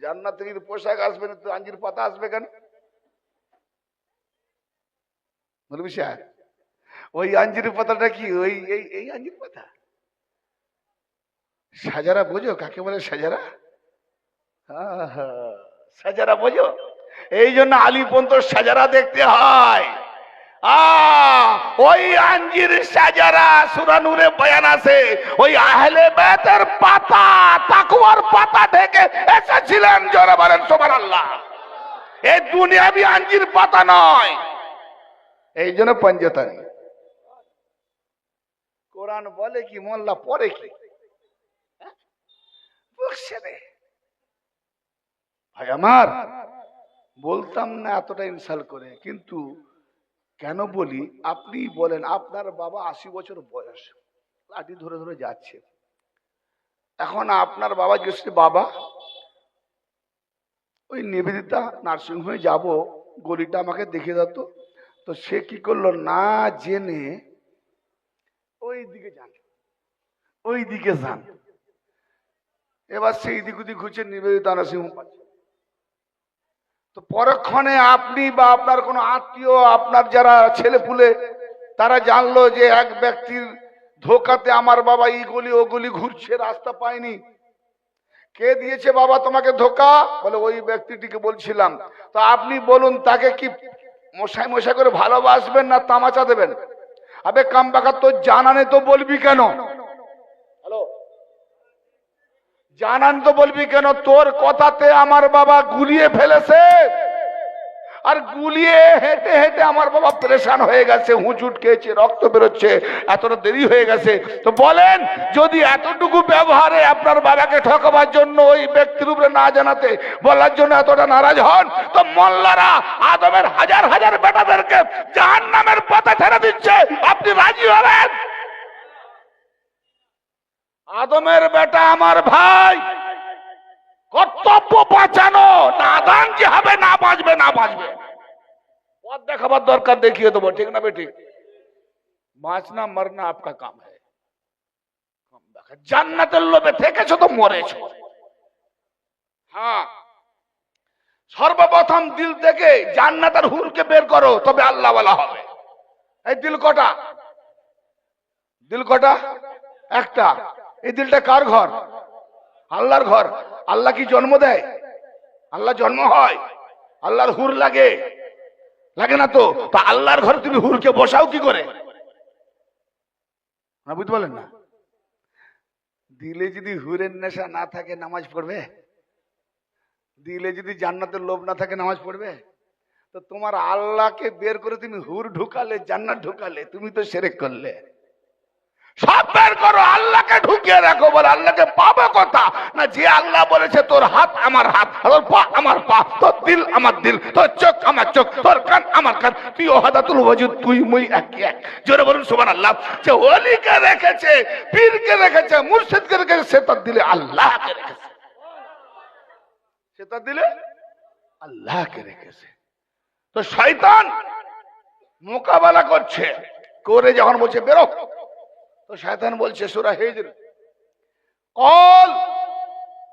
জান্নাত থেকে পোশাক আসবে না, তো আঞ্জির পাতা আসবে কেন? ওই আঞ্জির পাতাটা কি ওই এই আঞ্জির পাতা? সাজারা বোঝো কাকে বলে? সাজারা, সাজারা বোঝো? এই জন্য আলিপন্ত সাজারা দেখতে হয়। ওই আঞ্জির সাজারা সূরা নূরে বয়ান আছে, ওই আহলে বাইতের পাতা, তাকওয়ার পাতা থেকে এসেছিলেন। জোরে বলেন সুবহানাল্লাহ। এই দুনিয়াবি আঞ্জির পাতা নয়। এই জন্য পঞ্জতানি। কোরআন বলে কি, মোল্লা পড়ে কি? ভাই আমার, বলতাম না এতটা ইনসাল্ট করে, কিন্তু কেন বলি? আপনি বলেন আপনার বাবা 80 বছর বয়স, লাঠি ধরে ধরে যাচ্ছে। এখন আপনার বাবা গেছে, বাবা ওই নিবেদিতা নার্সিংহোমে যাব, গলিটা আমাকে দেখে দাও তো। তো সে কি করলো, না জেনে ওই দিকে যান, ওই দিকে যান। এবার সেই দিক ওদিক ঘুরছে, নিবেদিতা নার্সিংহোম পাচ্ছে। তো পরক্ষণে আপনি বা আপনার কোনো আত্মীয়, আপনার যারা ছেলে পুলে, তারা জানলো যে এক ব্যক্তির ধোকাতে আমার বাবা এই গলি ও গলি ঘুরছে, রাস্তা পায়নি। কে দিয়েছে বাবা তোমাকে ধোকা? বলে ওই ব্যক্তিটিকে বলছিলাম। তো আপনি বলুন, তাকে কি মশাই মশাই করে ভালোবাসবেন না তামাচা দেবেন? আবে কামবাকা, তোর জানানে তো বলবি কেন? হ্যালো, জানান তো বলবি কেন? তোর কথাতে আমার বাবা গুলিয়ে ফেলেছে, আর গুলিয়ে হেঁটে হেঁটে আমার বাবা পরেশান হয়ে গেছে, হুঁচুট খেয়েছে, রক্ত বেরোচ্ছে, এতটা দেরি হয়ে গেছে। তো বলেন, যদি এতটুকু ব্যবহারে আপনার বাবাকে ঠকাবার জন্য, ওই ব্যক্তির উপরে না জানাতে বলার জন্য এতটা নারাজ হন, তো মোল্লারা আদমের হাজার হাজার বেটাদেরকে জাহান্নামের পথে ঠেলে দিচ্ছে, আপনি রাজি হবেন? আদমের বেটা আমার ভাই, কর্তব্য বাঁচানো, নাদান যে হবে, না বাঁচবে না বাঁচবে, পথ দেখাবার দরকার, দেখিয়ে দেবো, ঠিক না বেঠিক? বাঁচনা মরনা আপকা কাম হ্যায়। জান্নাতের লোভে থেকেছো তো মরেছো। হ্যাঁ, সর্বপ্রথম দিল থেকে জান্নাতের হুরকে বের করো, তবে আল্লাহ ওয়ালা হবে। এই দিল কটা?
দিল কটা? একটা। এই দিলটা কার ঘর? আল্লাহর ঘর। আল্লাহ কি জন্ম দেয়? আল্লাহ জন্ম হয়? আল্লাহর হুর লাগে? লাগে না তো। তা আল্লাহর ঘরে তুমি হুরকে বসাও কি করে? না বুঝতে পারলেন না? দিলে যদি হুরের নেশা না থাকে নামাজ পড়বে? দিলে যদি জান্নাতের লোভ না থাকে নামাজ পড়বে? তো তোমার আল্লাহকে বের করে তুমি হুর ঢুকালে, জান্নাত ঢুকালে, তুমি তো শিরক করলে। সব বের করো, আল্লাহকে ঢুকিয়ে রাখো। বলে আল্লাহকে পাবে কথা না? যে আল্লাহ বলেছে তোর হাত আমার হাত, তোর পা আমার পা, তোর দিল আমার দিল, তোর চোখ আমার চোখ, তোর কান আমার কান, তুই ওয়াহদাতুল ওয়াজুদ, তুই মুই একই এক। জোরে বলুন সুবহানাল্লাহ। যে ওলিকে রেখেছে, পীরকে রেখেছে, মুর্শিদকে রেখেছে, সে তার দিলে আল্লাহকে রেখেছে। সে তার দিলে আল্লাহকে রেখেছে। তো শয়তান মোকাবেলা করছে, করে যখন বলছে বেরো, তো শয়তান বলছে সূরা হিজর, কল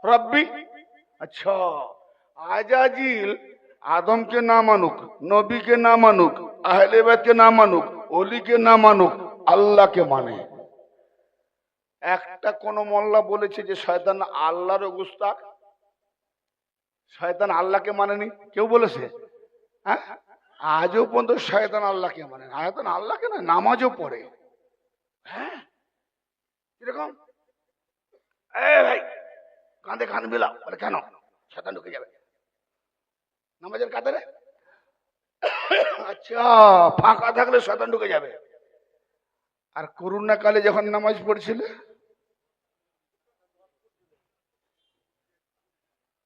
রব্বি। আচ্ছা, আজাজিল আদমকে না মানুক, নবীকে না মানুক, আহলে বাইতকে না মানুক, ওলিকে না মানুক, আল্লাহকে মানে। একটা কোন মোল্লা বলেছে যে শয়তান আল্লাহর গুস্তাখ? শয়তান আল্লাহকে মানেনি? কেউ বলেছে? হ্যাঁ, আজও পর্যন্ত শয়তান আল্লাহকে মানে না। শয়তান আল্লাহকে না, নামাজও পড়ে। হ্যাঁ, কিরকম? ভাই কাঁধে কান মিলাও। বলে কেন? শয়তান ঢুকে যাবে নামাজের কাতারে। আচ্ছা, ফাঁকা থাকলে শয়তান ঢুকে যাবে। আর করোনা কালে যখন নামাজ পড়ছিল,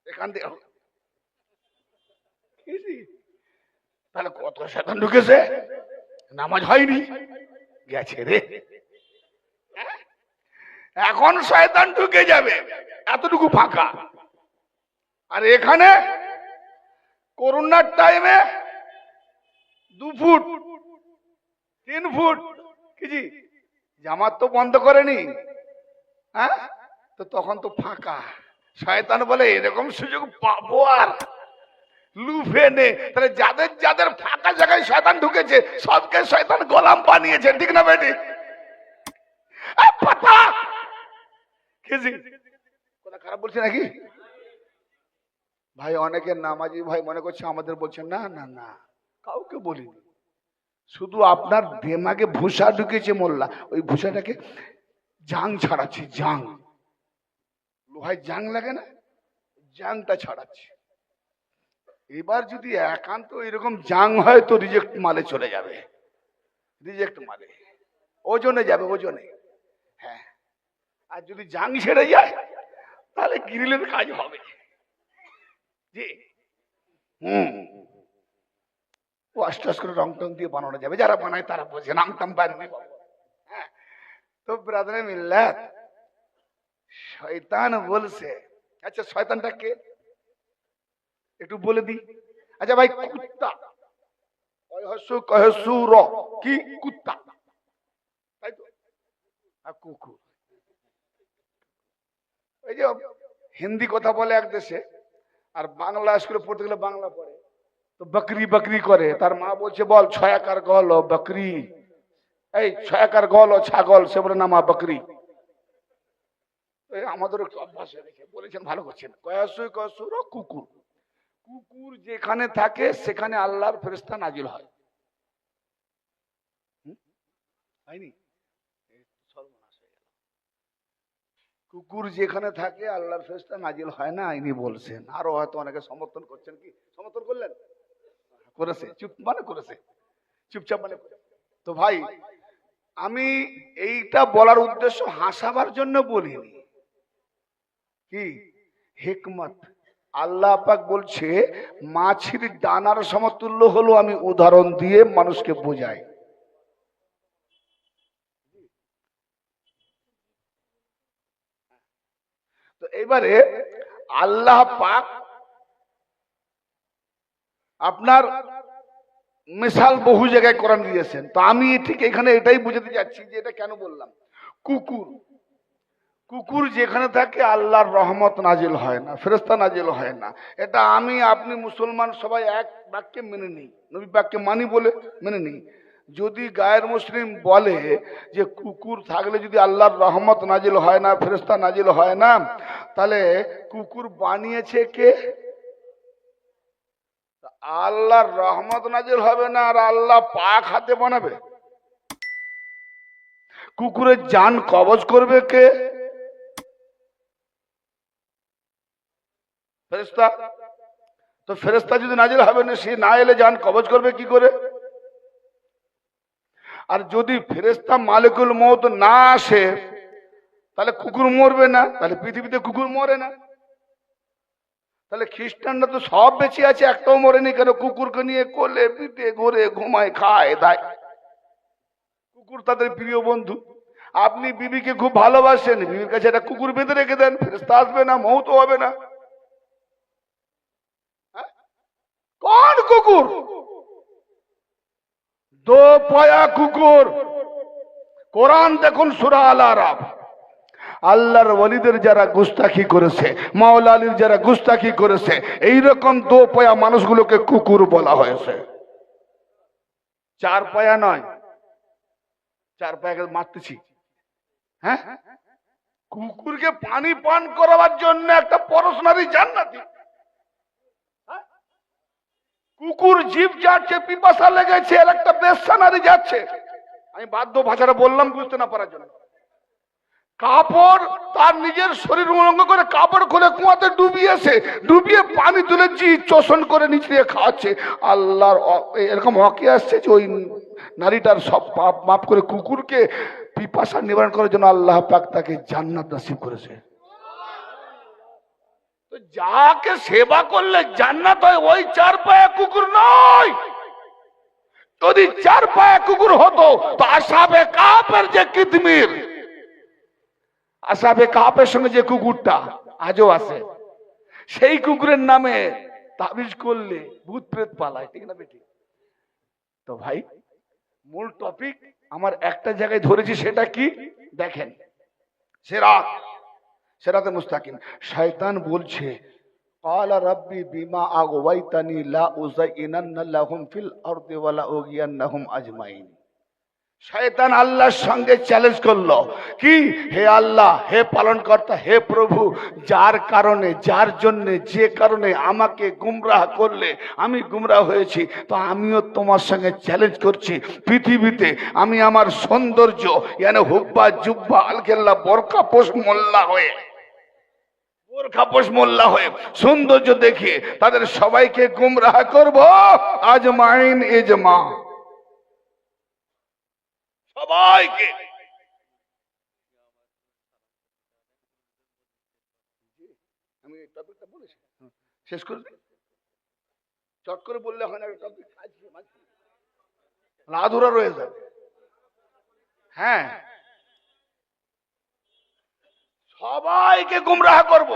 এখান থেকে তাহলে কত শয়তান ঢুকেছে, নামাজ হয়নি, গেছে রে। এখন শয়তান ঢুকে যাবে, এতটুকু ফাঁকা। আর এখানে করোনার টাইমে 2 ফুট 3 ফুট কি জামাত তো বন্ধ করেনি। হ্যাঁ, তো তখন তো ফাঁকা। শয়তান বলে এরকম সুযোগ পাবো আর লুফে নে। তাহলে যাদের যাদের ফাঁকা জায়গায় শয়তান ঢুকেছে, সবকে শয়তান গোলাম বানিয়েছে, ঠিক না বেটি? কথা খারাপ বলছে নাকি ভাই? অনেকে নামাজি ভাই মনে করছে আমাদের বলছেন। না না না, কাউকে বলিনি। শুধু আপনার দেমাগে ভূষা ঢুকেছে মোল্লা, ওই ভূষাটাকে জাং ছাড়াচ্ছি। জাং, লোহায় জাং লাগে না, জাংটা ছাড়াচ্ছি। এবার যদি একান্ত এরকম জাং হয় তো রিজেক্ট মালে চলে যাবে, রিজেক্ট মালে ওজনে যাবে, ওজনে। হ্যাঁ, আর যদি জাং ছেড়ে যায় তাহলে গ্রিলের কাজ হবে। জি, ও আস্তে আস্তে করে রং টং দিয়ে বানানো যাবে, যারা বানায় তারা বোঝে, নাম টাম পারেনি। হ্যাঁ, তো ব্রাদারে মিল্লাত, শয়তান বলছে। আচ্ছা, শয়তানটা কে একটু বলে দি। আচ্ছা ভাই, কুত্তা কি? কুত্তা, তাই তো? আর কুকুর, ওই যে হিন্দি কথা বলে এক দেশে, আর বাংলা স্কুলে পড়তে গেলে বাংলা পড়ে, তো বকরি বকরি করে। তার মা বলছে বল ছয়াকার গল বকরি, এই ছয়াকার গল ছাগল, সে বলে না মা বকরি। আমাদের একটু অভ্যাস হয়ে গেছে, বলেছেন ভালো করছেন। কুকুর, কুকুর যেখানে থাকে সেখানে আল্লাহর ফেরেশতা নাজিল হয়। হয়নি? কুকুর যেখানে থাকে আল্লাহর ফেরেশতা নাজিল হয় না, ইনি বলছেন। আরো হয়তো অনেকে সমর্থন করছেন। কি সমর্থন করলেন? করেছে, চুপ মানে করেছে, চুপচাপ মানে। তো ভাই, আমি এইটা বলার উদ্দেশ্য হাসাবার জন্য বলিনি। কি হিকমত? আল্লাহ পাক বলছে মাছির ডানার সমতুল্য হলো, আমি উদাহরণ দিয়ে মানুষকে বোঝাই। তো এবারে আল্লাহ পাক আপনার মিসাল বহু জায়গায় কোরআন দিয়েছেন। তো আমি ঠিক এখানে এটাই বুঝাতে যাচ্ছি যে এটা কেন বললাম। কুকুর, কুকুর যেখানে থাকে আল্লাহর রহমত নাজিল হয় না, ফেরেশতা নাজিল হয় না। এটা আমি আপনি মুসলমান সবাই এক বাক্যে মেনে নিই, নবী বাক্যে মানি বলে মেনে নিই। যদি গায়ের মুসলিম বলে যে কুকুর থাকলে যদি আল্লাহর রহমত নাজিল হয় না, ফেরেশতা নাজিল হয় না, তাহলে কুকুর বানিয়েছে কে? আল্লাহর রহমত নাজিল হবে না আর আল্লাহ পাক হাতে বানাবে? কুকুরের জান কবজ করবে কে? ফেরেশতা। তো ফেরেশতা যদি নাজিল হবে না, সে না এলে জান কবজ করবে কি করে? আর যদি ফেরেশতা মালিকুল মউত না আসে তাহলে কুকুর মরবে না, তাহলে পৃথিবীতে কুকুর মরে না। তাহলে খ্রিস্টানরা তো সব বেঁচে আছে, একটাও মরেনি কেন? কুকুরকে নিয়ে কোলে পিঠে ঘুরে ঘুমায়, খায় দায়। কুকুর তাদের প্রিয় বন্ধু। আপনি বিবিকে খুব ভালোবাসেন, বিবির কাছে একটা কুকুর বেঁধে রেখে দেন, ফেরেশতা আসবে না, মউত হবে না। কোন কুকুর? দো পায়া কুকুর। কোরআন দেখুন সূরা আল আরাফ। আল্লাহর ওয়ালিদের যারা গুস্তাখি করেছে, মাওলা আলীর যারা গুস্তাখি করেছে, এইরকম দো পায়া মানুষগুলোকে কুকুর বলা হয়েছে। চার পায়া নয়, চার পায়াকে মারতেছি। হ্যাঁ, কুকুরকে পানি পান করাবার জন্য একটা পরশনারী জান্নাতি। কুকুর জীব যাচ্ছে, পিপাসা লেগেছে, আর একটা বেশ্যানারী যাচ্ছে। আমি বাধ্য ভাষাটা বললাম বুঝতে না পারার জন্য। কাপড় তার নিজের শরীর উলঙ্গ করে কাপড় খুলে কুয়াতে ডুবিয়েছে, ডুবিয়ে পানি তুলে জি চোষণ করে নিচে খাওয়াচ্ছে। আল্লাহর এরকম হকি আসছে যে ওই নারীটার সব পাপ মাফ করে কুকুরকে পিপাসা নিবারণ করার জন্য আল্লাহ পাক তাকে জান্নাত নসিব করেছে। তো যাকে সেবা করলে জান্নাত হয় ওই চার পায়া কুকুর নয়। যদি চার পায়া কুকুর হতো তো আসহাবে কাফের যে কিতমির, আসহাবে কাফের সঙ্গে যে কুকুরটা আজও আছে, সেই কুকুরের নামে তাবিজ করলে ভূত প্রেত পালায়, ঠিক না বেটি? তো ভাই, মূল টপিক আমার একটা জায়গায় ধরেছি, সেটা কি দেখেন। সিরাতে মুস্তাকিম। শয়তান বলছে, ক্বালা রাব্বি বিমা আগওয়াইতানি লা উযায়িনান্না লাহুম ফিল আরদি ওয়া লা উগিয়ান্নাহুম আজমাইন। শয়তান আল্লাহর সঙ্গে চ্যালেঞ্জ করলো কি, হে আল্লাহ, হে পালনকর্তা, হে প্রভু, যার কারণে, যার জন্য, যে কারণে আমাকে গুমরাহ করলে আমি গুমরাহ হয়েছি, তো আমিও তোমার সঙ্গে চ্যালেঞ্জ করছি, পৃথিবীতে আমি আমার সৌন্দর্য ইয়ানি হুব্বা জুব্বা আলকেল্লা বোরকা পোষ মোল্লা হয়ে, বোরখা পোষ মোল্লা হয়ে সৌন্দর্য দেখিয়ে তাদের সবাইকে গুমরাহ করব। আজমাইন, ইজমা, সবাইকে। আমি টপিকটা বলেছি, শেষ করে দিই। চট করে বললে হয় না, টপিক আধুরা রয়ে যাবে। হ্যাঁ, সবাইকে গুমরাহ করব।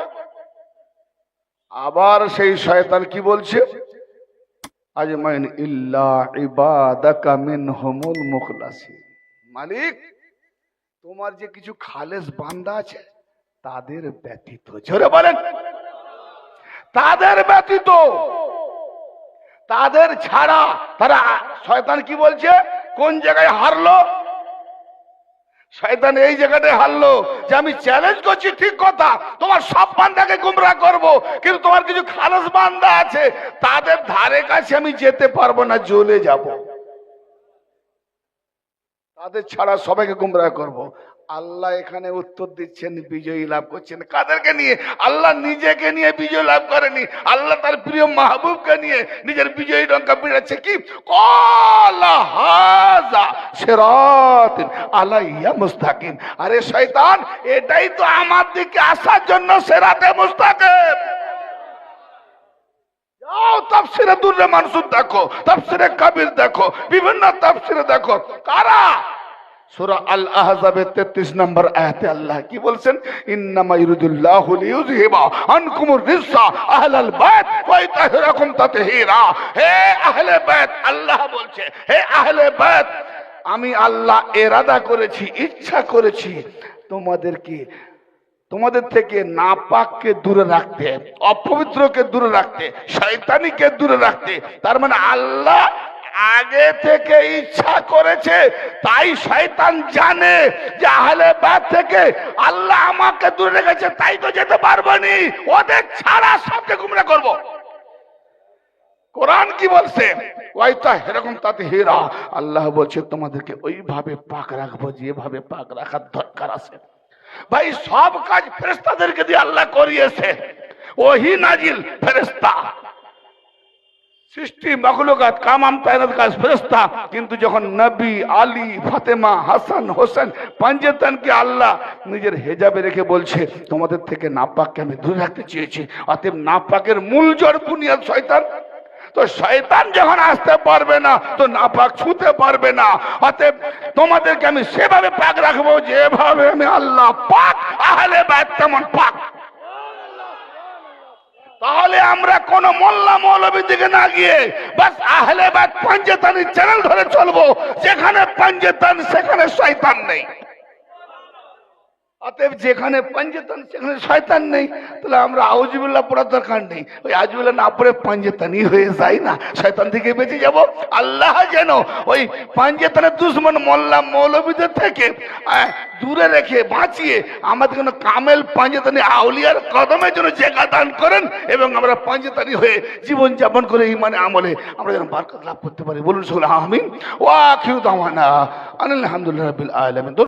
আবার সেই শয়তান কি বলছে, আজমাইন ইল্লা ইবাদাকা মিনহুমুল মুখলাসিন। মালিক, তোমার যে কিছু খালেস বান্দা আছে তাদের ব্যতীত, জোরে বলেন, তাদের ব্যতীত, তাদের ছাড়া। তারা, শয়তান কি বলছে, কোন জায়গায় হারলো? শয়তান এই জায়গাটায় হারলো যে আমি চ্যালেঞ্জ করছি, ঠিক কথা, তোমার সব বান্দাকে গুমরাহ করব, কিন্তু তোমার কিছু খালেস বান্দা আছে, তাদের ধারে কাছে আমি যেতে পারবো না, জ্বলে যাব। তাদের ছাড়া সবাইকে গুমরাহ করব। আল্লাহ এখানে উত্তর দিচ্ছেন, বিজয়ী লাভ করছেন কাদেরকে নিয়ে? আল্লাহ নিজেকে নিয়ে বিজয় লাভ করেনি, আল্লাহ তার প্রিয় মাহবুবকে নিয়ে নিজের বিজয়ী ডঙ্কা পিড়াচ্ছে। কি ক্বালা হাযা সিরাতুন আলাইয়া মুস্তাকিম। আরে শয়তান, এটাই তো আমার দিকে আসার জন্য সিরাতে মুস্তাকিম। যাও তাফসিরে দুররে মানসুর দেখো, তাফসিরে কবির দেখো, বিভিন্ন তাফসিরে দেখো। কারা? সূরা আল আহজাবের 33 নম্বর আয়াতে আল্লাহ কি বলছেন, ইন্নামা ইউরিদুল্লাহু লিইউযহিবা আনকুমুর রিজসা আহলাল বাইত ওয়া ইতাহিরাকুম তাতহীরা। হে আহলে বাইত, আল্লাহ বলছে, হে আহলে বাইত, আমি আল্লাহ ইরাদা করেছি, ইচ্ছা করেছি তোমাদের থেকে নাপাককে দূরে রাখতে, অপবিত্রকে দূরে রাখতে, শয়তানিকে দূরে রাখতে। তার মানে আল্লাহ আগে থেকে ইচ্ছা করেছে, তাই শয়তান জানে যে আহলে বাইত থেকে আল্লাহ আমাকে দূরে রেখেছে, তাই তো যেতে পারবো নি, ওদের ছাড়া সবকে গুমরা করব। কোরআন কি বলছে? ওয়াইতা এরকম তাতে হেরা, আল্লাহ বলছে তোমাদেরকে ওইভাবে পাক রাখবো যেভাবে পাক রাখার দরকার আছে। ভাই সব কাজ ফেরেশতাদেরকে দিয়ে আল্লাহ করিয়েছে, ওহি নাজিল ফেরেশতা, সৃষ্টি মখলুকাত কামাম তায়নাত কাজ ফেরেশতা। কিন্তু যখন নবী, আলী, ফাতেমা, হাসান, হোসেন পাঞ্জেতানকে আল্লাহ নিজের হেজাবে রেখে বলছে তোমাদের থেকে নাপাককে আমি দূরে রাখতে চেয়েছি, অতএব নাপাকের মূল জড় বুনিয়াদ শয়তান। তো শয়তান যখন আসতে পারবে না তো নাপাক ছুঁতে পারবে না, অতএব তোমাদেরকে আমি সেভাবে পাক রাখবো যেভাবে আমি আল্লাহ পাক, আহলে বাইত তেমন পাক। তাহলে আমরা কোন মোল্লা মৌলবীর দিকে না গিয়ে বাস আহলে বাইত পাঞ্জেতানি চ্যানেল ধরে চলবো, যেখানে পাঞ্জেতান সেখানে শয়তান নেই। অতএব যেখানে পাঞ্জেতান সেখানে শয়তান নেই, তাহলে আমরা আউযুবিল্লাহ পড়ার দরকার নেই, ওই আউযুবিল্লাহ না পড়ে পাঞ্জেতানি হয়ে যায় না, শয়তান থেকে বেঁচে যাব। আল্লাহ যেন ওই পাঞ্জেতানের দুশমন মোল্লা মৌলবীদের থেকে দূরে রেখে বাঁচিয়ে আমাদের কোনো কামেল পাঞ্জেতানি আউলিয়ার কদমের জন্য জায়গা দান করেন, এবং আমরা পাঞ্জেতানি হয়ে জীবন যাপন করে ইমানে আমলে আমরা যেন বরকত লাভ করতে পারি। বলুন সকলে আমিন। ওয়া আখিরু দাওয়ানা আলহামদুলিল্লাহি রাব্বিল আলামিন।